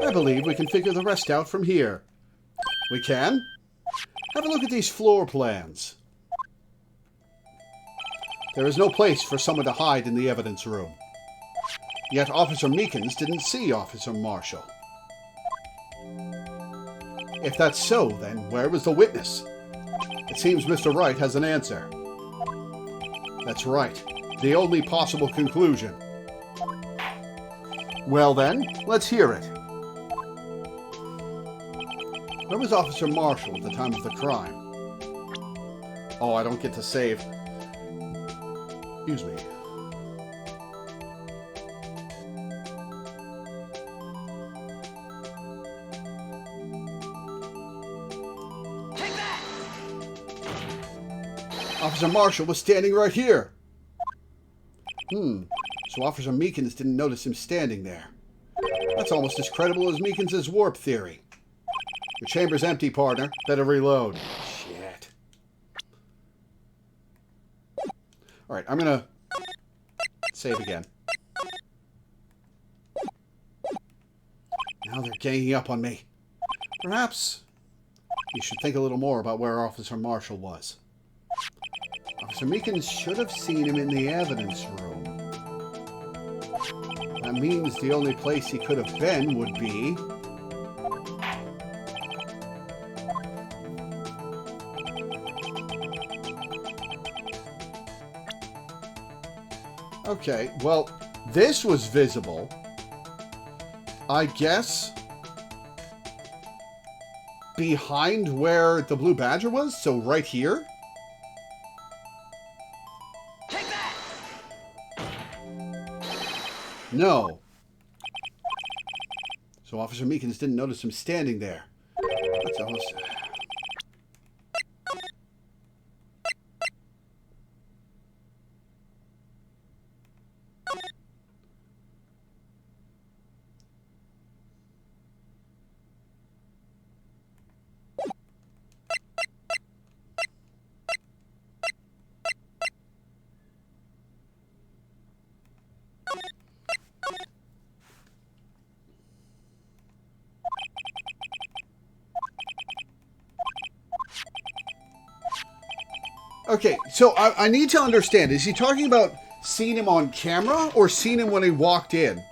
I believe we can figure the rest out from here. We can? Have a look at these floor plans. There is no place for someone to hide in the evidence room. Yet Officer Meekins didn't see Officer Marshall. If that's so, then where was the witness? It seems Mr. Wright has an answer. That's right. The only possible conclusion. Well then, let's hear it. Where was Officer Marshall at the time of the crime? Oh, I don't get to save. Excuse me. Take that! Officer Marshall was standing right here. So Officer Meekins didn't notice him standing there. That's almost as credible as Meekins' warp theory. Your chamber's empty, partner. Better reload. Shit. Alright, I'm gonna save again. Now they're ganging up on me. Perhaps you should think a little more about where Officer Marshall was. Officer Meekins should have seen him in the evidence room. That means the only place he could have been would be... Okay, well, this was visible. I guess behind where the Blue Badger was, so right here? Take that! No. So Officer Meekins didn't notice him standing there. That's almost... Okay, so I need to understand. Is he talking about seeing him on camera or seeing him when he walked in?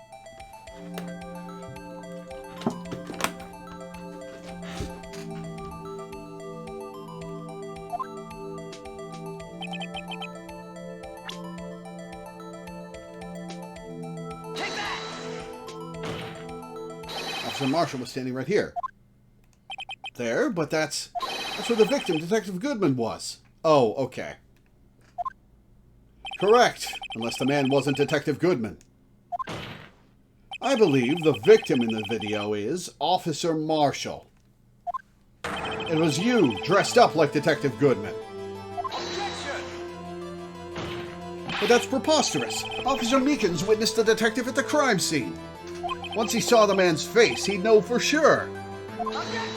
Take that! Officer Marshall was standing right here. There, but that's where the victim, Detective Goodman, was. Oh, okay. Correct, unless the man wasn't Detective Goodman. I believe the victim in the video is Officer Marshall. It was you, dressed up like Detective Goodman. Objection! But that's preposterous. Officer Meekins witnessed the detective at the crime scene. Once he saw the man's face, he'd know for sure. Objection!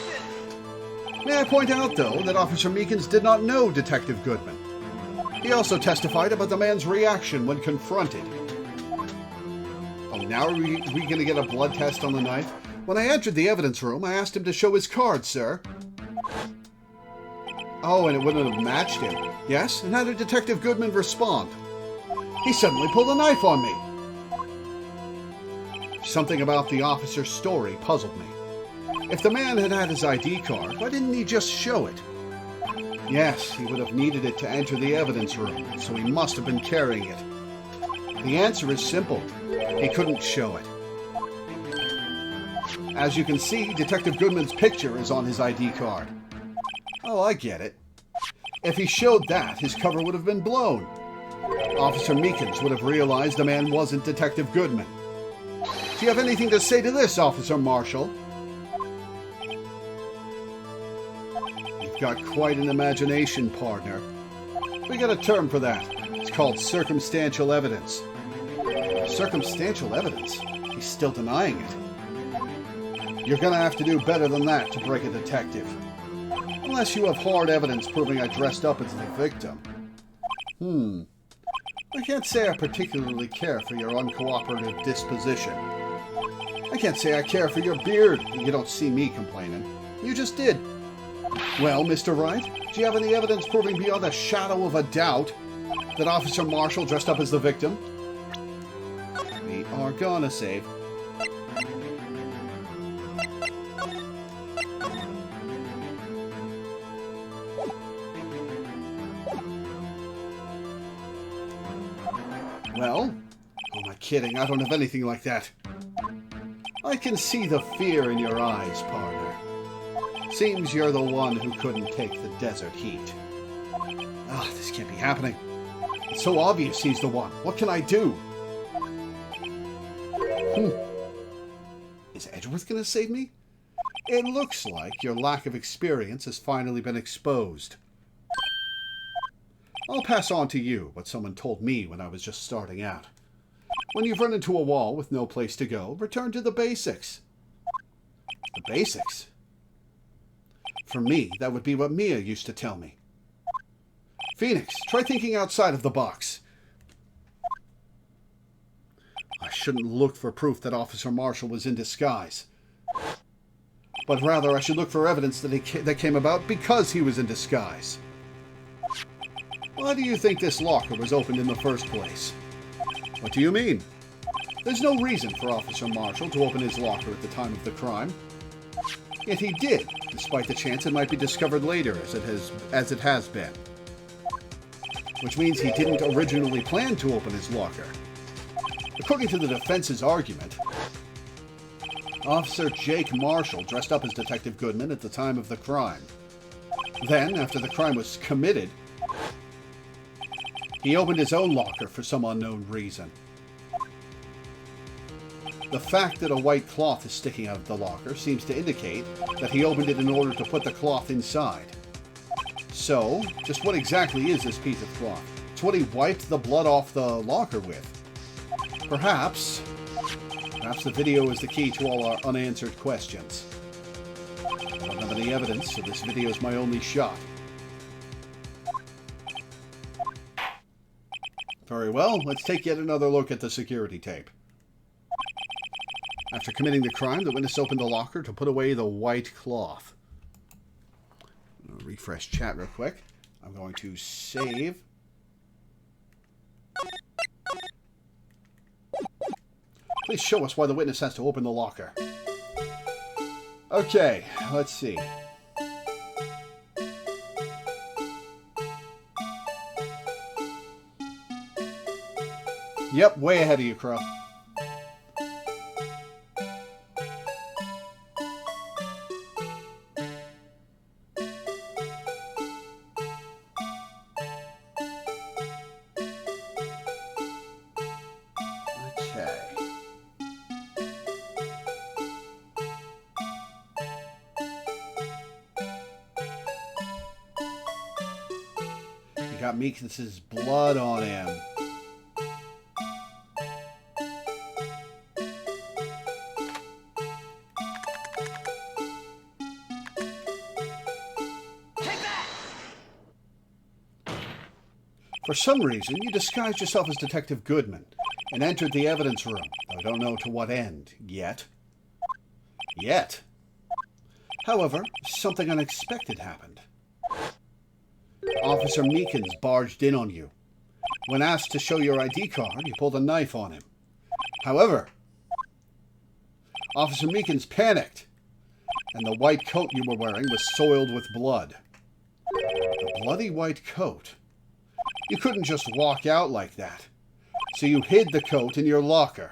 May I point out, though, that Officer Meekins did not know Detective Goodman. He also testified about the man's reaction when confronted. Oh, now are we going to get a blood test on the knife? When I entered the evidence room, I asked him to show his card, sir. Oh, and it wouldn't have matched him. Yes, and how did Detective Goodman respond? He suddenly pulled a knife on me. Something about the officer's story puzzled me. If the man had had his ID card, why didn't he just show it? Yes, he would have needed it to enter the evidence room, so he must have been carrying it. The answer is simple. He couldn't show it. As you can see, Detective Goodman's picture is on his ID card. Oh, I get it. If he showed that, his cover would have been blown. Officer Meekins would have realized the man wasn't Detective Goodman. Do you have anything to say to this, Officer Marshall? You've got quite an imagination, partner. We got a term for that. It's called circumstantial evidence. Circumstantial evidence? He's still denying it. You're gonna have to do better than that to break a detective. Unless you have hard evidence proving I dressed up as the victim. I can't say I particularly care for your uncooperative disposition. I can't say I care for your beard. You don't see me complaining. You just did. Well, Mr. Wright, do you have any evidence proving beyond a shadow of a doubt that Officer Marshall dressed up as the victim? We are gonna save. Well? Who am I kidding? I don't have anything like that. I can see the fear in your eyes, partner. Seems you're the one who couldn't take the desert heat. Ah, this can't be happening. It's so obvious he's the one. What can I do? Is Edgeworth going to save me? It looks like your lack of experience has finally been exposed. I'll pass on to you what someone told me when I was just starting out. When you've run into a wall with no place to go, return to the basics. The basics? For me, that would be what Mia used to tell me. Phoenix, try thinking outside of the box. I shouldn't look for proof that Officer Marshall was in disguise. But rather, I should look for evidence that came about because he was in disguise. Why do you think this locker was opened in the first place? What do you mean? There's no reason for Officer Marshall to open his locker at the time of the crime. Yet he did, despite the chance it might be discovered later, as it has been. Which means he didn't originally plan to open his locker. According to the defense's argument, Officer Jake Marshall dressed up as Detective Goodman at the time of the crime. Then, after the crime was committed, he opened his own locker for some unknown reason. The fact that a white cloth is sticking out of the locker seems to indicate that he opened it in order to put the cloth inside. So, just what exactly is this piece of cloth? It's what he wiped the blood off the locker with. Perhaps the video is the key to all our unanswered questions. I don't have any evidence, so this video is my only shot. Very well, let's take yet another look at the security tape. After committing the crime, the witness opened the locker to put away the white cloth. Refresh chat real quick. I'm going to save. Please show us why the witness has to open the locker. Okay, let's see. Yep, way ahead of you, Crow. Okay. You got Meekness's blood on him. For some reason, you disguised yourself as Detective Goodman and entered the evidence room. I don't know to what end. Yet. However, something unexpected happened. Officer Meekins barged in on you. When asked to show your ID card, you pulled a knife on him. However, Officer Meekins panicked, and the white coat you were wearing was soiled with blood. The bloody white coat. You couldn't just walk out like that, so you hid the coat in your locker.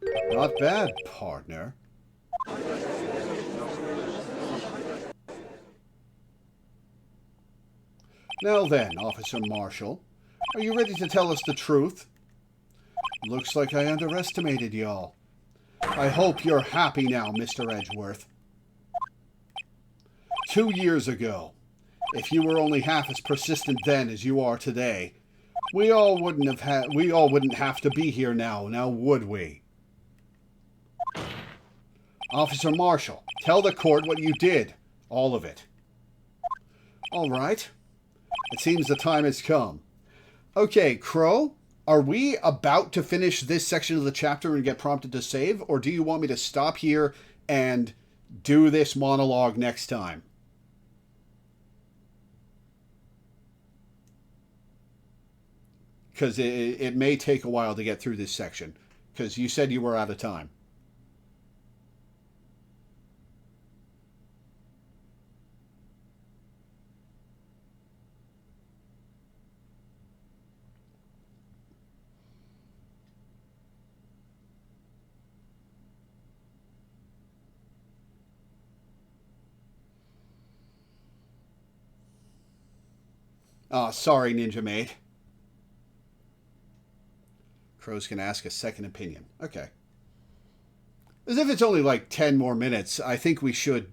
Not bad, partner. Now then, Officer Marshall, are you ready to tell us the truth? Looks like I underestimated y'all. I hope you're happy now, Mr. Edgeworth. 2 years ago, if you were only half as persistent then as you are today, we all wouldn't have to be here now would we? Officer Marshall, tell the court what you did. All of it. All right. It seems the time has come. Okay, Crow, are we about to finish this section of the chapter and get prompted to save, or do you want me to stop here and do this monologue next time? Because it may take a while to get through this section, because you said you were out of time. Sorry, Ninja Maid. Crow's gonna ask a second opinion. Okay. As if it's only like 10 more minutes, I think we should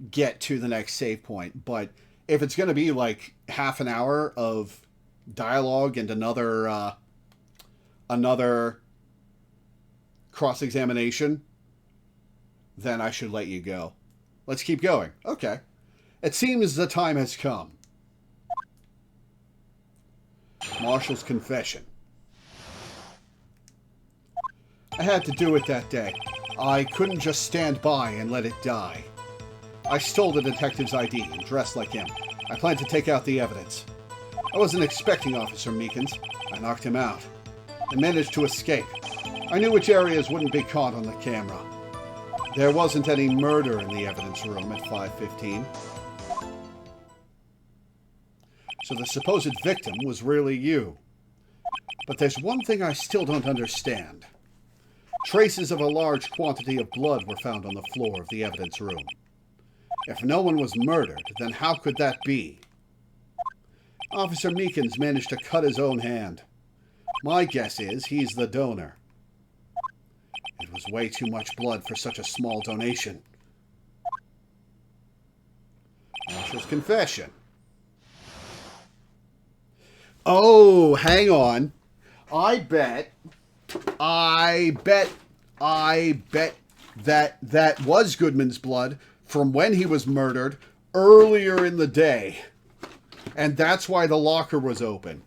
get to the next save point. But if it's gonna be like half an hour of dialogue and another cross-examination, then I should let you go. Let's keep going. Okay. It seems the time has come. Marshall's confession. I had to do it that day. I couldn't just stand by and let it die. I stole the detective's ID and dressed like him. I planned to take out the evidence. I wasn't expecting Officer Meekins. I knocked him out and managed to escape. I knew which areas wouldn't be caught on the camera. There wasn't any murder in the evidence room at 5:15. So the supposed victim was really you. But there's one thing I still don't understand. Traces of a large quantity of blood were found on the floor of the evidence room. If no one was murdered, then how could that be? Officer Meekins managed to cut his own hand. My guess is he's the donor. It was way too much blood for such a small donation. Marshall's confession. Oh, hang on. I bet that was Goodman's blood from when he was murdered earlier in the day. And that's why the locker was open.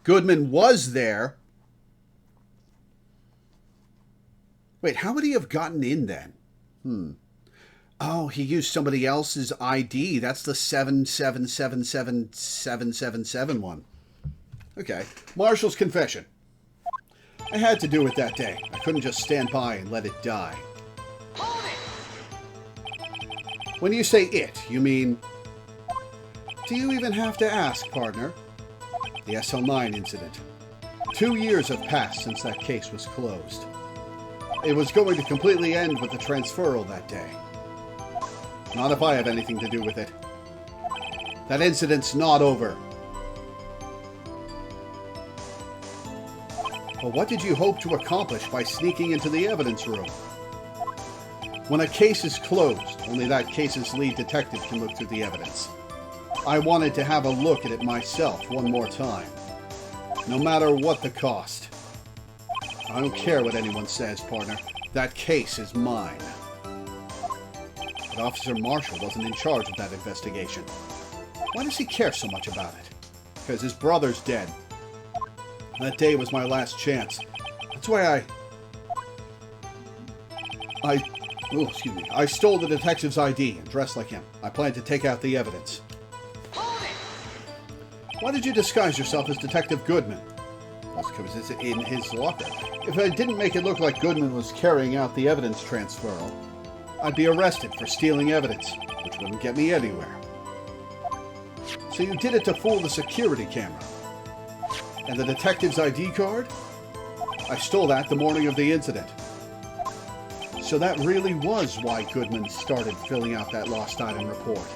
Goodman was there. Wait, how would he have gotten in then? Oh, he used somebody else's ID. That's the 7777777 one. Okay. Marshall's confession. I had to do it that day. I couldn't just stand by and let it die. Hold it! When you say it, you mean... Do you even have to ask, partner? The SL9 incident. 2 years have passed since that case was closed. It was going to completely end with the transferal that day. Not if I have anything to do with it. That incident's not over. But what did you hope to accomplish by sneaking into the evidence room? When a case is closed, only that case's lead detective can look through the evidence. I wanted to have a look at it myself one more time. No matter what the cost. I don't care what anyone says, partner. That case is mine. But Officer Marshall wasn't in charge of that investigation. Why does he care so much about it? Because his brother's dead. That day was my last chance. That's why I stole the detective's ID and dressed like him. I planned to take out the evidence. Hold it! Why did you disguise yourself as Detective Goodman? That's because it's in his locker. If I didn't make it look like Goodman was carrying out the evidence transferal, I'd be arrested for stealing evidence, which wouldn't get me anywhere. So you did it to fool the security camera. And the detective's ID card? I stole that the morning of the incident. So that really was why Goodman started filling out that lost item report.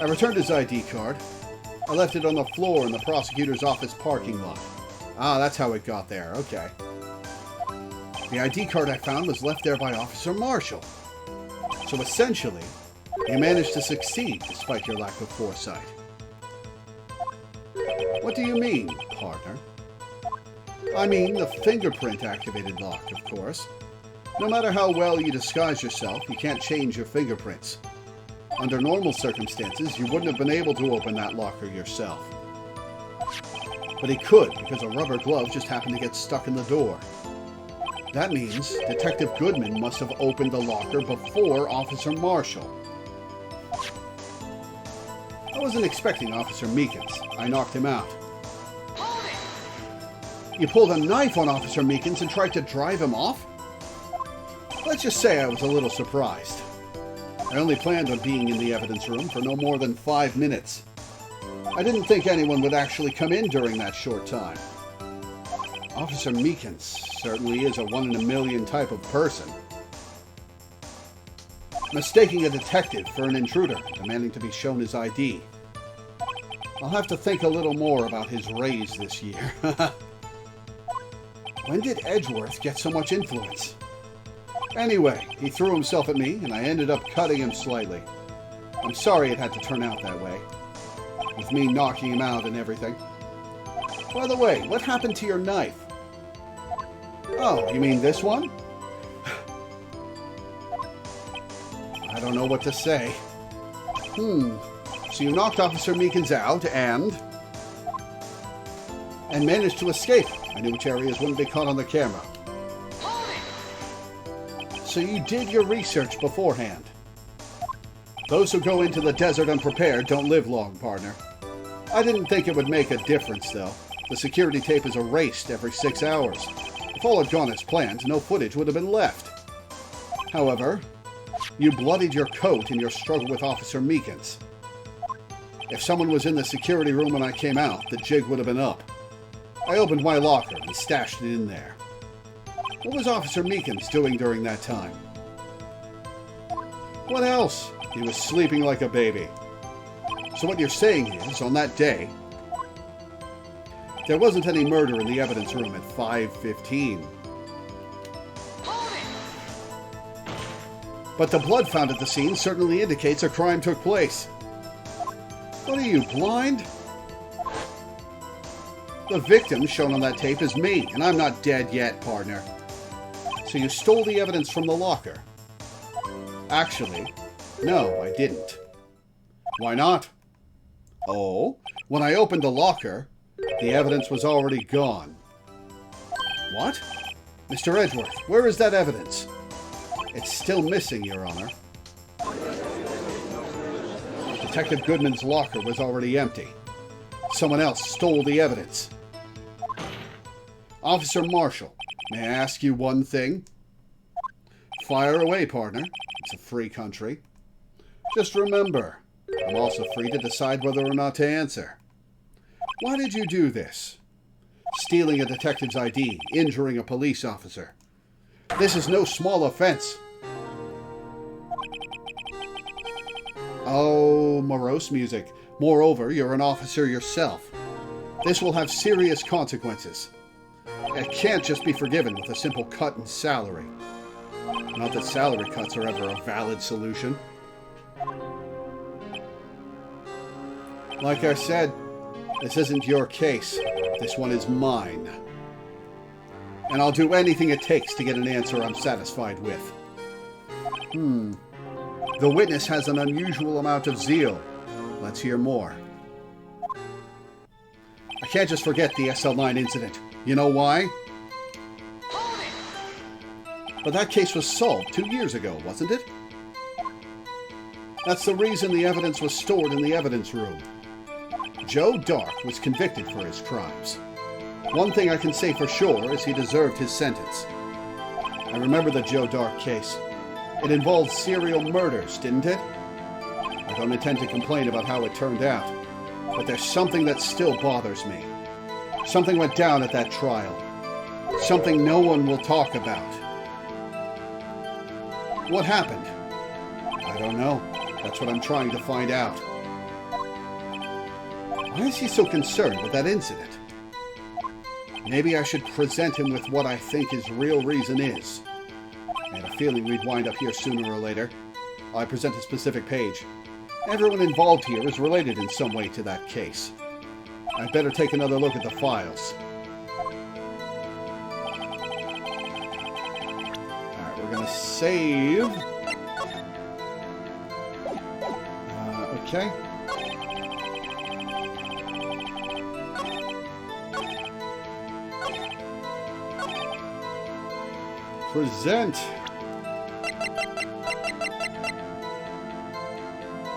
I returned his ID card. I left it on the floor in the prosecutor's office parking lot. Ah, that's how it got there. Okay. The ID card I found was left there by Officer Marshall. So essentially, you managed to succeed despite your lack of foresight. What do you mean, partner? I mean the fingerprint-activated lock, of course. No matter how well you disguise yourself, you can't change your fingerprints. Under normal circumstances, you wouldn't have been able to open that locker yourself. But he could, because a rubber glove just happened to get stuck in the door. That means Detective Goodman must have opened the locker before Officer Marshall. I wasn't expecting Officer Meekins. I knocked him out. Hold it! You pulled a knife on Officer Meekins and tried to drive him off? Let's just say I was a little surprised. I only planned on being in the evidence room for no more than 5 minutes. I didn't think anyone would actually come in during that short time. Officer Meekins certainly is a one-in-a-million type of person. Mistaking a detective for an intruder, demanding to be shown his ID. I'll have to think a little more about his raise this year. When did Edgeworth get so much influence? Anyway, he threw himself at me, and I ended up cutting him slightly. I'm sorry it had to turn out that way, with me knocking him out and everything. By the way, what happened to your knife? Oh, you mean this one? I don't know what to say. So you knocked Officer Meekins out and managed to escape. I knew which areas wouldn't be caught on the camera. So you did your research beforehand. Those who go into the desert unprepared don't live long, partner. I didn't think it would make a difference, though. The security tape is erased every 6 hours. If all had gone as planned, no footage would have been left. However, you bloodied your coat in your struggle with Officer Meekins. If someone was in the security room when I came out, the jig would have been up. I opened my locker and stashed it in there. What was Officer Meekins doing during that time? What else? He was sleeping like a baby. So what you're saying is, on that day, there wasn't any murder in the evidence room at 5:15. But the blood found at the scene certainly indicates a crime took place. What are you, blind? The victim shown on that tape is me, and I'm not dead yet, partner. So you stole the evidence from the locker. Actually, no, I didn't. Why not? Oh, when I opened the locker, the evidence was already gone. What? Mr. Edgeworth, where is that evidence? It's still missing, Your Honor. Detective Goodman's locker was already empty. Someone else stole the evidence. Officer Marshall, may I ask you one thing? Fire away, partner. It's a free country. Just remember, I'm also free to decide whether or not to answer. Why did you do this? Stealing a detective's ID, injuring a police officer. This is no small offense. Oh, morose music. Moreover, you're an officer yourself. This will have serious consequences. It can't just be forgiven with a simple cut in salary. Not that salary cuts are ever a valid solution. Like I said, this isn't your case. This one is mine. And I'll do anything it takes to get an answer I'm satisfied with. The witness has an unusual amount of zeal. Let's hear more. I can't just forget the SL9 incident. You know why? Hold it! But that case was solved 2 years ago, wasn't it? That's the reason the evidence was stored in the evidence room. Joe Dark was convicted for his crimes. One thing I can say for sure is he deserved his sentence. I remember the Joe Dark case. It involved serial murders, didn't it? I don't intend to complain about how it turned out, but there's something that still bothers me. Something went down at that trial. Something no one will talk about. What happened? I don't know. That's what I'm trying to find out. Why is he so concerned with that incident? Maybe I should present him with what I think his real reason is. I had a feeling we'd wind up here sooner or later. I present a specific page. Everyone involved here is related in some way to that case. I'd better take another look at the files. Alright, we're gonna save. Okay. Present.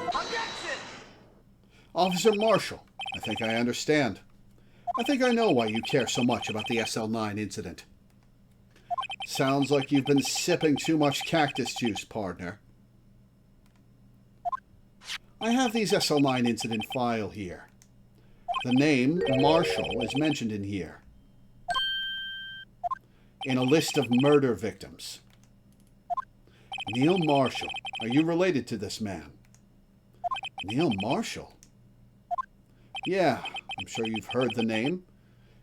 Objection! Officer Marshall, I think I understand. I think I know why you care so much about the SL9 incident. Sounds like you've been sipping too much cactus juice, partner. I have these SL9 incident file here. The name Marshall is mentioned in here. In a list of murder victims. Neil Marshall. Are you related to this man? Neil Marshall? Yeah, I'm sure you've heard the name.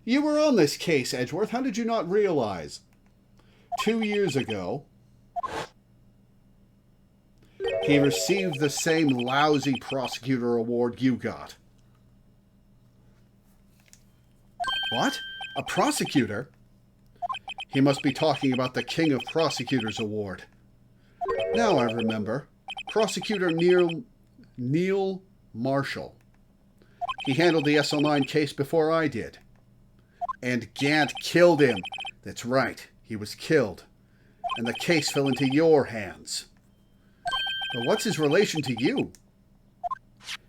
You were on this case, Edgeworth. How did you not realize? 2 years ago, he received the same lousy prosecutor award you got. What? A prosecutor? He must be talking about the King of Prosecutors Award. Now I remember. Prosecutor Neil Marshall. He handled the SL9 case before I did. And Gant killed him. That's right, he was killed. And the case fell into your hands. But what's his relation to you?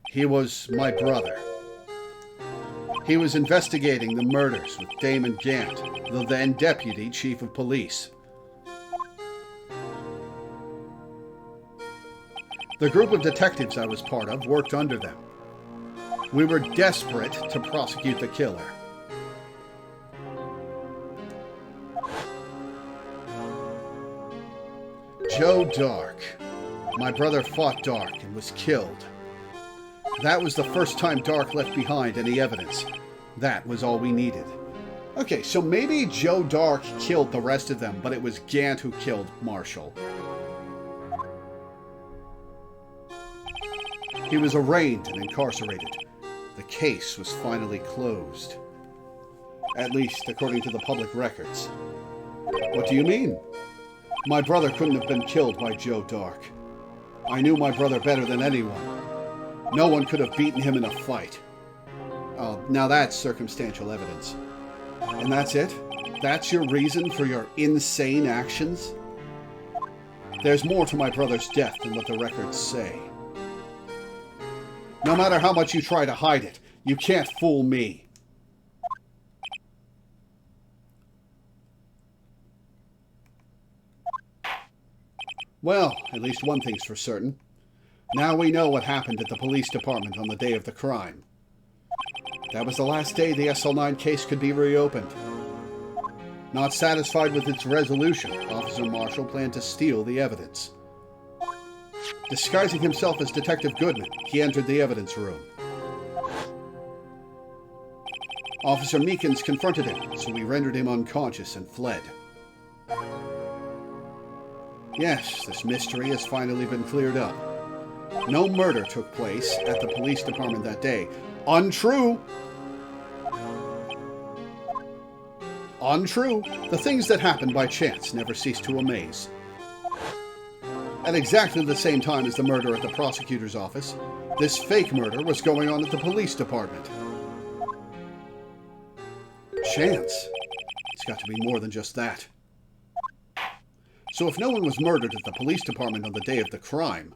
He was my brother. He was investigating the murders with Damon Gant, the then Deputy Chief of Police. The group of detectives I was part of worked under them. We were desperate to prosecute the killer. Joe Dark. My brother fought Dark and was killed. That was the first time Dark left behind any evidence. That was all we needed. Okay, so maybe Joe Dark killed the rest of them, but it was Gant who killed Marshall. He was arraigned and incarcerated. The case was finally closed. At least, according to the public records. What do you mean? My brother couldn't have been killed by Joe Dark. I knew my brother better than anyone. No one could have beaten him in a fight. Oh, now that's circumstantial evidence. And that's it? That's your reason for your insane actions? There's more to my brother's death than what the records say. No matter how much you try to hide it, you can't fool me. Well, at least one thing's for certain. Now we know what happened at the police department on the day of the crime. That was the last day the SL9 case could be reopened. Not satisfied with its resolution, Officer Marshall planned to steal the evidence. Disguising himself as Detective Goodman, he entered the evidence room. Officer Meekins confronted him, so he rendered him unconscious and fled. Yes, this mystery has finally been cleared up. No murder took place at the police department that day. Untrue! Untrue. The things that happen by chance never cease to amaze. At exactly the same time as the murder at the prosecutor's office, this fake murder was going on at the police department. Chance? It's got to be more than just that. So if no one was murdered at the police department on the day of the crime,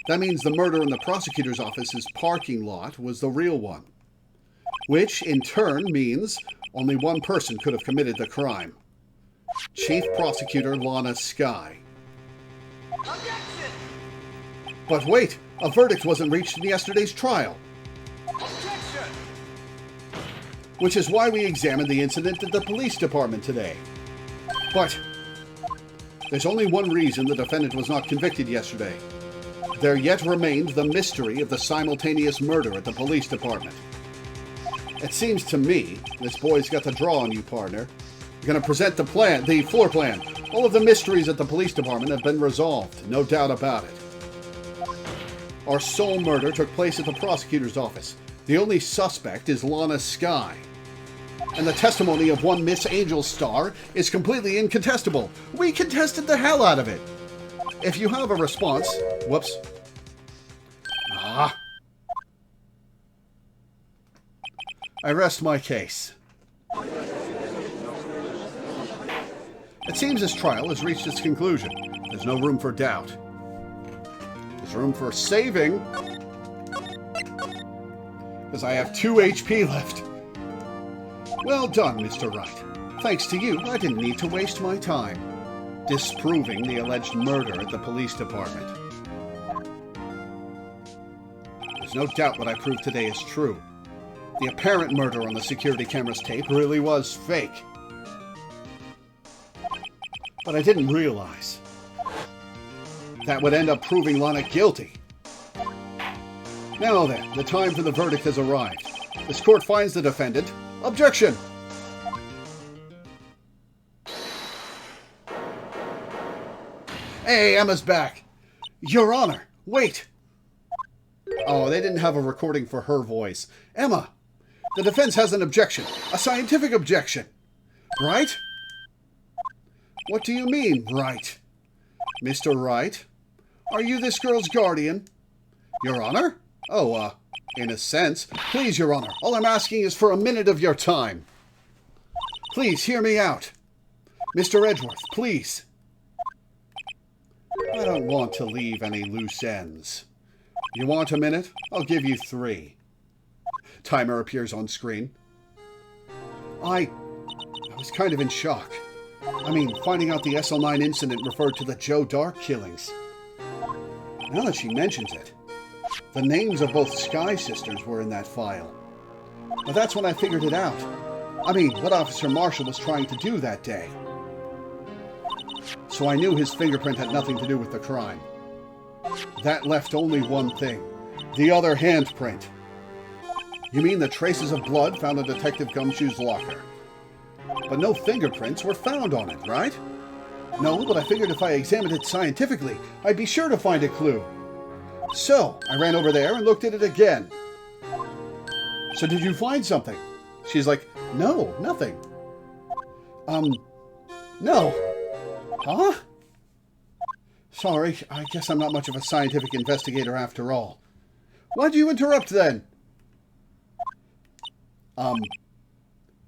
that means the murder in the prosecutor's office's parking lot was the real one. Which, in turn, means only one person could have committed the crime. Chief Prosecutor Lana Skye. Objection! But wait! A verdict wasn't reached in yesterday's trial. Objection! Which is why we examined the incident at the police department today. But there's only one reason the defendant was not convicted yesterday. There yet remained the mystery of the simultaneous murder at the police department. It seems to me this boy's got the draw on you, partner. You're going to present the floor plan. All of the mysteries at the police department have been resolved, no doubt about it. Our sole murder took place at the prosecutor's office. The only suspect is Lana Skye. And the testimony of one Miss Angel Star is completely incontestable. We contested the hell out of it. If you have a response... Whoops. I rest my case. It seems this trial has reached its conclusion. There's no room for doubt. There's room for saving. Because I have 2 HP left. Well done, Mr. Wright. Thanks to you, I didn't need to waste my time disproving the alleged murder at the police department. There's no doubt what I proved today is true. The apparent murder on the security camera's tape really was fake. But I didn't realize that would end up proving Lana guilty. Now then, the time for the verdict has arrived. This court finds the defendant. Objection! Hey, Emma's back. Your Honor, wait. Oh, they didn't have a recording for her voice. Emma, the defense has an objection. A scientific objection. Right? What do you mean, right? Mr. Wright, are you this girl's guardian? Your Honor? Oh, in a sense. Please, Your Honor, all I'm asking is for a minute of your time. Please, hear me out. Mr. Edgeworth, please. I don't want to leave any loose ends. You want a minute? I'll give you 3. Timer appears on screen. I was kind of in shock. I mean, finding out the SL9 incident referred to the Joe Dark killings. Now that she mentions it, the names of both Skye sisters were in that file. But that's when I figured it out. I mean, what Officer Marshall was trying to do that day. So I knew his fingerprint had nothing to do with the crime. That left only one thing. The other handprint. You mean the traces of blood found in Detective Gumshoe's locker? But no fingerprints were found on it, right? No, but I figured if I examined it scientifically, I'd be sure to find a clue. So, I ran over there and looked at it again. So did you find something? She's like, no, nothing. No. Huh? Sorry, I guess I'm not much of a scientific investigator after all. Why'd you interrupt then?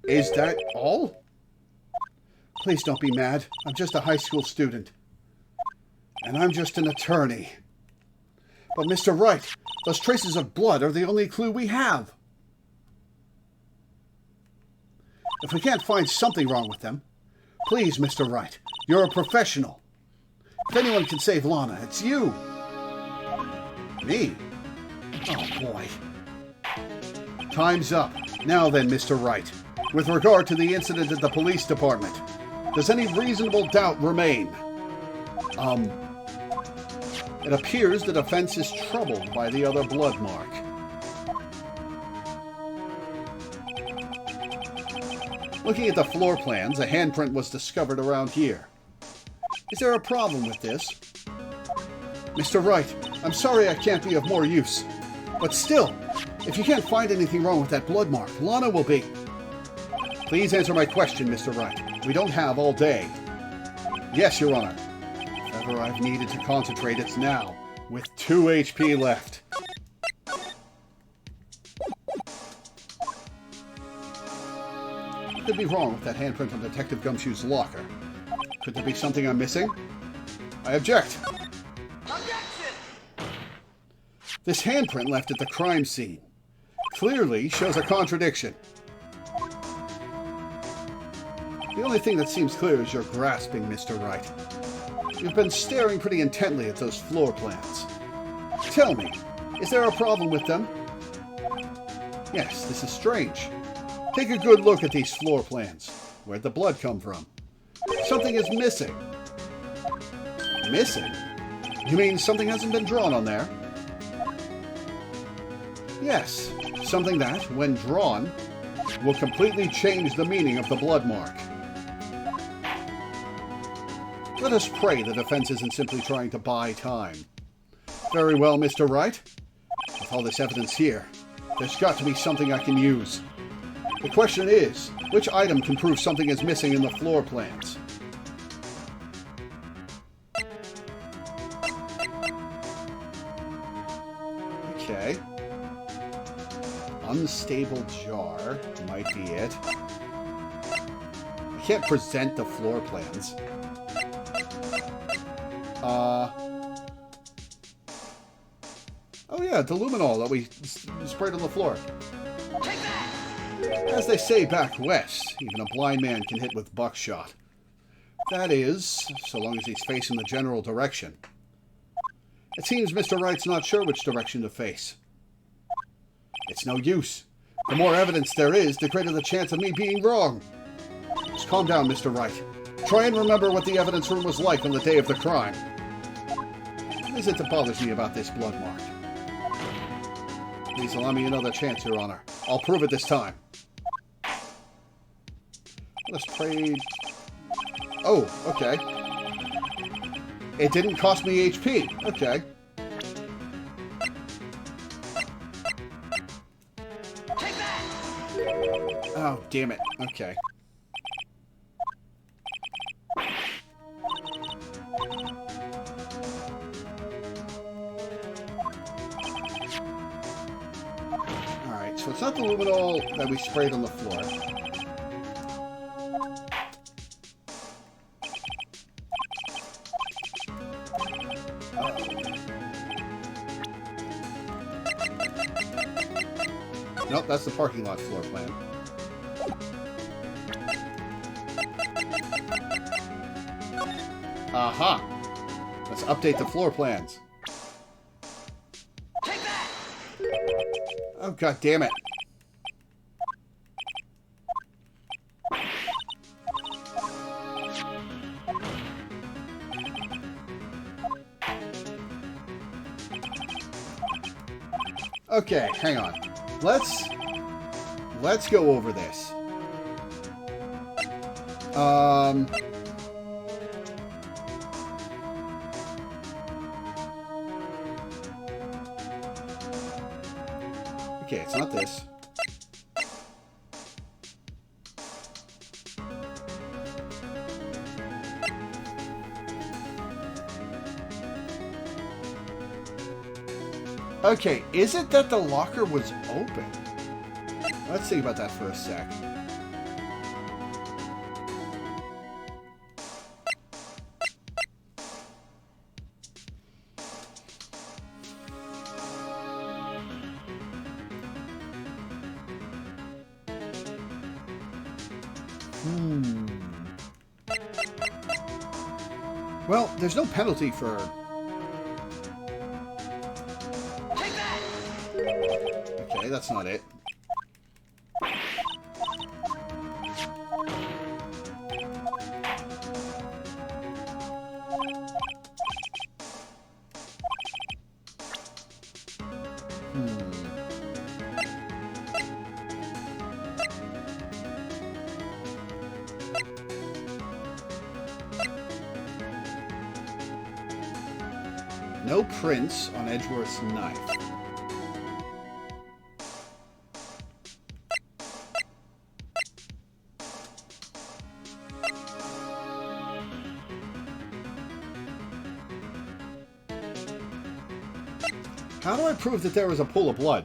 Is that all? Please don't be mad. I'm just a high school student. And I'm just an attorney. But Mr. Wright, those traces of blood are the only clue we have. If we can't find something wrong with them, please, Mr. Wright, you're a professional. If anyone can save Lana, it's you. Me? Oh, boy. Time's up. Now then, Mr. Wright, with regard to the incident at the police department, does any reasonable doubt remain? It appears the defense is troubled by the other blood mark. Looking at the floor plans, a handprint was discovered around here. Is there a problem with this? Mr. Wright, I'm sorry I can't be of more use. But still, if you can't find anything wrong with that blood mark, Lana will be... Please answer my question, Mr. Wright. We don't have all day. Yes, Your Honor. If ever I've needed to concentrate, it's now, with 2 HP left. What could be wrong with that handprint on Detective Gumshoe's locker? Could there be something I'm missing? I object. Objection! This handprint left at the crime scene clearly shows a contradiction. The only thing that seems clear is your grasping, Mr. Wright. You've been staring pretty intently at those floor plans. Tell me, is there a problem with them? Yes, this is strange. Take a good look at these floor plans. Where'd the blood come from? Something is missing. Missing? You mean something hasn't been drawn on there? Yes, something that, when drawn, will completely change the meaning of the blood mark. Let us pray the defense isn't simply trying to buy time. Very well, Mr. Wright. With all this evidence here, there's got to be something I can use. The question is, which item can prove something is missing in the floor plans? Okay. Unstable jar might be it. I can't present the floor plans. Oh yeah, the luminol that we sprayed on the floor. Take that! As they say back west, even a blind man can hit with buckshot. That is, so long as he's facing the general direction. It seems Mr. Wright's not sure which direction to face. It's no use. The more evidence there is, the greater the chance of me being wrong. Just calm down, Mr. Wright. Try and remember what the evidence room was like on the day of the crime. What is it that bothers me about this blood mark? Please allow me another chance, Your Honor. I'll prove it this time. Let's pray... Oh, okay. It didn't cost me HP. Okay. Take that! Oh, damn it. Okay. Alright, so it's not the luminol that we sprayed on the floor. Nope, that's the parking lot floor plan. Aha! Let's update the floor plans. Take that! Oh, god damn it. Okay, hang on. Let's go over this. Okay, it's not this. Okay, is it that the locker was open? Let's think about that for a sec. Well, there's no penalty for... Take that! Okay, that's not it. No prints on Edgeworth's knife. How do I prove that there was a pool of blood?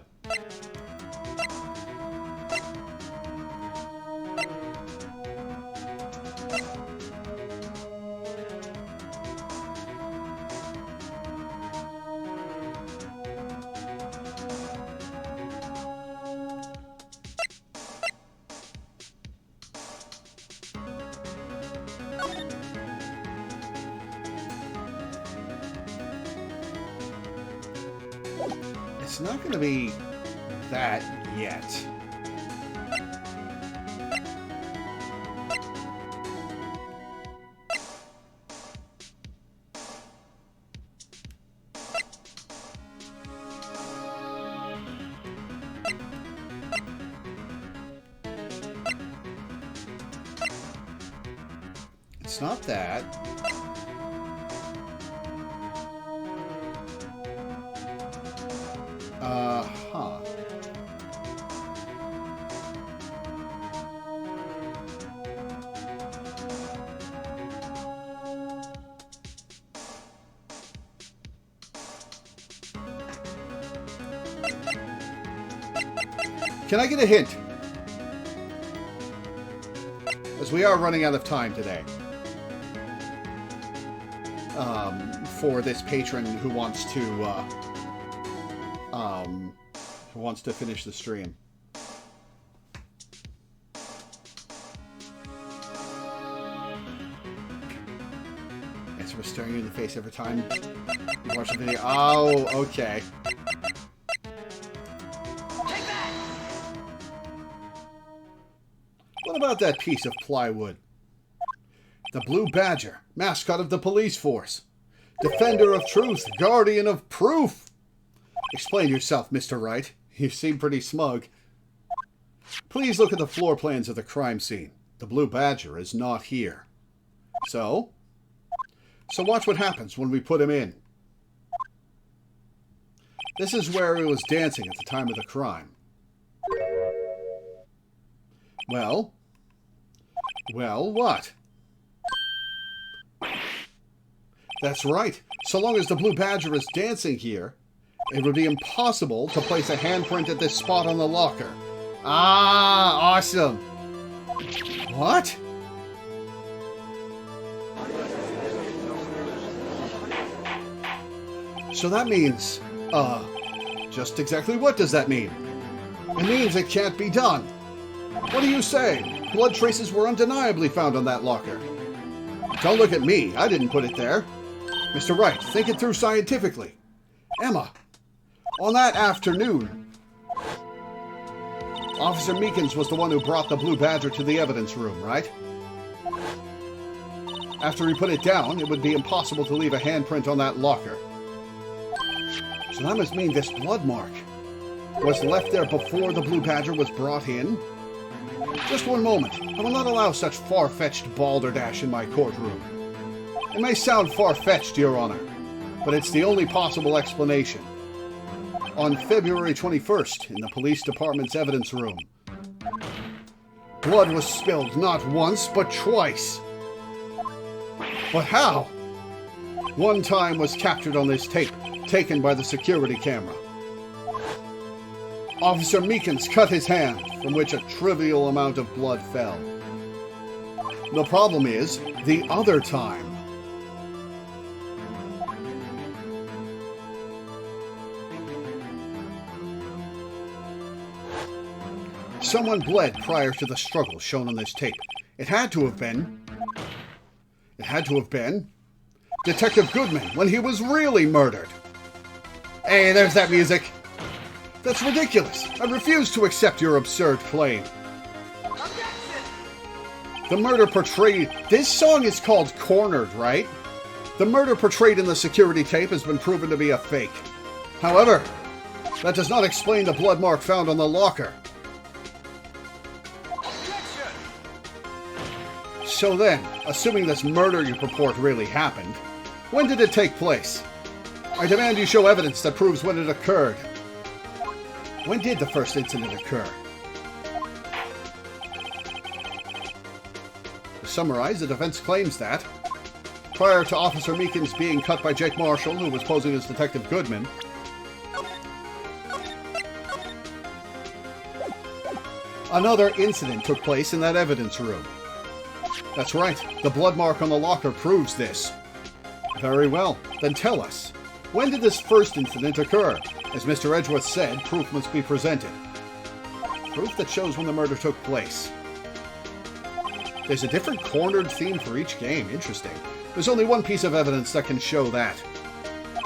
It's not going to be that yet. It's not that. Huh. Can I get a hint? As we are running out of time today. For this patron who wants to finish the stream. Yes, we're staring you in the face every time you watch the video. Oh, okay. Take that! What about that piece of plywood? The Blue Badger, mascot of the police force. Defender of truth, guardian of proof. Explain yourself, Mr. Wright. You seem pretty smug. Please look at the floor plans of the crime scene. The Blue Badger is not here. So watch what happens when we put him in. This is where he was dancing at the time of the crime. Well, what? That's right. So long as the Blue Badger is dancing here, it would be impossible to place a handprint at this spot on the locker. Ah, awesome. What? So that means, just exactly what does that mean? It means it can't be done. What do you say? Blood traces were undeniably found on that locker. Don't look at me. I didn't put it there. Mr. Wright, think it through scientifically. Emma, on that afternoon, Officer Meekins was the one who brought the Blue Badger to the evidence room, right? After he put it down, it would be impossible to leave a handprint on that locker. So that must mean this blood mark was left there before the Blue Badger was brought in? Just one moment. I will not allow such far-fetched balderdash in my courtroom. It may sound far-fetched, Your Honor, but it's the only possible explanation. On February 21st, in the police department's evidence room, blood was spilled not once, but twice. But how? One time was captured on this tape, taken by the security camera. Officer Meekins cut his hand, from which a trivial amount of blood fell. The problem is, the other time. Someone bled prior to the struggle shown on this tape. It had to have been Detective Goodman when he was really murdered. Hey, there's that music. That's ridiculous. I refuse to accept your absurd claim. The murder portrayed... This song is called Cornered, right? The murder portrayed in the security tape has been proven to be a fake. However, that does not explain the blood mark found on the locker. So then, assuming this murder you purport really happened, when did it take place? I demand you show evidence that proves when it occurred. When did the first incident occur? To summarize, the defense claims that, prior to Officer Meekins being cut by Jake Marshall, who was posing as Detective Goodman, another incident took place in that evidence room. That's right, the blood mark on the locker proves this. Very well, then tell us, when did this first incident occur? As Mr. Edgeworth said, proof must be presented. Proof that shows when the murder took place. There's a different cornered theme for each game. Interesting. There's only one piece of evidence that can show that.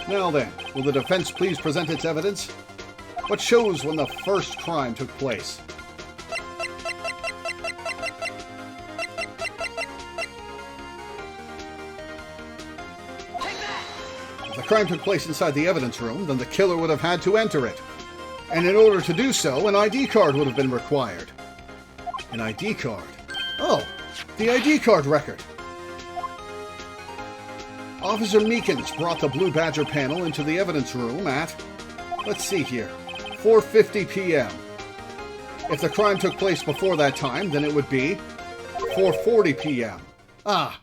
Now then, will the defense please present its evidence? What shows when the first crime took place? If the crime took place inside the evidence room, then the killer would have had to enter it. And in order to do so, an ID card would have been required. An ID card? Oh, the ID card record. Officer Meekins brought the Blue Badger panel into the evidence room at, let's see here, 4:50 p.m. If the crime took place before that time, then it would be 4:40 p.m. Ah!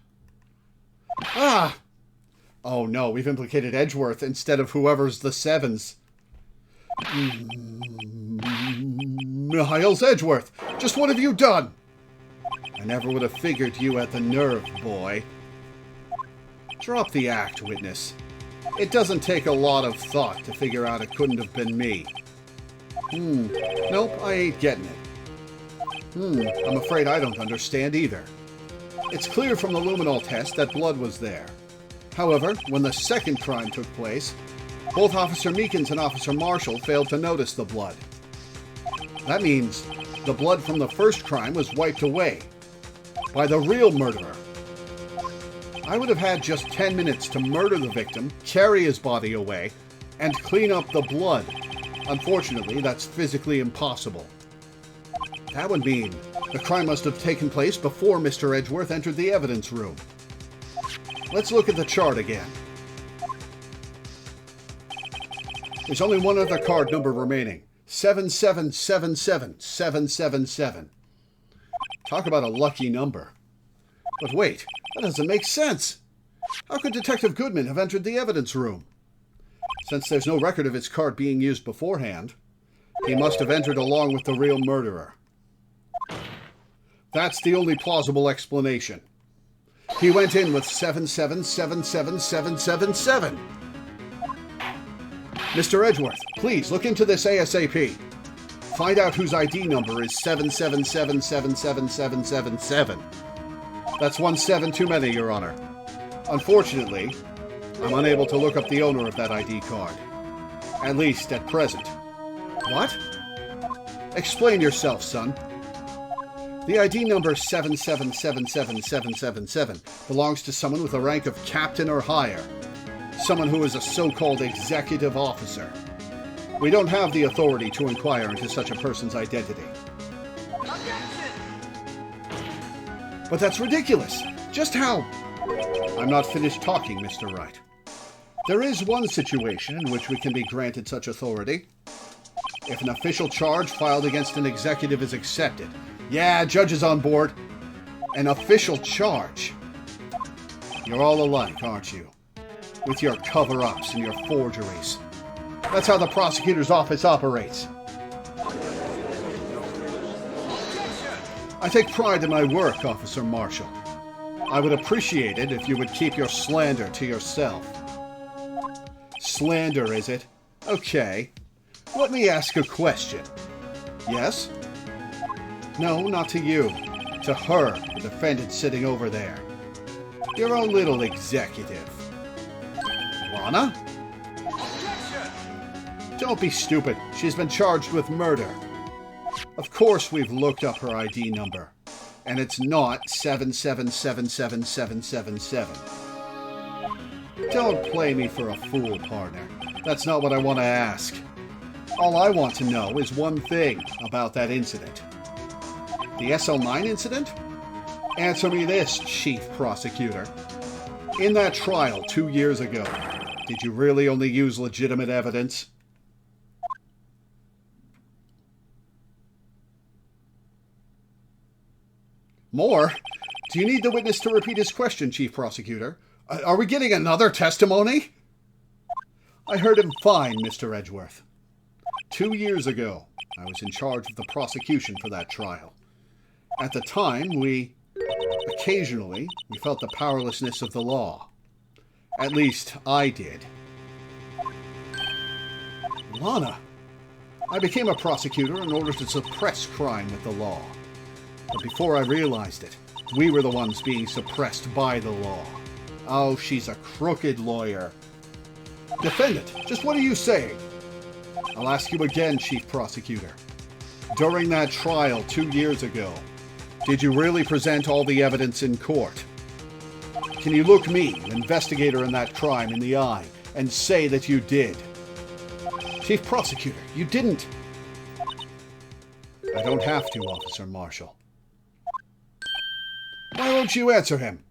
Oh no, we've implicated Edgeworth instead of whoever's the sevens. Miles Edgeworth, just what have you done? I never would have figured you had the nerve, boy. Drop the act, witness. It doesn't take a lot of thought to figure out it couldn't have been me. Nope, I ain't getting it. I'm afraid I don't understand either. It's clear from the luminol test that blood was there. However, when the second crime took place, both Officer Meekins and Officer Marshall failed to notice the blood. That means the blood from the first crime was wiped away by the real murderer. I would have had just 10 minutes to murder the victim, carry his body away, and clean up the blood. Unfortunately, that's physically impossible. That would mean the crime must have taken place before Mr. Edgeworth entered the evidence room. Let's look at the chart again. There's only one other card number remaining. 7777777. Talk about a lucky number. But wait, that doesn't make sense. How could Detective Goodman have entered the evidence room? Since there's no record of his card being used beforehand, he must have entered along with the real murderer. That's the only plausible explanation. He went in with 7777777. Mr. Edgeworth, please look into this ASAP. Find out whose ID number is 7777777. That's 1 7 too many, Your Honor. Unfortunately, I'm unable to look up the owner of that ID card. At least at present. What? Explain yourself, son. The ID number 7777777 belongs to someone with a rank of captain or higher. Someone who is a so-called executive officer. We don't have the authority to inquire into such a person's identity. But that's ridiculous. Just how... I'm not finished talking, Mr. Wright. There is one situation in which we can be granted such authority. If an official charge filed against an executive is accepted. Yeah, judge is on board. An official charge. You're all alike, aren't you? With your cover-ups and your forgeries. That's how the prosecutor's office operates. I take pride in my work, Officer Marshall. I would appreciate it if you would keep your slander to yourself. Slander, is it? Okay. Let me ask a question. Yes? No, not to you. To To her, the defendant sitting over there. Your own little executive. Lana? Objection! Don't be stupid. She's been charged with murder. Of course we've looked up her ID number. And it's not 7777777. Don't play me for a fool, partner. That's not what I want to ask. All I want to know is one thing about that incident. The SL9 incident? Answer me this, Chief Prosecutor. In that trial 2 years ago, did you really only use legitimate evidence? More? Do you need the witness to repeat his question, Chief Prosecutor? Are we getting another testimony? I heard him fine, Mr. Edgeworth. 2 years ago, I was in charge of the prosecution for that trial. At the time, occasionally, we felt the powerlessness of the law. At least, I did. Lana, I became a prosecutor in order to suppress crime with the law. But before I realized it, we were the ones being suppressed by the law. Oh, she's a crooked lawyer. Defendant, just what are you saying? I'll ask you again, Chief Prosecutor. During that trial 2 years ago, did you really present all the evidence in court? Can you look me, an investigator in that crime, in the eye and say that you did? Chief Prosecutor, you didn't. I don't have to, Officer Marshall. Why won't you answer him?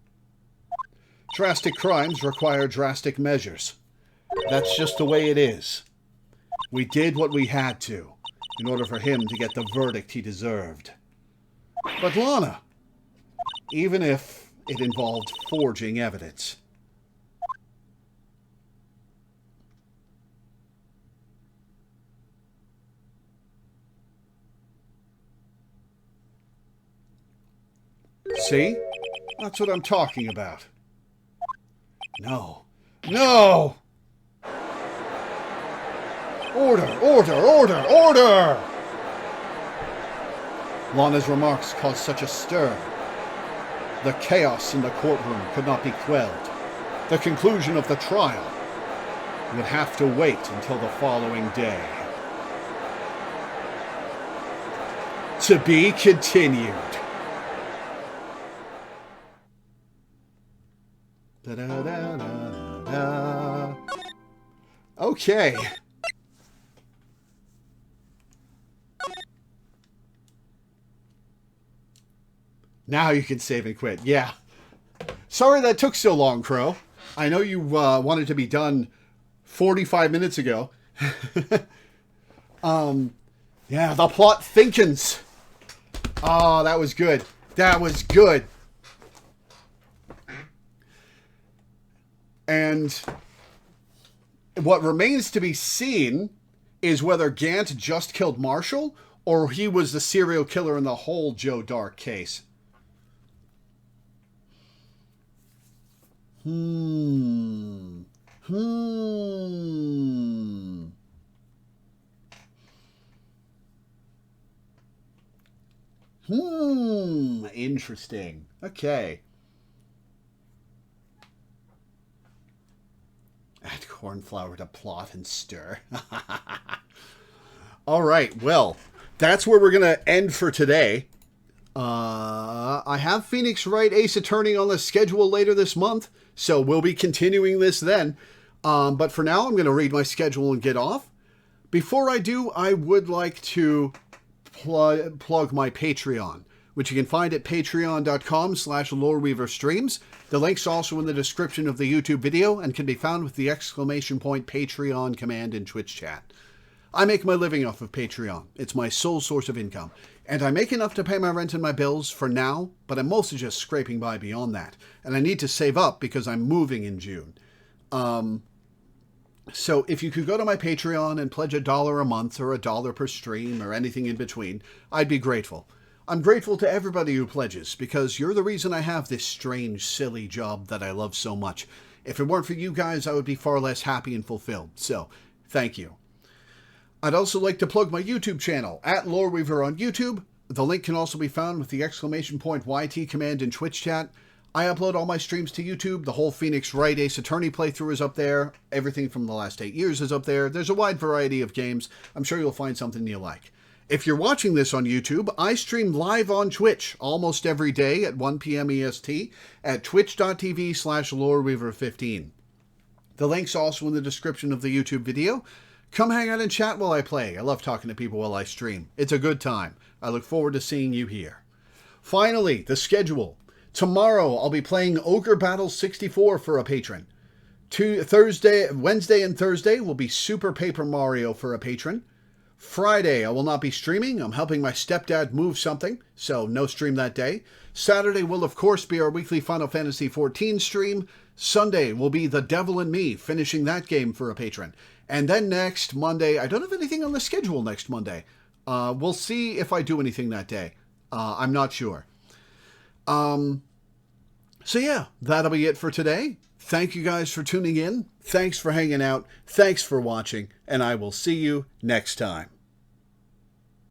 Drastic crimes require drastic measures. That's just the way it is. We did what we had to in order for him to get the verdict he deserved. But Lana, even if it involved forging evidence. See? That's what I'm talking about. No. No! Order! Order! Order! Order! Lana's remarks caused such a stir. The chaos in the courtroom could not be quelled. The conclusion of the trial would have to wait until the following day. To be continued. Da-da-da-da-da-da. Okay. Now you can save and quit. Yeah. Sorry that took so long, Crow. I know you wanted to be done 45 minutes ago. Yeah, the plot thinkins. Oh, that was good. That was good. And what remains to be seen is whether Gant just killed Marshall or he was the serial killer in the whole Joe Dark case. Interesting. Okay. Add cornflour to plot and stir. All right. Well, that's where we're going to end for today. I have Phoenix Wright Ace Attorney on the schedule later this month, so we'll be continuing this then. But for now, I'm going to read my schedule and get off. Before I do, I would like to plug my Patreon, which you can find at patreon.com/LoreweaverStreams. The link's also in the description of the YouTube video and can be found with the !Patreon command in Twitch chat. I make my living off of Patreon. It's my sole source of income. And I make enough to pay my rent and my bills for now, but I'm mostly just scraping by beyond that. And I need to save up because I'm moving in June. So if you could go to my Patreon and pledge $1 a month or $1 per stream or anything in between, I'd be grateful. I'm grateful to everybody who pledges because you're the reason I have this strange, silly job that I love so much. If it weren't for you guys, I would be far less happy and fulfilled. So, thank you. I'd also like to plug my YouTube channel, @Loreweaver on YouTube. The link can also be found with the ! YT command in Twitch chat. I upload all my streams to YouTube. The whole Phoenix Wright Ace Attorney playthrough is up there. Everything from the last 8 years is up there. There's a wide variety of games. I'm sure you'll find something you like. If you're watching this on YouTube, I stream live on Twitch almost every day at 1 p.m. EST at twitch.tv/Loreweaver15. The link's also in the description of the YouTube video. Come hang out and chat while I play. I love talking to people while I stream. It's a good time. I look forward to seeing you here. Finally, the schedule. Tomorrow, I'll be playing Ogre Battle 64 for a patron. Wednesday and Thursday will be Super Paper Mario for a patron. Friday, I will not be streaming. I'm helping my stepdad move something, so no stream that day. Saturday will, of course, be our weekly Final Fantasy XIV stream. Sunday will be The Devil and Me, finishing that game for a patron. And then next Monday, I don't have anything on the schedule next Monday. We'll see if I do anything that day. I'm not sure. So yeah, that'll be it for today. Thank you guys for tuning in. Thanks for hanging out. Thanks for watching. And I will see you next time.